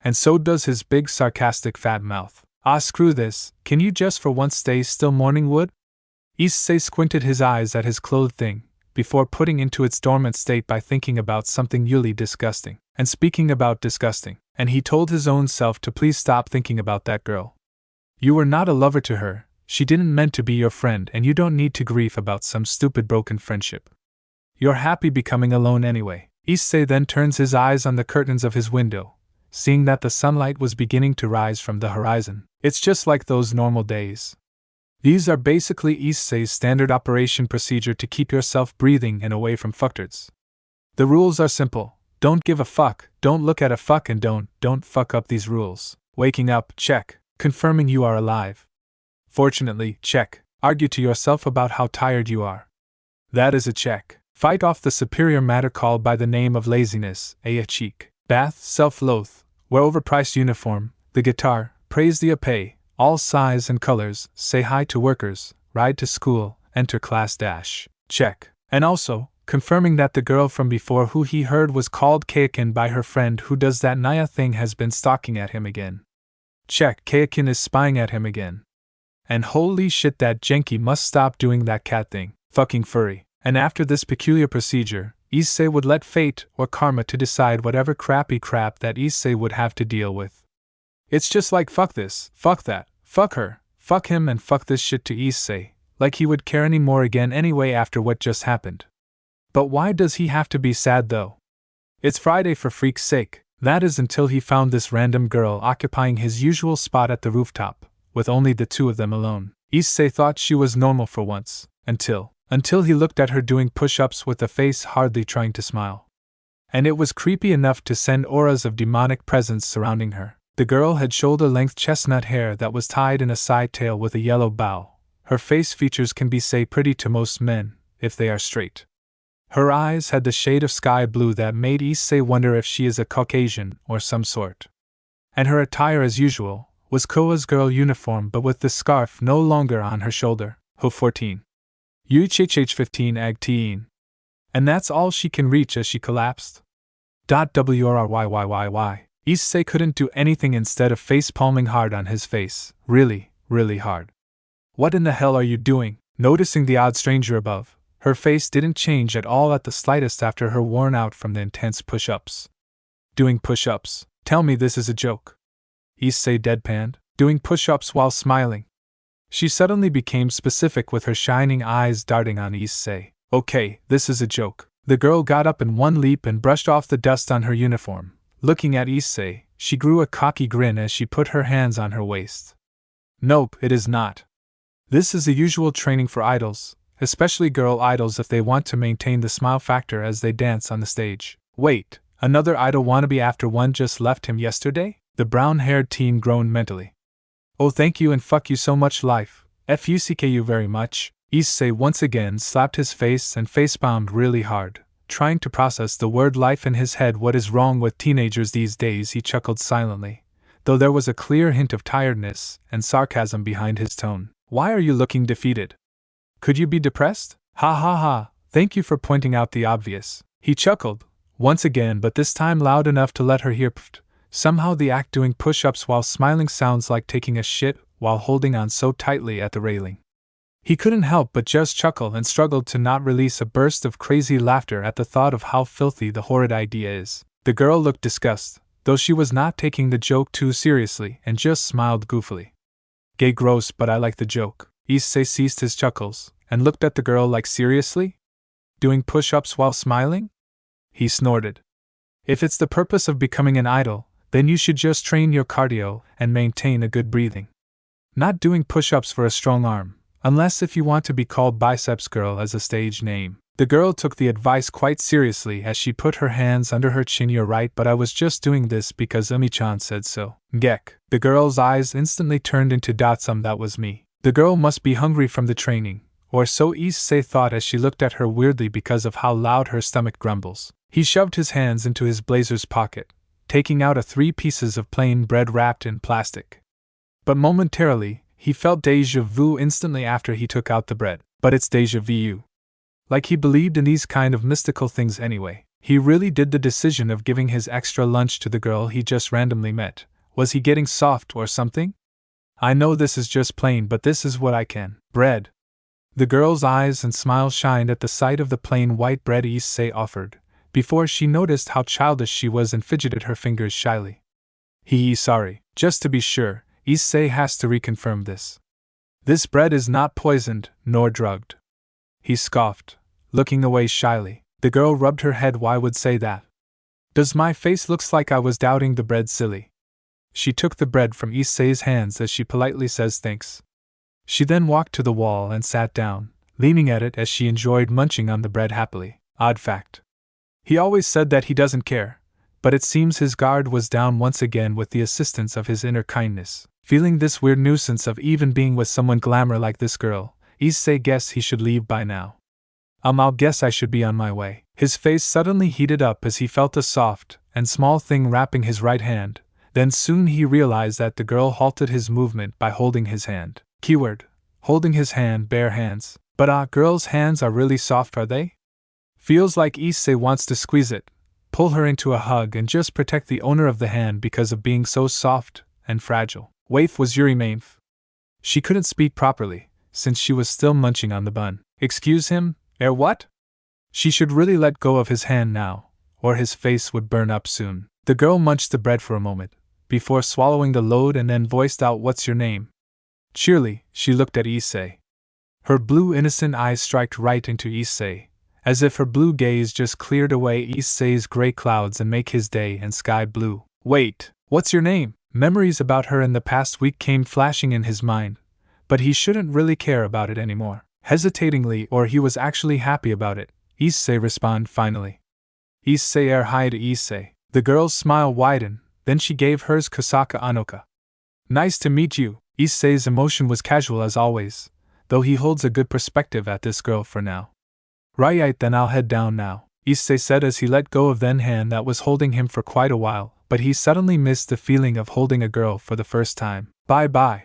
And so does his big sarcastic fat mouth. Ah, screw this, can you just for once stay still, Morningwood? Issei squinted his eyes at his clothed thing, before putting into its dormant state by thinking about something really disgusting. And speaking about disgusting, and he told his own self to please stop thinking about that girl. You were not a lover to her, she didn't meant to be your friend, and you don't need to grieve about some stupid broken friendship. You're happy becoming alone anyway. Issei then turns his eyes on the curtains of his window, seeing that the sunlight was beginning to rise from the horizon. It's just like those normal days. These are basically Issei's standard operation procedure to keep yourself breathing and away from fucktards. The rules are simple. Don't give a fuck, don't look at a fuck, and don't fuck up these rules. Waking up, check. Confirming you are alive. Fortunately, check. Argue to yourself about how tired you are. That is a check. Fight off the superior matter called by the name of laziness, a cheek. Bath, self-loathe, wear overpriced uniform, the guitar, praise the pay, all size and colors, say hi to workers, ride to school, enter class dash. Check. And also, confirming that the girl from before who he heard was called Kayakin by her friend who does that Naya thing has been stalking at him again. Check. Kayakin is spying at him again. And holy shit, that Genki must stop doing that cat thing. Fucking furry. And after this peculiar procedure, Issei would let fate or karma to decide whatever crappy crap that Issei would have to deal with. It's just like fuck this, fuck that, fuck her, fuck him, and fuck this shit to Issei, like he would care any more again anyway after what just happened. But why does he have to be sad though? It's Friday for freak's sake. That is until he found this random girl occupying his usual spot at the rooftop, with only the two of them alone. Issei thought she was normal for once, until he looked at her doing push-ups with a face hardly trying to smile. And it was creepy enough to send auras of demonic presence surrounding her. The girl had shoulder-length chestnut hair that was tied in a side tail with a yellow bow. Her face features can be say pretty to most men, if they are straight. Her eyes had the shade of sky blue that made Issei wonder if she is a Caucasian or some sort. And her attire, as usual, was Koa's girl uniform but with the scarf no longer on her shoulder. Hoep 14. UHH15 Ag Teen. And that's all she can reach as she collapsed. WRRYYYY. Issei couldn't do anything instead of face-palming hard on his face. Really, really hard. What in the hell are you doing? Noticing the odd stranger above, her face didn't change at all at the slightest after her worn out from the intense push-ups. Doing push-ups? Tell me this is a joke. Issei deadpanned, doing push-ups while smiling. She suddenly became specific with her shining eyes darting on Issei. Okay, this is a joke. The girl got up in one leap and brushed off the dust on her uniform. Looking at Issei, she grew a cocky grin as she put her hands on her waist. Nope, it is not. This is the usual training for idols, especially girl idols if they want to maintain the smile factor as they dance on the stage. Wait, another idol wannabe after one just left him yesterday? The brown-haired teen groaned mentally. Oh, thank you and fuck you so much, life. Fuck you very much. Issei once again slapped his face and facepalmed really hard, trying to process the word life in his head. What is wrong with teenagers these days? He chuckled silently, though there was a clear hint of tiredness and sarcasm behind his tone. Why are you looking defeated? Could you be depressed? Ha ha ha, thank you for pointing out the obvious. He chuckled, once again, but this time loud enough to let her hear. Pfft. Somehow the act doing push-ups while smiling sounds like taking a shit while holding on so tightly at the railing. He couldn't help but just chuckle and struggled to not release a burst of crazy laughter at the thought of how filthy the horrid idea is. The girl looked disgusted, though she was not taking the joke too seriously and just smiled goofily. Gay gross, but I like the joke. Issei ceased his chuckles and looked at the girl like, seriously? Doing push-ups while smiling? He snorted. If it's the purpose of becoming an idol, then you should just train your cardio and maintain a good breathing. Not doing push-ups for a strong arm, unless if you want to be called Biceps Girl as a stage name. The girl took the advice quite seriously as she put her hands under her chin. You're right, but I was just doing this because Umi-chan said so. Gek. The girl's eyes instantly turned into dots. That was me. The girl must be hungry from the training, or so Issei thought as she looked at her weirdly because of how loud her stomach grumbles. He shoved his hands into his blazer's pocket, taking out 3 pieces of plain bread wrapped in plastic. But momentarily, he felt déjà vu instantly after he took out the bread. But it's déjà vu. Like he believed in these kind of mystical things anyway. He really did the decision of giving his extra lunch to the girl he just randomly met. Was he getting soft or something? I know this is just plain, but this is what I can. Bread. The girl's eyes and smile shined at the sight of the plain white bread Issei offered, before she noticed how childish she was and fidgeted her fingers shyly. Sorry. Just to be sure, Issei has to reconfirm this. This bread is not poisoned, nor drugged. He scoffed, looking away shyly. The girl rubbed her head. Why would say that? Does my face looks like I was doubting the bread, silly? She took the bread from Issei's hands as she politely says thanks. She then walked to the wall and sat down, leaning at it as she enjoyed munching on the bread happily. Odd fact. He always said that he doesn't care, but it seems his guard was down once again with the assistance of his inner kindness. Feeling this weird nuisance of even being with someone glamour like this girl, Issei guessed he should leave by now. I'll guess I should be on my way. His face suddenly heated up as he felt a soft and small thing wrapping his right hand. Then soon he realized that the girl halted his movement by holding his hand. Keyword: holding his hand, bare hands. But girls' hands are really soft, are they? Feels like Issei wants to squeeze it, pull her into a hug and just protect the owner of the hand because of being so soft and fragile. Waif was Yuri Mainf. She couldn't speak properly, since she was still munching on the bun. Excuse him, what? She should really let go of his hand now, or his face would burn up soon. The girl munched the bread for a moment, before swallowing the load and then voiced out, "What's your name?" Cheerily, she looked at Issei. Her blue innocent eyes striked right into Issei, as if her blue gaze just cleared away Issei's gray clouds and make his day and sky blue. Wait, what's your name? Memories about her in the past week came flashing in his mind, but he shouldn't really care about it anymore. Hesitatingly, or he was actually happy about it, Issei responded finally. Issei hi to Issei. The girl's smile widened, then she gave hers Kosaka Anoka. Nice to meet you. Issei's emotion was casual as always, though he holds a good perspective at this girl for now. Right, then I'll head down now, Issei said as he let go of the hand that was holding him for quite a while, but he suddenly missed the feeling of holding a girl for the first time. Bye-bye.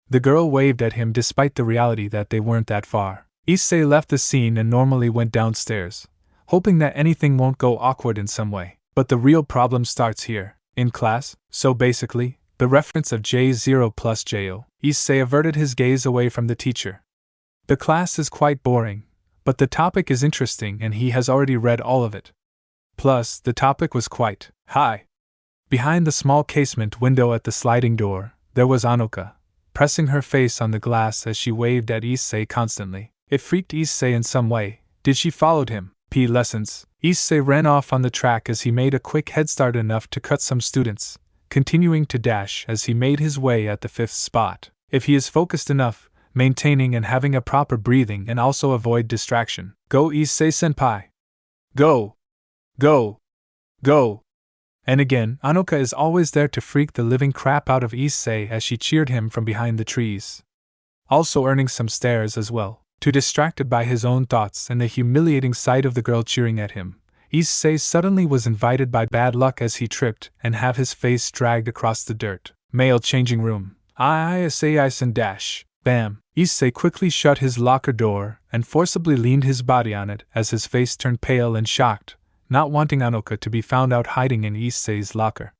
The girl waved at him despite the reality that they weren't that far. Issei left the scene and normally went downstairs, hoping that anything won't go awkward in some way. But the real problem starts here, in class. So basically, the reference of J0 plus JO. Issei averted his gaze away from the teacher. The class is quite boring, but the topic is interesting and he has already read all of it. Plus, the topic was quite high. Behind the small casement window at the sliding door, there was Anoka, pressing her face on the glass as she waved at Issei constantly. It freaked Issei in some way. Did she follow him? P. lessons. Issei ran off on the track as he made a quick head start enough to cut some students, continuing to dash as he made his way at the 5th spot. If he is focused enough, maintaining and having a proper breathing and also avoid distraction. Go Issei-senpai! Go! Go! Go! And again, Anoka is always there to freak the living crap out of Issei as she cheered him from behind the trees. Also earning some stares as well. Too distracted by his own thoughts and the humiliating sight of the girl cheering at him, Issei suddenly was invited by bad luck as he tripped and have his face dragged across the dirt. Male changing room. ItsEizanAgain. Bam! Issei quickly shut his locker door and forcibly leaned his body on it as his face turned pale and shocked, not wanting Anoka to be found out hiding in Issei's locker.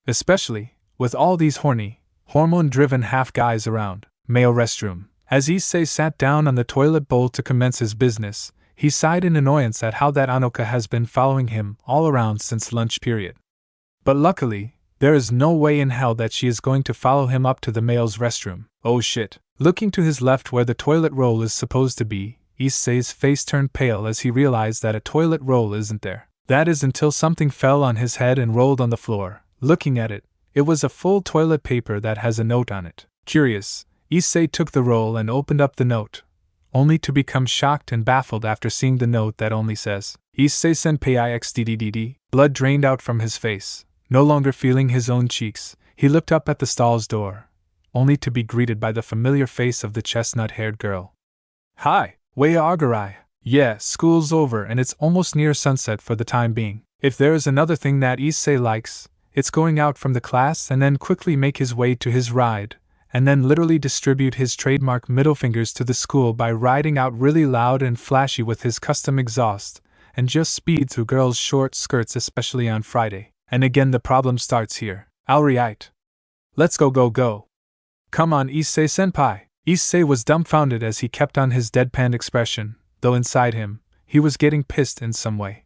Especially, with all these horny, hormone-driven half-guys around. Male restroom. As Issei sat down on the toilet bowl to commence his business, he sighed in annoyance at how that Anoka has been following him all around since lunch period. But luckily, there is no way in hell that she is going to follow him up to the male's restroom. Oh shit. Looking to his left where the toilet roll is supposed to be, Issei's face turned pale as he realized that a toilet roll isn't there. That is until something fell on his head and rolled on the floor. Looking at it, it was a full toilet paper that has a note on it. Curious, Issei took the roll and opened up the note, only to become shocked and baffled after seeing the note that only says, Issei-senpai xddd. Blood drained out from his face. No longer feeling his own cheeks, he looked up at the stall's door, only to be greeted by the familiar face of the chestnut-haired girl. Hi, way agarai. Yeah, school's over and it's almost near sunset for the time being. If there is another thing that Issei likes, it's going out from the class and then quickly make his way to his ride, and then literally distribute his trademark middle fingers to the school by riding out really loud and flashy with his custom exhaust, and just speed through girls' short skirts especially on Friday. And again the problem starts here. Alright. Let's go. Come on Issei-senpai. Issei was dumbfounded as he kept on his deadpan expression, though inside him, he was getting pissed in some way.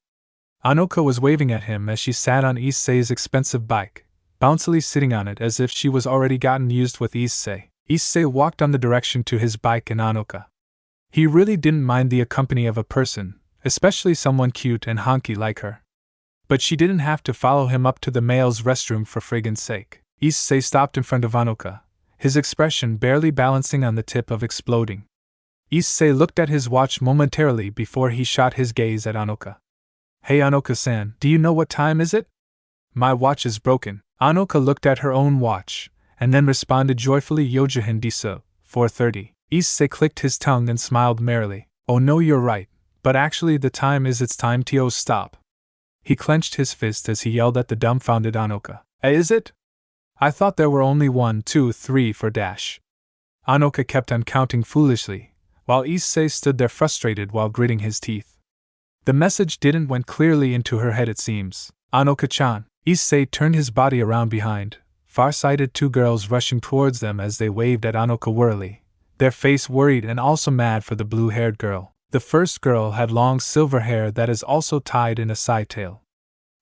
Anoka was waving at him as she sat on Issei's expensive bike, bouncily sitting on it as if she was already gotten used with Issei. Issei walked on the direction to his bike and Anoka. He really didn't mind the company of a person, especially someone cute and honky like her. But she didn't have to follow him up to the male's restroom for friggin' sake. Issei stopped in front of Anoka, his expression barely balancing on the tip of exploding. Issei looked at his watch momentarily before he shot his gaze at Anoka. Hey Anoka-san, do you know what time is it? My watch is broken. Anoka looked at her own watch, and then responded joyfully Yojihin Diso, 4:30. Issei clicked his tongue and smiled merrily. Oh no, you're right, but actually the time is it's time to stop. He clenched his fist as he yelled at the dumbfounded Anoka. Is it? I thought there were only 1, 2, 3 for dash. Anoka kept on counting foolishly, while Issei stood there frustrated while gritting his teeth. The message didn't went clearly into her head it seems. Anoka-chan. Issei turned his body around behind, far-sighted two girls rushing towards them as they waved at Anoka wearily, their face worried and also mad for the blue-haired girl. The first girl had long silver hair that is also tied in a side tail.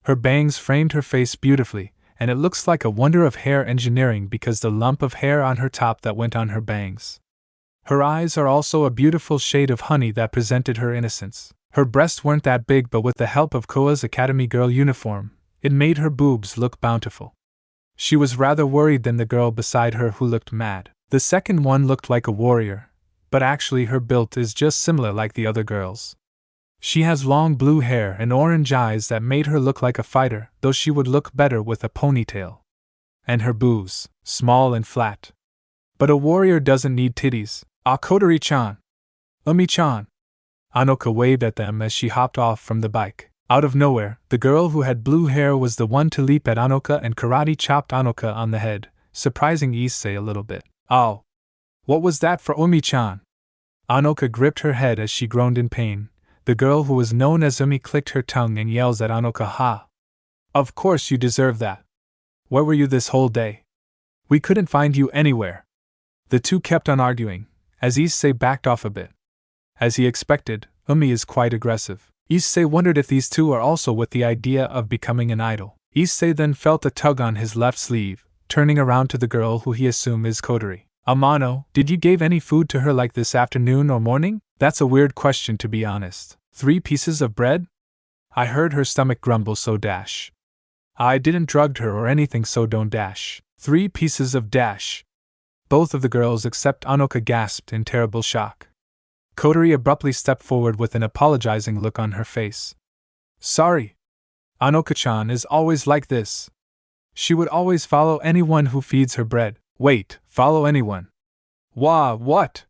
Her bangs framed her face beautifully, and it looks like a wonder of hair engineering because the lump of hair on her top that went on her bangs. Her eyes are also a beautiful shade of honey that presented her innocence. Her breasts weren't that big, but with the help of Koa's Academy girl uniform, it made her boobs look bountiful. She was rather worried than the girl beside her who looked mad. The second one looked like a warrior, but actually her build is just similar like the other girls. She has long blue hair and orange eyes that made her look like a fighter, though she would look better with a ponytail. And her boobs, small and flat. But a warrior doesn't need titties. Kodori-chan. Umi-chan. Anoka waved at them as she hopped off from the bike. Out of nowhere, the girl who had blue hair was the one to leap at Anoka and karate chopped Anoka on the head, surprising Issei a little bit. Ow! What was that for Umi-chan? Anoka gripped her head as she groaned in pain. The girl who was known as Umi clicked her tongue and yells at Anoka, ha! Of course you deserve that. Where were you this whole day? We couldn't find you anywhere. The two kept on arguing, as Issei backed off a bit. As he expected, Umi is quite aggressive. Issei wondered if these two are also with the idea of becoming an idol. Issei then felt a tug on his left sleeve, turning around to the girl who he assumed is Kodori. Amano, did you give any food to her like this afternoon or morning? That's a weird question to be honest. 3 pieces of bread? I heard her stomach grumble, so dash. I didn't drug her or anything, so don't dash. 3 pieces of dash. Both of the girls except Anoka gasped in terrible shock. Kotori abruptly stepped forward with an apologizing look on her face. Sorry. Anoka-chan is always like this. She would always follow anyone who feeds her bread. Wait, follow anyone? What?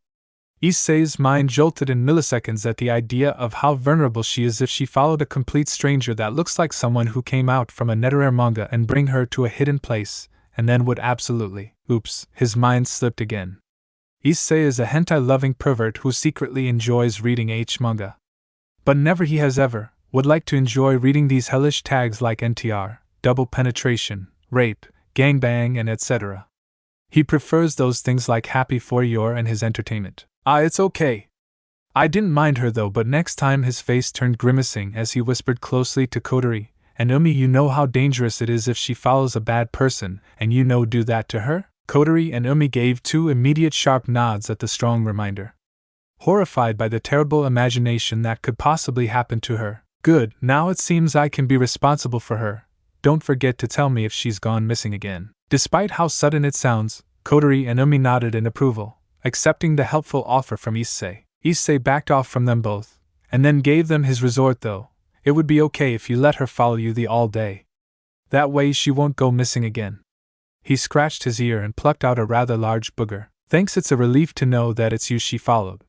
Issei's mind jolted in milliseconds at the idea of how vulnerable she is if she followed a complete stranger that looks like someone who came out from a Netherare manga and bring her to a hidden place, and then would absolutely. Oops, his mind slipped again. Issei is a hentai-loving pervert who secretly enjoys reading manga. But never he has ever would like to enjoy reading these hellish tags like NTR, double penetration, rape, gangbang, and etc. He prefers those things like happy for your and his entertainment. It's okay. I didn't mind her though, but next time his face turned grimacing as he whispered closely to Kotori, and Umi, you know how dangerous it is if she follows a bad person, and do that to her? Kotori and Umi gave 2 immediate sharp nods at the strong reminder. Horrified by the terrible imagination that could possibly happen to her. Good, now it seems I can be responsible for her. Don't forget to tell me if she's gone missing again. Despite how sudden it sounds, Kotori and Umi nodded in approval, accepting the helpful offer from Issei. Issei backed off from them both, and then gave them his resort though. It would be okay if you let her follow you all day. That way she won't go missing again. He scratched his ear and plucked out a rather large booger. Thanks, it's a relief to know that it's you she followed.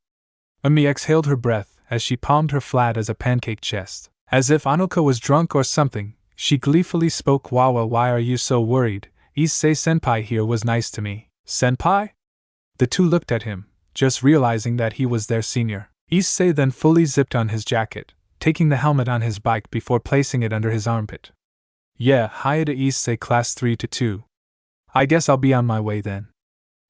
Umi exhaled her breath as she palmed her flat as a pancake chest. As if Anoka was drunk or something, she gleefully spoke. Wawa, why are you so worried? Issei-senpai here was nice to me. Senpai? The 2 looked at him, just realizing that he was their senior. Issei then fully zipped on his jacket, taking the helmet on his bike before placing it under his armpit. Yeah, hiya to Issei, class 3-2. I guess I'll be on my way then.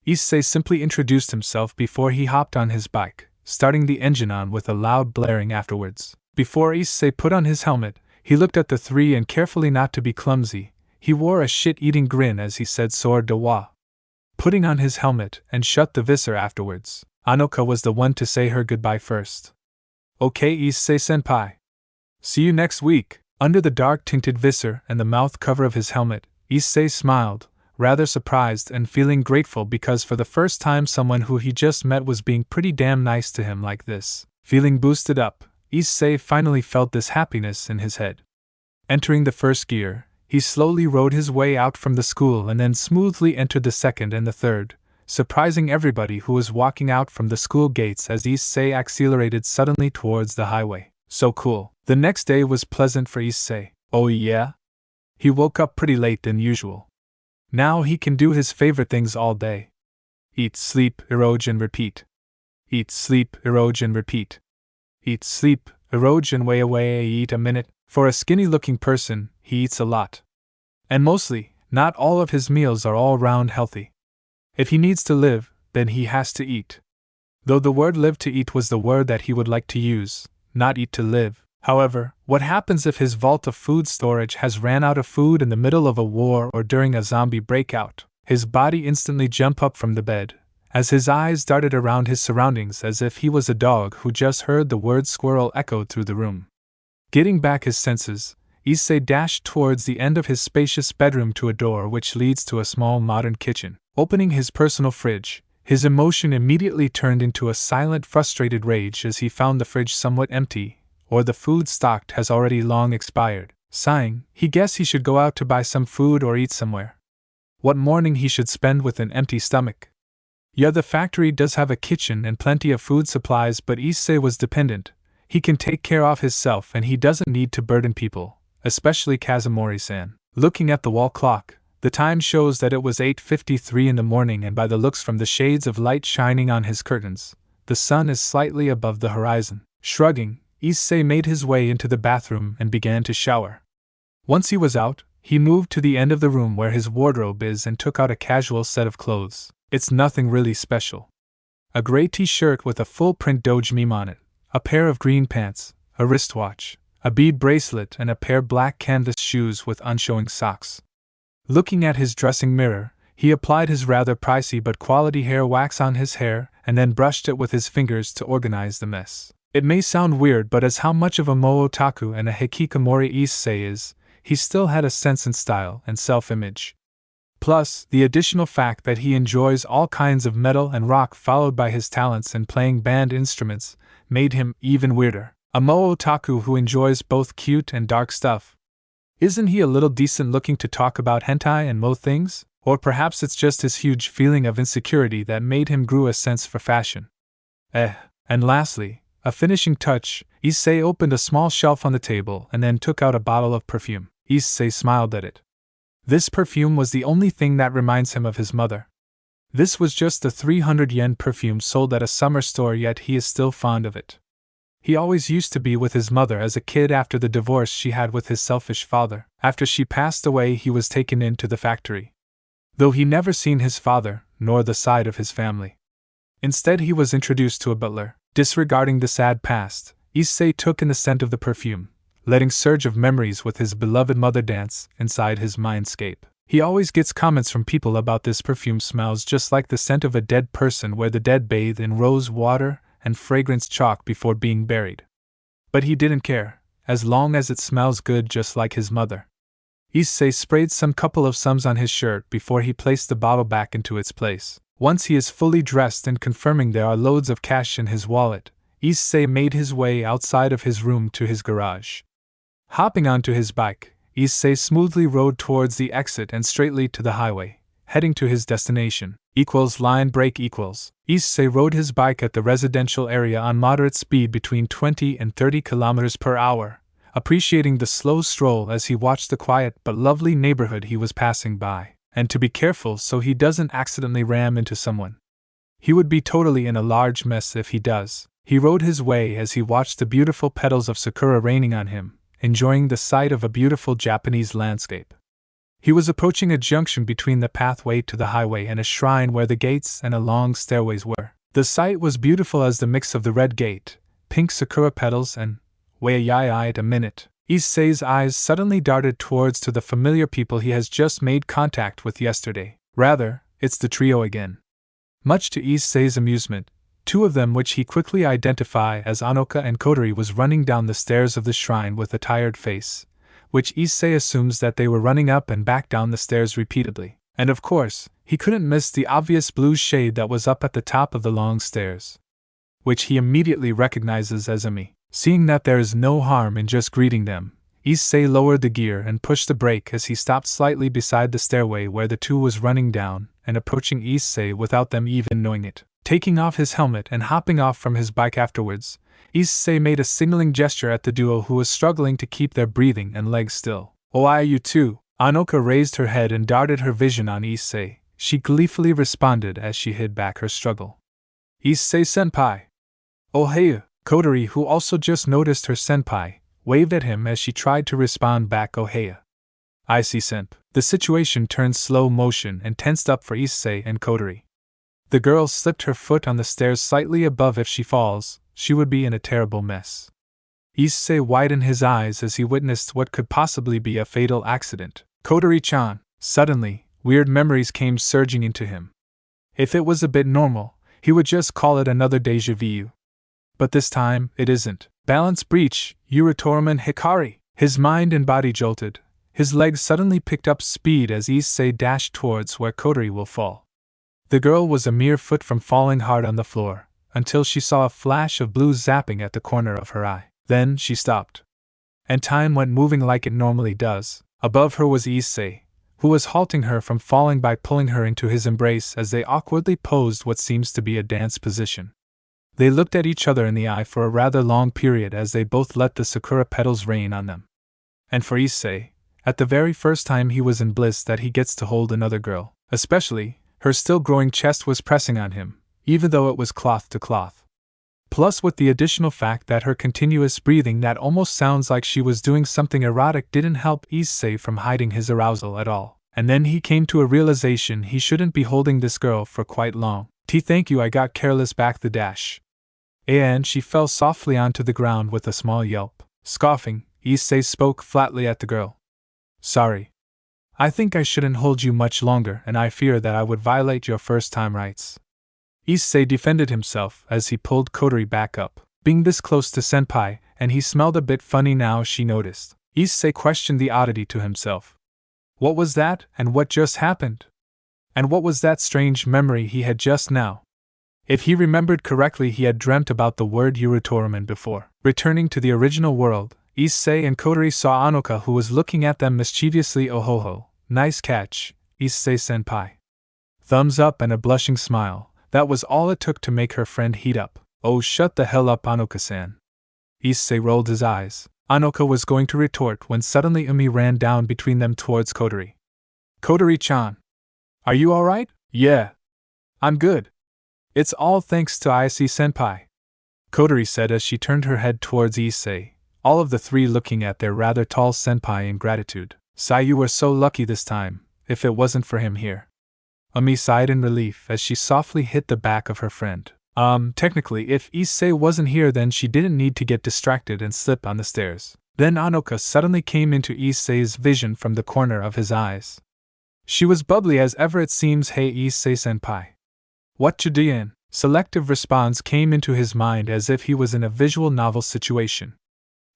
Issei simply introduced himself before he hopped on his bike, starting the engine on with a loud blaring afterwards. Before Issei put on his helmet, he looked at the 3 and carefully not to be clumsy, he wore a shit-eating grin as he said "Sword de wa." Putting on his helmet and shut the visor afterwards, Anoka was the one to say her goodbye first. Okay, Issei-senpai. See you next week. Under the dark-tinted visor and the mouth cover of his helmet, Issei smiled, rather surprised and feeling grateful because for the first time someone who he just met was being pretty damn nice to him like this. Feeling boosted up, Issei finally felt this happiness in his head. Entering the first gear, he slowly rode his way out from the school and then smoothly entered the second and the third, surprising everybody who was walking out from the school gates as Issei accelerated suddenly towards the highway. So cool. The next day was pleasant for Issei. Oh yeah? He woke up pretty late than usual. Now he can do his favorite things all day. Eat, sleep, eroge and repeat. Eat, sleep, eroge and repeat. Eat, sleep, eroge and way eat a minute. For a skinny-looking person, he eats a lot. And mostly, not all of his meals are all-round healthy. If he needs to live, then he has to eat. Though the word live to eat was the word that he would like to use, not eat to live. However, what happens if his vault of food storage has ran out of food in the middle of a war or during a zombie breakout? His body instantly jumped up from the bed, as his eyes darted around his surroundings as if he was a dog who just heard the word squirrel echoed through the room. Getting back his senses, Issei dashed towards the end of his spacious bedroom to a door which leads to a small modern kitchen. Opening his personal fridge, his emotion immediately turned into a silent, frustrated rage as he found the fridge somewhat empty, or the food stocked has already long expired. Sighing, he guessed he should go out to buy some food or eat somewhere. What morning he should spend with an empty stomach? Yeah, the factory does have a kitchen and plenty of food supplies, but Issei was dependent. He can take care of himself and he doesn't need to burden people, especially Kazumori-san. Looking at the wall clock, the time shows that it was 8:53 in the morning, and by the looks from the shades of light shining on his curtains, the sun is slightly above the horizon. Shrugging, Issei made his way into the bathroom and began to shower. Once he was out, he moved to the end of the room where his wardrobe is and took out a casual set of clothes. It's nothing really special. A gray t-shirt with a full-print Doge meme on it, a pair of green pants, a wristwatch, a bead bracelet and a pair black canvas shoes with unshowing socks. Looking at his dressing mirror, he applied his rather pricey but quality hair wax on his hair and then brushed it with his fingers to organize the mess. It may sound weird, but as how much of a mo-otaku and a hikikomori Issei is, he still had a sense in style and self-image. Plus, the additional fact that he enjoys all kinds of metal and rock followed by his talents in playing band instruments made him even weirder. A mo-otaku who enjoys both cute and dark stuff. Isn't he a little decent looking to talk about hentai and mo things? Or perhaps it's just his huge feeling of insecurity that made him grow a sense for fashion. And lastly, a finishing touch, Issei opened a small shelf on the table and then took out a bottle of perfume. Issei smiled at it. This perfume was the only thing that reminds him of his mother. This was just a 300 yen perfume sold at a summer store, yet he is still fond of it. He always used to be with his mother as a kid after the divorce she had with his selfish father. After she passed away, he was taken into the factory. Though he never seen his father, nor the side of his family. Instead, he was introduced to a butler. Disregarding the sad past, Issei took in the scent of the perfume, letting surge of memories with his beloved mother dance inside his mindscape. He always gets comments from people about this perfume smells just like the scent of a dead person, where the dead bathe in rose water and fragrance chalk before being buried. But he didn't care, as long as it smells good just like his mother. Issei sprayed some couple of sums on his shirt before he placed the bottle back into its place. Once he is fully dressed and confirming there are loads of cash in his wallet, Issei made his way outside of his room to his garage. Hopping onto his bike, Issei smoothly rode towards the exit and straightly to the highway, heading to his destination. Line break equals. Issei rode his bike at the residential area on moderate speed between 20 and 30 km per hour, appreciating the slow stroll as he watched the quiet but lovely neighborhood he was passing by, and to be careful so he doesn't accidentally ram into someone. He would be totally in a large mess if he does. He rode his way as he watched the beautiful petals of sakura raining on him, enjoying the sight of a beautiful Japanese landscape. He was approaching a junction between the pathway to the highway and a shrine where the gates and a long stairways were. The sight was beautiful as the mix of the red gate, pink sakura petals and, wait a minute. Issei's eyes suddenly darted towards to the familiar people he has just made contact with yesterday. Rather, it's the trio again. Much to Issei's amusement, two of them which he quickly identified as Anoka and Kotori was running down the stairs of the shrine with a tired face, which Issei assumes that they were running up and back down the stairs repeatedly. And of course, he couldn't miss the obvious blue shade that was up at the top of the long stairs, which he immediately recognizes as Ami. Seeing that there is no harm in just greeting them, Issei lowered the gear and pushed the brake as he stopped slightly beside the stairway where the two was running down and approaching Issei without them even knowing it. Taking off his helmet and hopping off from his bike afterwards, Issei made a signaling gesture at the duo who was struggling to keep their breathing and legs still. "Oh, you too?" Anoka raised her head and darted her vision on Issei. She gleefully responded as she hid back her struggle. "Issei-senpai." "Oh hey." Kotori, who also just noticed her senpai, waved at him as she tried to respond back, "Oh hey." "I see, senp." The situation turned slow motion and tensed up for Issei and Kotori. The girl slipped her foot on the stairs slightly above. If she falls, she would be in a terrible mess. Issei widened his eyes as he witnessed what could possibly be a fatal accident. Kotori-chan. Suddenly, weird memories came surging into him. If it was a bit normal, he would just call it another déjà vu. But this time, it isn't. Balance breach, Ultraman Hikari. His mind and body jolted. His legs suddenly picked up speed as Issei dashed towards where Kotori will fall. The girl was a mere foot from falling hard on the floor, until she saw a flash of blue zapping at the corner of her eye. Then she stopped. And time went moving like it normally does. Above her was Issei, who was halting her from falling by pulling her into his embrace as they awkwardly posed what seems to be a dance position. They looked at each other in the eye for a rather long period as they both let the sakura petals rain on them. And for Issei, at the very first time he was in bliss that he gets to hold another girl. Especially, her still growing chest was pressing on him, even though it was cloth to cloth. Plus with the additional fact that her continuous breathing that almost sounds like she was doing something erotic didn't help Issei from hiding his arousal at all. And then he came to a realization he shouldn't be holding this girl for quite long. Thank you, I got careless back the dash. And she fell softly onto the ground with a small yelp. Scoffing, Issei spoke flatly at the girl. "Sorry. I think I shouldn't hold you much longer, and I fear that I would violate your first-time rights." Issei defended himself as he pulled Kotori back up. being this close to senpai, and he smelled a bit funny now, she noticed. Issei questioned the oddity to himself. What was that, and what just happened? And what was that strange memory he had just now? If he remembered correctly, he had dreamt about the word Ultraman before. Returning to the original world, Issei and Kotori saw Anoka, who was looking at them mischievously. Oh ho ho, nice catch, Issei-senpai. Thumbs up and a blushing smile, that was all it took to make her friend heat up. Oh, shut the hell up, Anoka-san. Issei rolled his eyes. Anoka was going to retort when suddenly Umi ran down between them towards Kotori. Kotori-chan. Are you alright? Yeah. I'm good. It's all thanks to Issei-senpai, Kotori said as she turned her head towards Issei, all of the three looking at their rather tall senpai in gratitude. Sigh, you were so lucky this time, if it wasn't for him here. Umi sighed in relief as she softly hit the back of her friend. Technically, if Issei wasn't here, then she didn't need to get distracted and slip on the stairs. Then Anoka suddenly came into Issei's vision from the corner of his eyes. She was bubbly as ever, it seems. Hey Issei-senpai. What you doin'? Selective response came into his mind as if he was in a visual novel situation.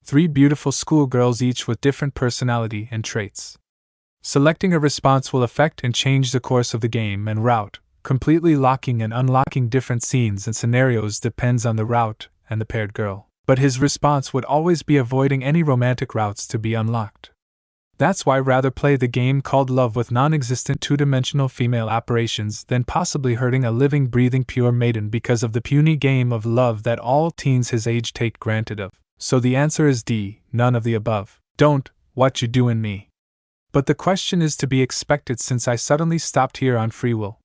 Three beautiful schoolgirls, each with different personality and traits. Selecting a response will affect and change the course of the game and route. Completely locking and unlocking different scenes and scenarios depends on the route and the paired girl. But his response would always be avoiding any romantic routes to be unlocked. That's why rather play the game called love with non-existent two-dimensional female apparitions than possibly hurting a living, breathing, pure maiden because of the puny game of love that all teens his age take granted of. So the answer is D, none of the above. Don't, what you doin' me? But the question is to be expected since I suddenly stopped here on free will.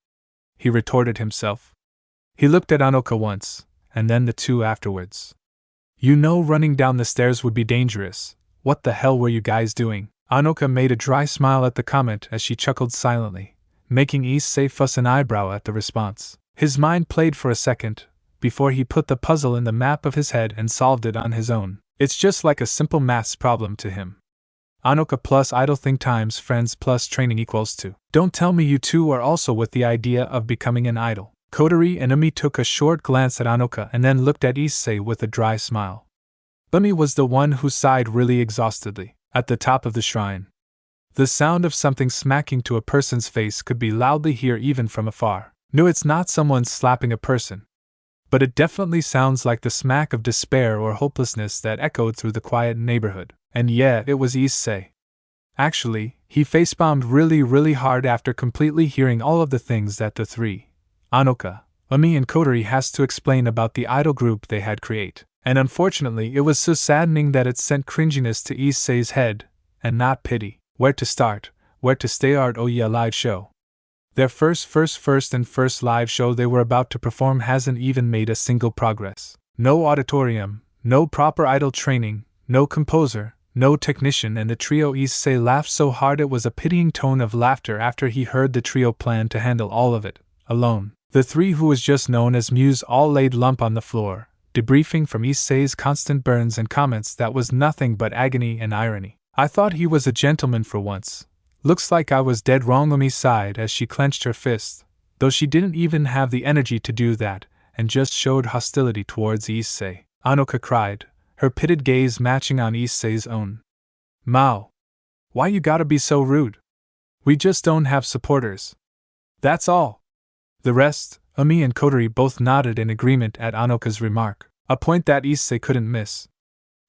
He retorted himself. He looked at Anoka once, and then the two afterwards. You know, running down the stairs would be dangerous. What the hell were you guys doing? Anoka made a dry smile at the comment as she chuckled silently, making Issei fuss an eyebrow at the response. His mind played for a second, before he put the puzzle in the map of his head and solved it on his own. It's just like a simple maths problem to him. Anoka plus idle thing times friends plus training equals 2. Don't tell me you two are also with the idea of becoming an idol. Kotori and Umi took a short glance at Anoka and then looked at Issei with a dry smile. Umi was the one who sighed really exhaustedly. At the top of the shrine, the sound of something smacking to a person's face could be loudly heard even from afar. No, it's not someone slapping a person, but it definitely sounds like the smack of despair or hopelessness that echoed through the quiet neighborhood. And yeah, it was Issei. Actually, he facepalmed really hard after completely hearing all of the things that the three, Anoka, Umi and Kotori, has to explain about the idol group they had created. And unfortunately, it was so saddening that it sent cringiness to Issei's head, and not pity. Where to start, where to stay? Oh yeah, live show. Their first live show they were about to perform hasn't even made a single progress. No auditorium, no proper idol training, no composer, no technician, and the trio. Issei laughed so hard it was a pitying tone of laughter after he heard the trio plan to handle all of it, alone. The three who was just known as Muse all laid lump on the floor, debriefing from Issei's constant burns and comments that was nothing but agony and irony. I thought he was a gentleman for once. Looks like I was dead wrong. Umi sighed as she clenched her fist, though she didn't even have the energy to do that, and just showed hostility towards Issei. Anoka cried, her pitted gaze matching on Issei's own. Mao! Why you gotta be so rude? We just don't have supporters. That's all. The rest, Umi and Kotori, both nodded in agreement at Anoka's remark, a point that Issei couldn't miss.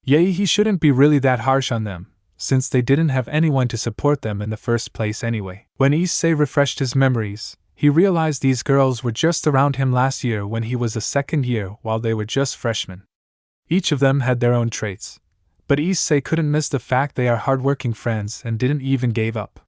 Yea, he shouldn't be really that harsh on them, since they didn't have anyone to support them in the first place anyway. When Issei refreshed his memories, he realized these girls were just around him last year when he was a second year while they were just freshmen. Each of them had their own traits, but Issei couldn't miss the fact they are hardworking friends and didn't even give up.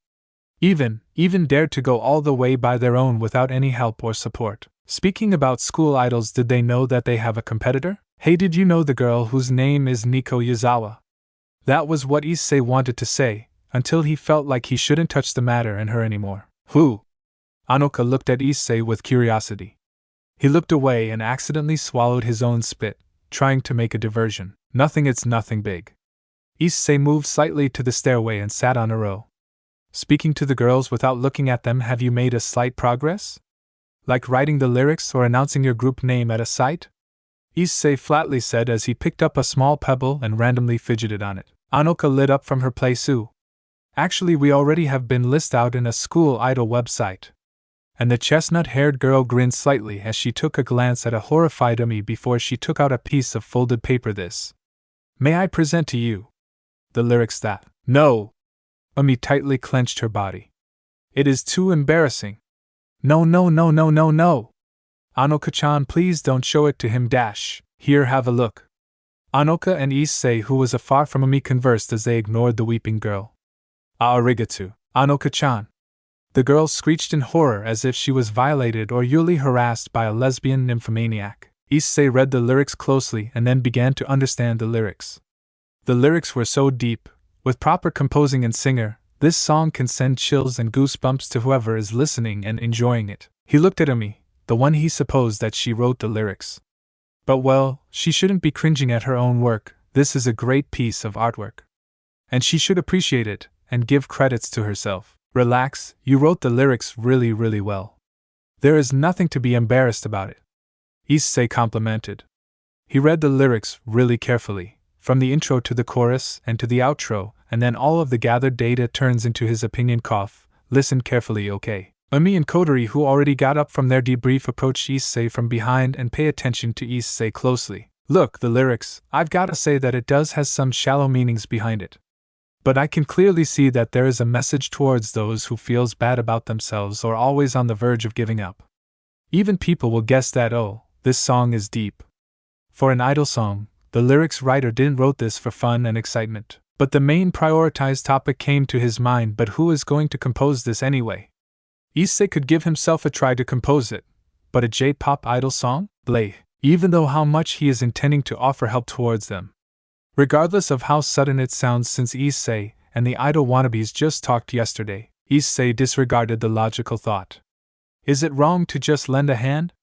Even dared to go all the way by their own without any help or support. Speaking about school idols, did they know that they have a competitor? Hey, did you know the girl whose name is Nico Yazawa? That was what Issei wanted to say, until he felt like he shouldn't touch the matter and her anymore. Who? Anoka looked at Issei with curiosity. He looked away and accidentally swallowed his own spit, trying to make a diversion. Nothing, it's nothing big. Issei moved slightly to the stairway and sat on a row. Speaking to the girls without looking at them, have you made a slight progress? Like writing the lyrics or announcing your group name at a site? Issei flatly said as he picked up a small pebble and randomly fidgeted on it. Anoka lit up from her place. Actually, we already have been listed out in a school idol website. And the chestnut-haired girl grinned slightly as she took a glance at a horrified Umi before she took out a piece of folded paper. This. May I present to you the lyrics that. No! Umi tightly clenched her body. It is too embarrassing. No. Anoka-chan, please don't show it to him. Here, have a look. Anoka and Issei, who was afar from Umi, conversed as they ignored the weeping girl. Arigato, Anoka-chan. The girl screeched in horror as if she was violated or yuli harassed by a lesbian nymphomaniac. Issei read the lyrics closely and then began to understand the lyrics. The lyrics were so deep. With proper composing and singer, this song can send chills and goosebumps to whoever is listening and enjoying it. He looked at Umi, the one he supposed that she wrote the lyrics. But well, she shouldn't be cringing at her own work. This is a great piece of artwork. And she should appreciate it and give credits to herself. Relax, you wrote the lyrics really well. There is nothing to be embarrassed about it. Issei complimented. He read the lyrics really carefully, from the intro to the chorus and to the outro, and then all of the gathered data turns into his opinion. Listen carefully, okay? Umi and Kodori, who already got up from their debrief, approached Issei from behind and pay attention to Issei closely. Look, the lyrics, I've gotta say that it does has some shallow meanings behind it. But I can clearly see that there is a message towards those who feels bad about themselves or always on the verge of giving up. Even people will guess that, oh, this song is deep. For an idol song, the lyrics writer didn't wrote this for fun and excitement. But the main prioritized topic came to his mind. But who is going to compose this anyway? Issei could give himself a try to compose it. But a J-pop idol song? Bleh. Even though how much he is intending to offer help towards them. Regardless of how sudden it sounds, since Issei and the idol wannabes just talked yesterday, Issei disregarded the logical thought. Is it wrong to just lend a hand?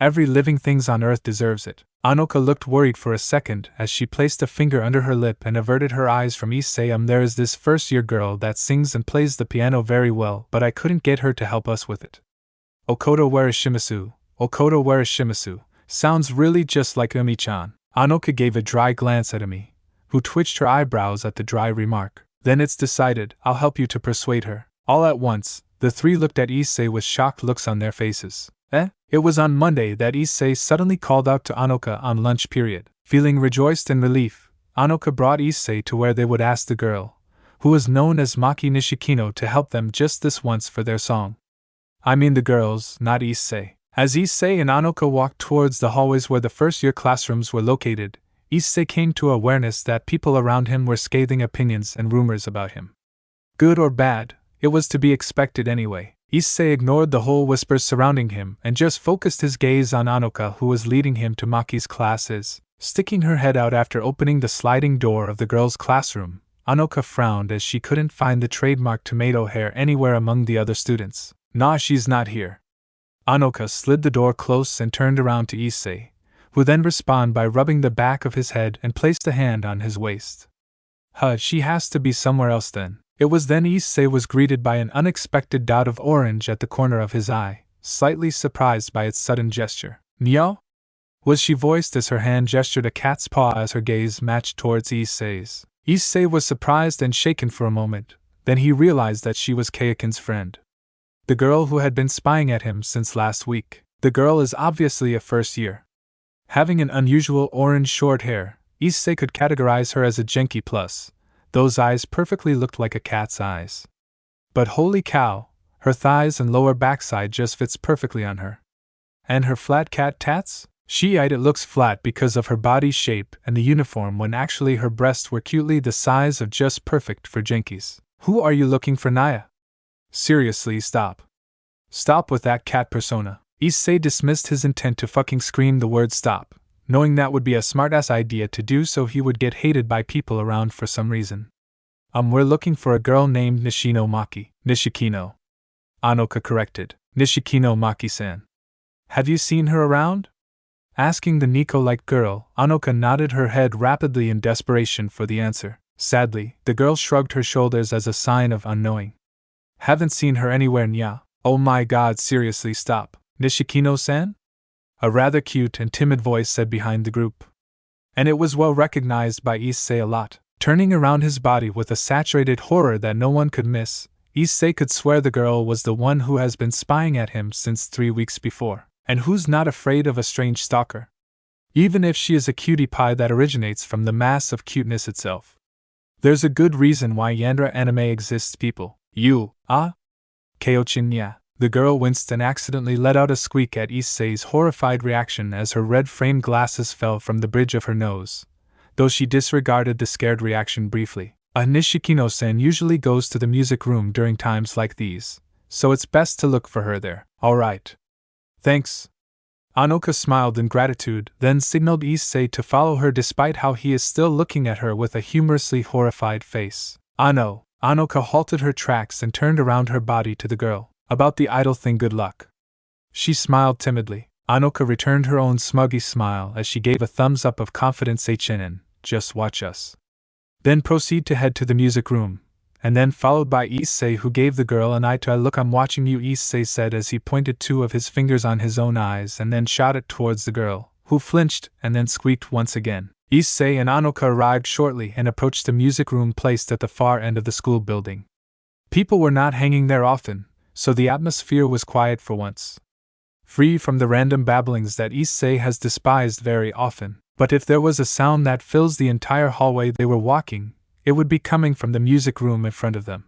Every living thing on earth deserves it. Anoka looked worried for a second as she placed a finger under her lip and averted her eyes from Issei. There is this first-year girl that sings and plays the piano very well, but I couldn't get her to help us with it. Okoto Warishimasu, sounds really just like Umi-chan. Anoka gave a dry glance at Umi, who twitched her eyebrows at the dry remark. Then it's decided, I'll help you to persuade her. All at once, the three looked at Issei with shocked looks on their faces. It was on Monday that Issei suddenly called out to Anoka on lunch period. Feeling rejoiced and relief, Anoka brought Issei to where they would ask the girl, who was known as Maki Nishikino, to help them just this once for their song. I mean the girls, not Issei. As Issei and Anoka walked towards the hallways where the first-year classrooms were located, Issei came to awareness that people around him were scathing opinions and rumors about him. Good or bad, it was to be expected anyway. Issei ignored the whole whispers surrounding him and just focused his gaze on Anoka, who was leading him to Maki's classes. Sticking her head out after opening the sliding door of the girls' classroom, Anoka frowned as she couldn't find the trademark tomato hair anywhere among the other students. Nah, she's not here. Anoka slid the door close and turned around to Issei, who then responded by rubbing the back of his head and placed a hand on his waist. She has to be somewhere else then. It was then Issei was greeted by an unexpected dot of orange at the corner of his eye, slightly surprised by its sudden gesture. Meow? Was she voiced as her hand gestured a cat's paw as her gaze matched towards Issei's. Issei was surprised and shaken for a moment, then he realized that she was Kayakin's friend. The girl who had been spying at him since last week. The girl is obviously a first year. Having an unusual orange short hair, Issei could categorize her as a Genki plus. Those eyes perfectly looked like a cat's eyes. But holy cow, her thighs and lower backside just fits perfectly on her. And her flat cat tats? It looks flat because of her body shape and the uniform, when actually her breasts were cutely the size of just perfect for Genkis. Who are you looking for, Naya? Seriously, stop. Stop with that cat persona. Issei dismissed his intent to fucking scream the word stop, knowing that would be a smartass idea to do so he would get hated by people around for some reason. We're looking for a girl named Nishikino. Anoka corrected. Nishikino Maki-san. Have you seen her around? Asking the Nico-like girl, Anoka nodded her head rapidly in desperation for the answer. Sadly, the girl shrugged her shoulders as a sign of unknowing. Haven't seen her anywhere, nya. Oh my god, seriously, stop. Nishikino-san? a rather cute and timid voice said behind the group. And it was well recognized by Issei a lot. Turning around his body with a saturated horror that no one could miss, Issei could swear the girl was the one who has been spying at him since 3 weeks before, and who's not afraid of a strange stalker. Even if she is a cutie pie that originates from the mass of cuteness itself. There's a good reason why Yandere anime exists, people. Kyo-chin-ya. The girl winced and accidentally let out a squeak at Issei's horrified reaction as her red-framed glasses fell from the bridge of her nose, though she disregarded the scared reaction briefly. A Nishikino-sen usually goes to the music room during times like these, so it's best to look for her there. Alright. Thanks. Anoka smiled in gratitude, then signaled Issei to follow her despite how he is still looking at her with a humorously horrified face. No. Anoka halted her tracks and turned around her body to the girl. About the idle thing, good luck. She smiled timidly. Anoka returned her own smuggy smile as she gave a thumbs up of confidence. Just watch us. Then proceed to head to the music room, and then followed by Issei, who gave the girl an eye-to-eye look. I'm watching you, Issei said as he pointed 2 of his fingers on his own eyes and then shouted towards the girl, who flinched and then squeaked once again. Issei and Anoka arrived shortly and approached the music room placed at the far end of the school building. People were not hanging there often, so the atmosphere was quiet for once. Free from the random babblings that Issei has despised very often. But if there was a sound that fills the entire hallway they were walking, it would be coming from the music room in front of them.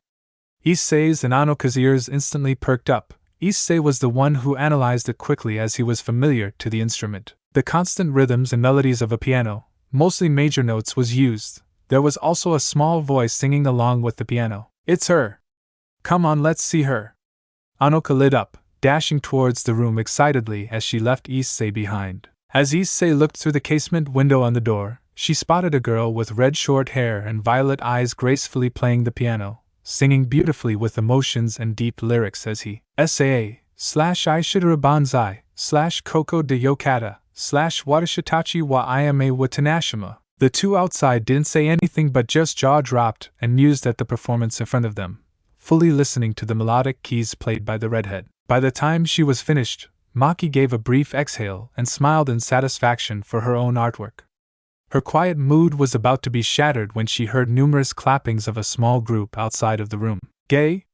Issei's and Anoka's ears instantly perked up. Issei was the one who analyzed it quickly as he was familiar to the instrument. The constant rhythms and melodies of a piano, mostly major notes, was used. There was also a small voice singing along with the piano. It's her! Come on, let's see her! Anoka lit up, dashing towards the room excitedly as she left Issei behind. As Issei looked through the casement window on the door, she spotted a girl with red short hair and violet eyes gracefully playing the piano, singing beautifully with emotions and deep lyrics as he /I banzai /koko de yokata /watashitachi wa iame wa tanashima. The 2 outside didn't say anything but just jaw-dropped and mused at the performance in front of them, fully listening to the melodic keys played by the redhead. By the time she was finished, Maki gave a brief exhale and smiled in satisfaction for her own artwork. Her quiet mood was about to be shattered when she heard numerous clappings of a small group outside of the room. Gay?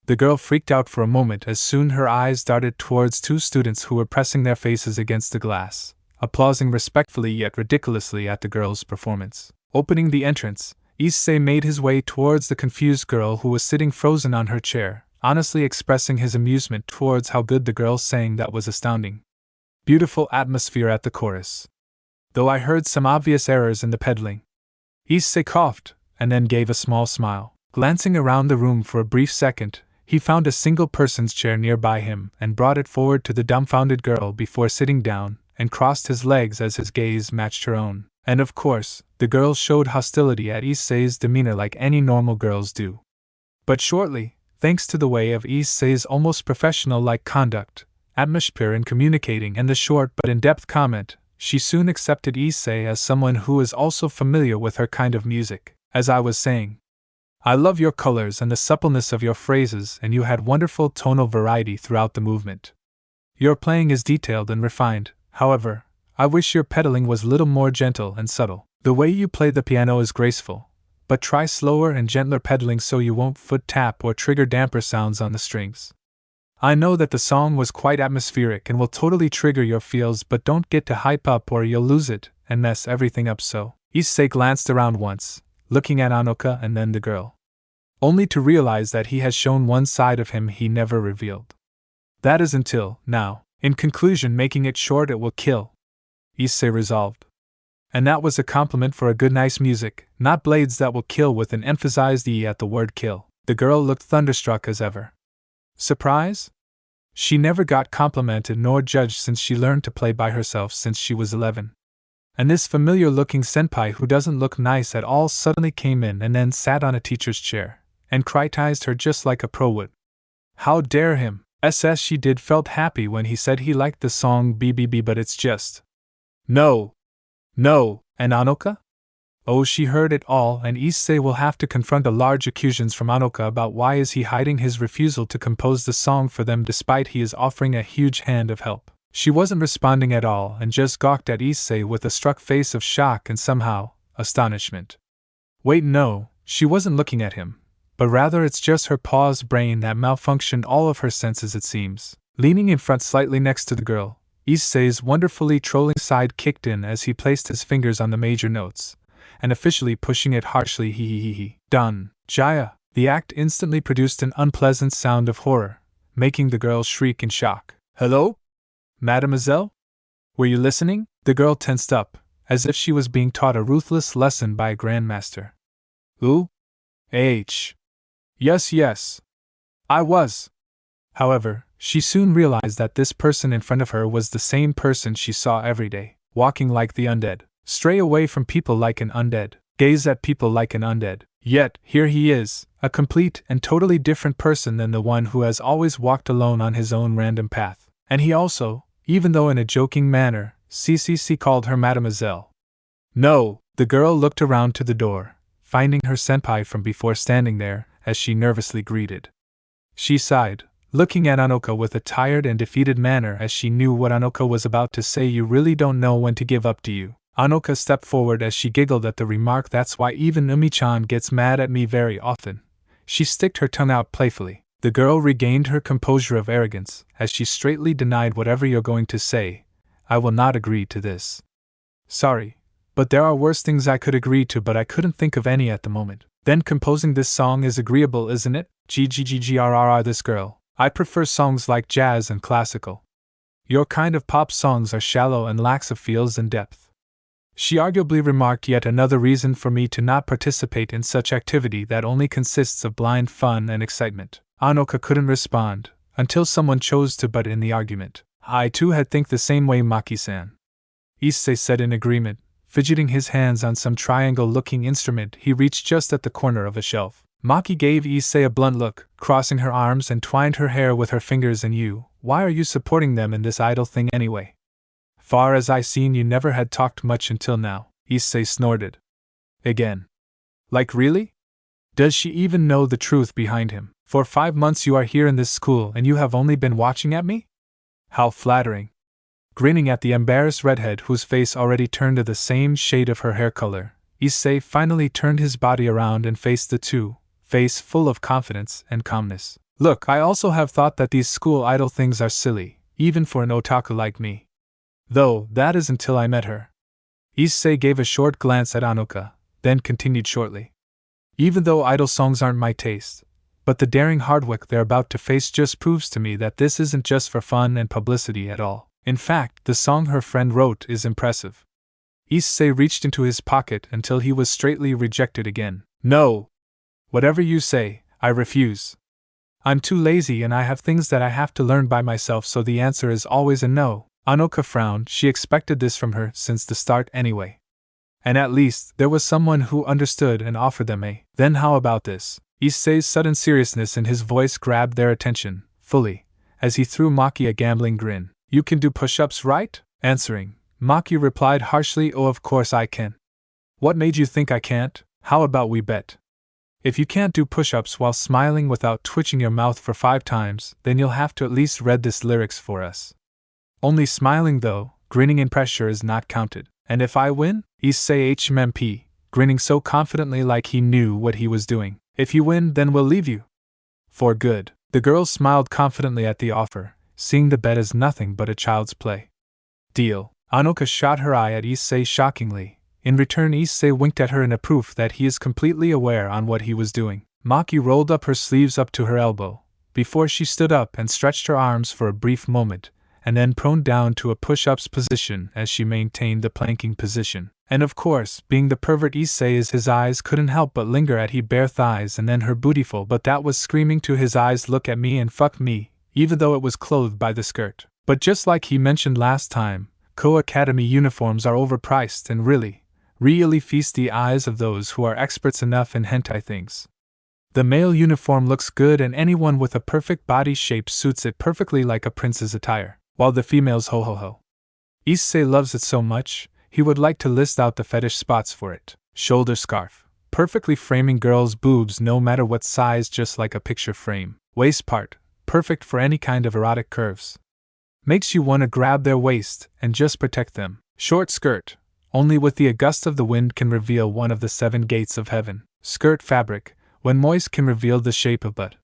The girl freaked out for a moment as soon her eyes darted towards 2 students who were pressing their faces against the glass, applauding respectfully yet ridiculously at the girl's performance. Opening the entrance, Issei made his way towards the confused girl who was sitting frozen on her chair, honestly expressing his amusement towards how good the girl sang. That was astounding. Beautiful atmosphere at the chorus. Though I heard some obvious errors in the pedaling. Issei coughed, and then gave a small smile. Glancing around the room for a brief second, he found a single person's chair nearby him and brought it forward to the dumbfounded girl before sitting down, and crossed his legs as his gaze matched her own. And of course, the girl showed hostility at Issei's demeanor like any normal girls do. But shortly, thanks to the way of Issei's almost professional-like conduct, atmosphere in communicating, and the short but in-depth comment, she soon accepted Issei as someone who is also familiar with her kind of music. As I was saying, I love your colors and the suppleness of your phrases, and you had wonderful tonal variety throughout the movement. Your playing is detailed and refined, however, I wish your pedaling was a little more gentle and subtle. The way you play the piano is graceful, but try slower and gentler pedaling so you won't foot tap or trigger damper sounds on the strings. I know that the song was quite atmospheric and will totally trigger your feels, but don't get to hype up or you'll lose it and mess everything up. So Issei glanced around once, looking at Anoka and then the girl, only to realize that he has shown one side of him he never revealed. That is until now. In conclusion, making it short, it will kill, Issei resolved. And that was a compliment for a good nice music, not blades that will kill with an emphasized E at the word kill. The girl looked thunderstruck as ever. Surprise? She never got complimented nor judged since she learned to play by herself since she was 11. And this familiar-looking senpai who doesn't look nice at all suddenly came in and then sat on a teacher's chair, and criticized her just like a pro would. How dare him? She did felt happy when he said he liked the song BBB, but it's just... No! And Anoka? Oh, she heard it all, and Issei will have to confront the large accusations from Anoka about why is he hiding his refusal to compose the song for them despite he is offering a huge hand of help. She wasn't responding at all and just gawked at Issei with a struck face of shock and somehow, astonishment. Wait, no, she wasn't looking at him, but rather it's just her paused brain that malfunctioned all of her senses, it seems. Leaning in front slightly next to the girl, Issei's wonderfully trolling side kicked in as he placed his fingers on the major notes, and officially pushing it harshly, he. Done. Jaya. The act instantly produced an unpleasant sound of horror, making the girl shriek in shock. Hello? Mademoiselle? Were you listening? The girl tensed up, as if she was being taught a ruthless lesson by a grandmaster. Ooh? Yes. I was. However, she soon realized that this person in front of her was the same person she saw every day, walking like the undead, stray away from people like an undead, gaze at people like an undead. Yet, here he is, a complete and totally different person than the one who has always walked alone on his own random path. And he also, even though in a joking manner, called her Mademoiselle. No, the girl looked around to the door, finding her senpai from before standing there, as she nervously greeted. She sighed, looking at Anoka with a tired and defeated manner as she knew what Anoka was about to say. You really don't know when to give up, do you? Anoka stepped forward as she giggled at the remark. That's why even Umi-chan gets mad at me very often. She sticked her tongue out playfully. The girl regained her composure of arrogance as she straightly denied. Whatever you're going to say, I will not agree to this. Sorry, but there are worse things I could agree to, but I couldn't think of any at the moment. Then composing this song is agreeable, isn't it? Ggggrrr, this girl. I prefer songs like jazz and classical. Your kind of pop songs are shallow and lacks of feels and depth. She arguably remarked. Yet another reason for me to not participate in such activity that only consists of blind fun and excitement. Anoka couldn't respond, until someone chose to butt in the argument. I too had think the same way, Maki-san. Issei said in agreement, fidgeting his hands on some triangle-looking instrument he reached just at the corner of a shelf. Maki gave Issei a blunt look, crossing her arms and twined her hair with her fingers. And you, why are you supporting them in this idle thing anyway? Far as I seen, you never had talked much until now, Issei snorted. Again. Like really? Does she even know the truth behind him? For 5 months you are here in this school and you have only been watching at me? How flattering. Grinning at the embarrassed redhead whose face already turned to the same shade of her hair color, Issei finally turned his body around and faced the two, face full of confidence and calmness. Look, I also have thought that these school idle things are silly, even for an otaku like me. Though, that is until I met her. Issei gave a short glance at Anoka, then continued shortly. Even though idle songs aren't my taste, but the daring hard work they're about to face just proves to me that this isn't just for fun and publicity at all. In fact, the song her friend wrote is impressive. Issei reached into his pocket until he was straightly rejected again. No! Whatever you say, I refuse. I'm too lazy and I have things that I have to learn by myself, so the answer is always a no. Anoka frowned. She expected this from her since the start anyway. And at least, there was someone who understood and offered them a. Then how about this? Issei's sudden seriousness in his voice grabbed their attention, fully, as he threw Maki a gambling grin. You can do push-ups, right? Answering, Maki replied harshly, oh, of course I can. What made you think I can't? How about we bet? If you can't do push-ups while smiling without twitching your mouth for 5 times, then you'll have to at least read this lyrics for us. Only smiling though, grinning in pressure is not counted. And if I win? Issei HMMP, grinning so confidently like he knew what he was doing. If you win, then we'll leave you. For good. The girl smiled confidently at the offer, seeing the bet as nothing but a child's play. Deal. Anoka shot her eye at Issei shockingly. In return, Issei winked at her in a proof that he is completely aware on what he was doing. Maki rolled up her sleeves up to her elbow, before she stood up and stretched her arms for a brief moment, and then proned down to a push-ups position as she maintained the planking position. And of course, being the pervert Issei is, his eyes couldn't help but linger at her bare thighs and then her bootyful, but that was screaming to his eyes, look at me and fuck me, even though it was clothed by the skirt. But just like he mentioned last time, Co-Academy uniforms are overpriced and really feast the eyes of those who are experts enough in hentai things. The male uniform looks good and anyone with a perfect body shape suits it perfectly like a prince's attire, while the females ho. Issei loves it so much, he would like to list out the fetish spots for it. Shoulder scarf, perfectly framing girls' boobs no matter what size, just like a picture frame. Waist part, perfect for any kind of erotic curves. Makes you want to grab their waist and just protect them. Short skirt. Only with the gust of the wind can reveal one of the 7 gates of heaven. Skirt fabric, when moist can reveal the shape of butt.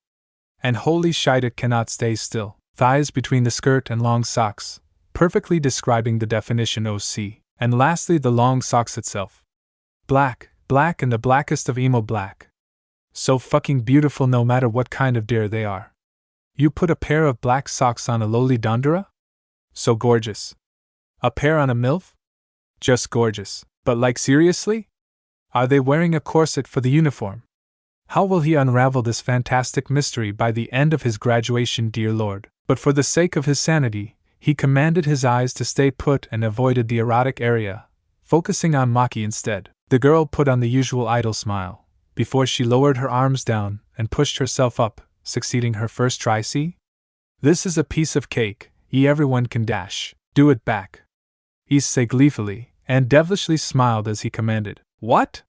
And holy shite, it cannot stay still. Thighs between the skirt and long socks, perfectly describing the definition OC. And lastly, the long socks itself. Black, black and the blackest of emo black. So fucking beautiful no matter what kind of deer they are. You put a pair of black socks on a lowly dondura? So gorgeous. A pair on a MILF? Just gorgeous. But like seriously? Are they wearing a corset for the uniform? How will he unravel this fantastic mystery by the end of his graduation, dear Lord? But for the sake of his sanity, he commanded his eyes to stay put and avoided the erotic area, focusing on Maki instead. The girl put on the usual idle smile, before she lowered her arms down and pushed herself up, succeeding her first try. See? This is a piece of cake, everyone can dash. Do it back. Issei gleefully and devilishly smiled as he commanded. What?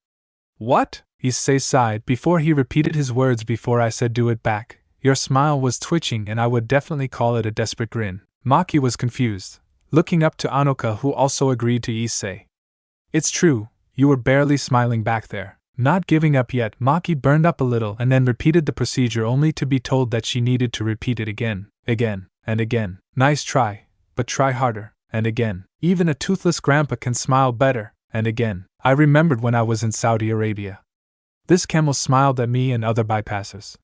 What? Issei sighed before he repeated his words. Before I said do it back, your smile was twitching and I would definitely call it a desperate grin. Maki was confused, looking up to Anoka, who also agreed to Issei. It's true, you were barely smiling back there. Not giving up yet, Maki burned up a little and then repeated the procedure only to be told that she needed to repeat it again, and again. Nice try, but try harder, and again. Even a toothless grandpa can smile better, and again. I remembered when I was in Saudi Arabia. This camel smiled at me and other bypassers.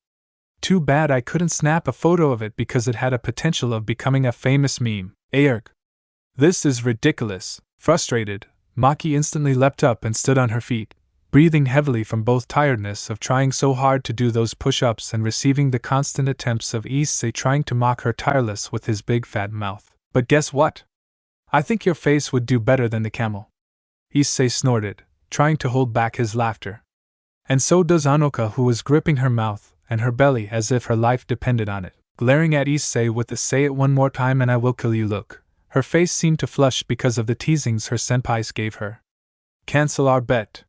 Too bad I couldn't snap a photo of it because it had a potential of becoming a famous meme. Ayerk. This is ridiculous. Frustrated, Maki instantly leapt up and stood on her feet, breathing heavily from both tiredness of trying so hard to do those push-ups and receiving the constant attempts of Issei trying to mock her tireless with his big fat mouth. But guess what? I think your face would do better than the camel. Issei snorted, trying to hold back his laughter. And so does Anoka, who was gripping her mouth and her belly as if her life depended on it, glaring at Issei with the "say it one more time and I will kill you" look. Her face seemed to flush because of the teasings her senpais gave her. Cancel our bet.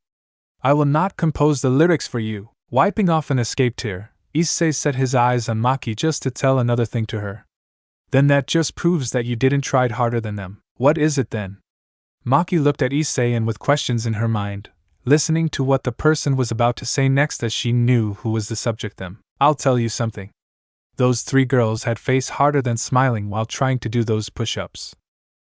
I will not compose the lyrics for you. Wiping off an escaped tear, Issei set his eyes on Maki just to tell another thing to her. Then that just proves that you didn't try harder than them. What is it then? Maki looked at Issei and with questions in her mind, listening to what the person was about to say next as she knew who was the subject. Them. I'll tell you something. Those 3 girls had face harder than smiling while trying to do those push-ups.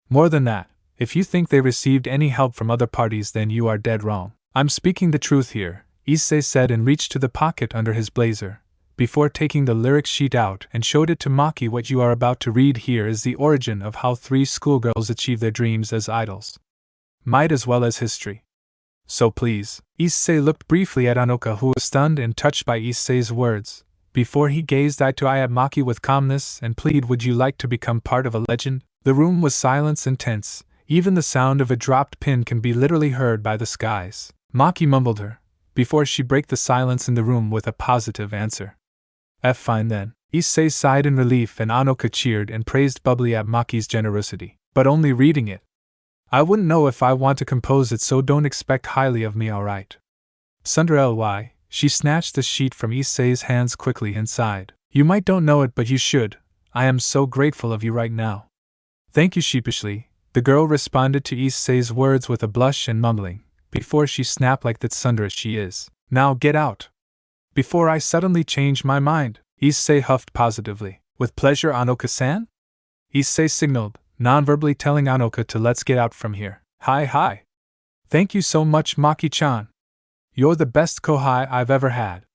More than that, if you think they received any help from other parties, then you are dead wrong. I'm speaking the truth here, Issei said and reached to the pocket under his blazer, before taking the lyric sheet out and showed it to Maki. What you are about to read here is the origin of how 3 schoolgirls achieve their dreams as idols. Might as well as history. So please. Issei looked briefly at Anoka, who was stunned and touched by Issei's words, before he gazed eye to eye at Maki with calmness and plead, would you like to become part of a legend? The room was silence and tense. Even the sound of a dropped pin can be literally heard by the skies. Maki mumbled her, before she broke the silence in the room with a positive answer. Fine then. Issei sighed in relief and Anoka cheered and praised bubbly at Maki's generosity. But only reading it. I wouldn't know if I want to compose it, so don't expect highly of me, alright? Sunder ly, she snatched the sheet from Issei's hands quickly and sighed. You might don't know it, but you should. I am so grateful of you right now. Thank you. Sheepishly, the girl responded to Issei's words with a blush and mumbling, before she snapped like that Sunder as she is. Now get out. Before I suddenly change my mind. Issei huffed positively. With pleasure, Anoka-san? Issei signaled, non-verbally telling Anoka to let's get out from here. Hi. Thank you so much, Maki-chan. You're the best kohai I've ever had.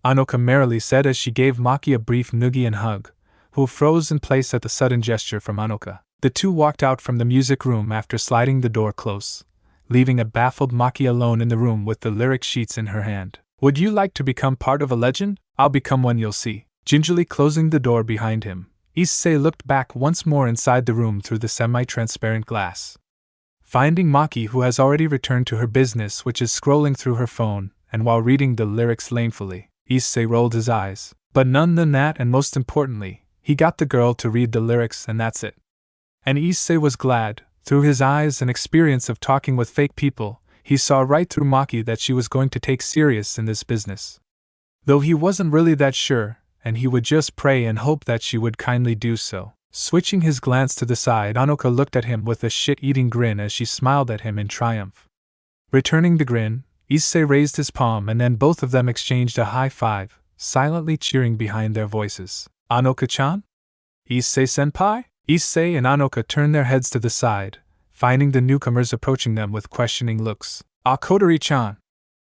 Anoka merrily said as she gave Maki a brief noogie and hug, who froze in place at the sudden gesture from Anoka. The 2 walked out from the music room after sliding the door close, leaving a baffled Maki alone in the room with the lyric sheets in her hand. Would you like to become part of a legend? I'll become one, you'll see. Gingerly closing the door behind him, Issei looked back once more inside the room through the semi-transparent glass. Finding Maki, who has already returned to her business, which is scrolling through her phone, and while reading the lyrics lamefully, Issei rolled his eyes. But none than that, and most importantly, he got the girl to read the lyrics, and that's it. And Issei was glad. Through his eyes and experience of talking with fake people, he saw right through Maki that she was going to take serious in this business. Though he wasn't really that sure, and he would just pray and hope that she would kindly do so. Switching his glance to the side, Anoka looked at him with a shit-eating grin as she smiled at him in triumph. Returning the grin, Issei raised his palm and then both of them exchanged a high five, silently cheering behind their voices. Anoka-chan? Issei-senpai? Issei and Anoka turned their heads to the side, finding the newcomers approaching them with questioning looks. Ah, Kotori-chan!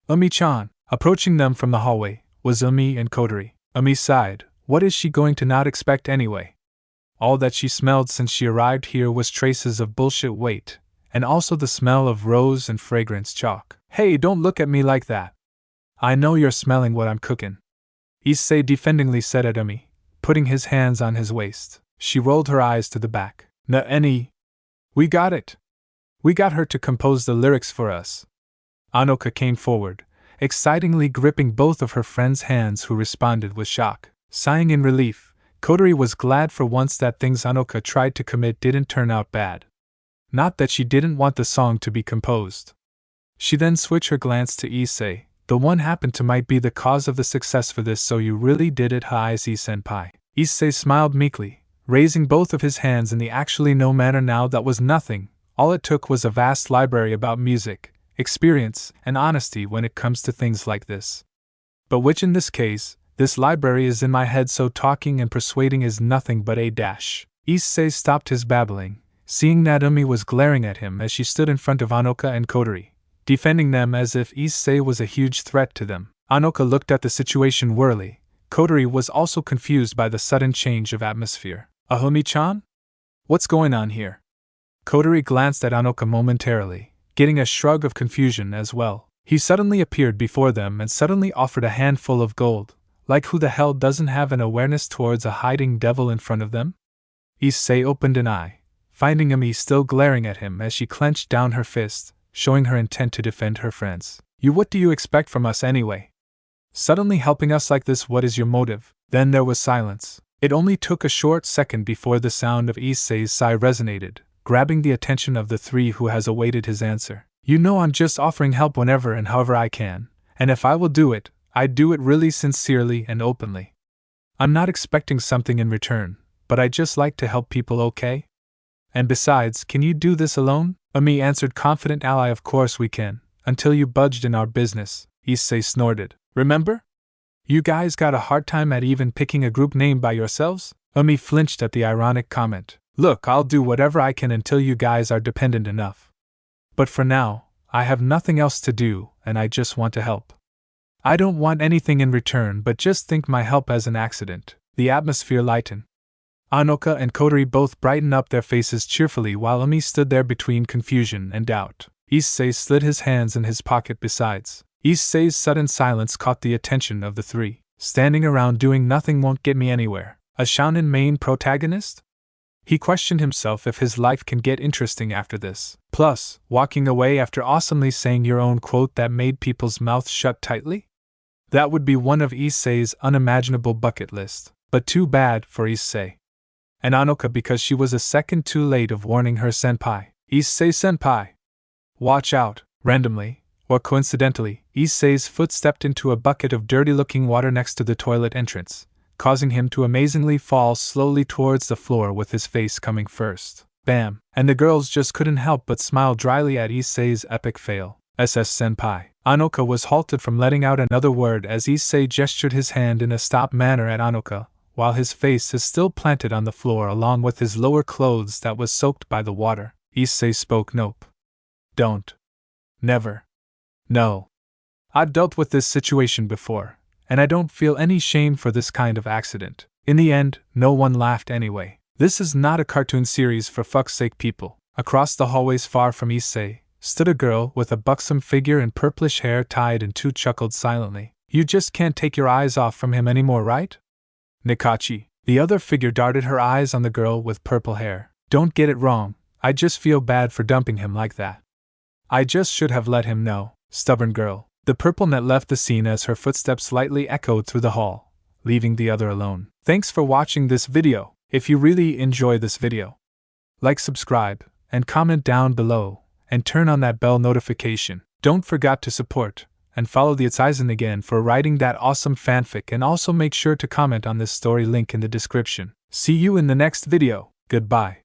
Umi-chan! Approaching them from the hallway was Umi and Kotori. Umi sighed. What is she going to not expect anyway? All that she smelled since she arrived here was traces of bullshit weight, and also the smell of rose and fragrance chalk. Hey, don't look at me like that. I know you're smelling what I'm cooking. Issei defendingly said at Umi, putting his hands on his waist. She rolled her eyes to the back. Any? We got it. We got her to compose the lyrics for us. Anoka came forward, excitingly gripping both of her friend's hands, who responded with shock. Sighing in relief, Kotori was glad for once that things Anoka tried to commit didn't turn out bad. Not that she didn't want the song to be composed. She then switched her glance to Issei. The one happened to might be the cause of the success for this, so you really did it, huh, Issei-senpai? Issei smiled meekly, raising both of his hands in the actually no manner. Now that was nothing. All it took was a vast library about music, experience, and honesty when it comes to things like this. But which in this case, this library is in my head, so talking and persuading is nothing but a dash. Issei stopped his babbling, seeing that Umi was glaring at him as she stood in front of Anoka and Kotori, defending them as if Issei was a huge threat to them. Anoka looked at the situation wearily. Kotori was also confused by the sudden change of atmosphere. Ahumi-chan? What's going on here? Kotori glanced at Anoka momentarily, getting a shrug of confusion as well. He suddenly appeared before them and suddenly offered a handful of gold. Like, who the hell doesn't have an awareness towards a hiding devil in front of them? Issei opened an eye, finding Umi still glaring at him as she clenched down her fist, showing her intent to defend her friends. What do you expect from us anyway? Suddenly helping us like this, what is your motive? Then there was silence. It only took a short second before the sound of Issei's sigh resonated, grabbing the attention of the three who has awaited his answer. You know, I'm just offering help whenever and however I can, and if I will do it, I'd do it really sincerely and openly. I'm not expecting something in return, but I just like to help people, okay? And besides, can you do this alone? Umi answered, confident ally. Of course we can, until you budged in our business, Issei snorted. Remember? You guys got a hard time at even picking a group name by yourselves? Umi flinched at the ironic comment. Look, I'll do whatever I can until you guys are dependent enough. But for now, I have nothing else to do, and I just want to help. I don't want anything in return, but just think my help as an accident. The atmosphere lightened. Anoka and Kotori both brightened up their faces cheerfully while Umi stood there between confusion and doubt. Issei slid his hands in his pocket besides. Issei's sudden silence caught the attention of the three. Standing around doing nothing won't get me anywhere. A shounen main protagonist? He questioned himself if his life can get interesting after this. Plus, walking away after awesomely saying your own quote that made people's mouths shut tightly? That would be one of Issei's unimaginable bucket list. But too bad for Issei. And Anoka, because she was a second too late of warning her senpai. Issei-senpai! Watch out! Randomly, or coincidentally, Issei's foot stepped into a bucket of dirty-looking water next to the toilet entrance, causing him to amazingly fall slowly towards the floor with his face coming first. Bam! And the girls just couldn't help but smile dryly at Issei's epic fail. SS-senpai. Anoka was halted from letting out another word as Issei gestured his hand in a stop manner at Anoka, while his face is still planted on the floor along with his lower clothes that was soaked by the water. Issei spoke. Nope. Don't. Never. No. I've dealt with this situation before, and I don't feel any shame for this kind of accident. In the end, no one laughed anyway. This is not a cartoon series for fuck's sake, people. Across the hallways far from Issei stood a girl with a buxom figure and purplish hair tied in two, chuckled silently. You just can't take your eyes off from him anymore, right? Nikachi. The other figure darted her eyes on the girl with purple hair. Don't get it wrong, I just feel bad for dumping him like that. I just should have let him know. Stubborn girl. The purple net left the scene as her footsteps lightly echoed through the hall, leaving the other alone. Thanks for watching this video. If you really enjoy this video, like, subscribe, and comment down below, and turn on that bell notification. Don't forget to support and follow the ItsEizanAgain for writing that awesome fanfic, and also make sure to comment on this story, link in the description. See you in the next video. Goodbye.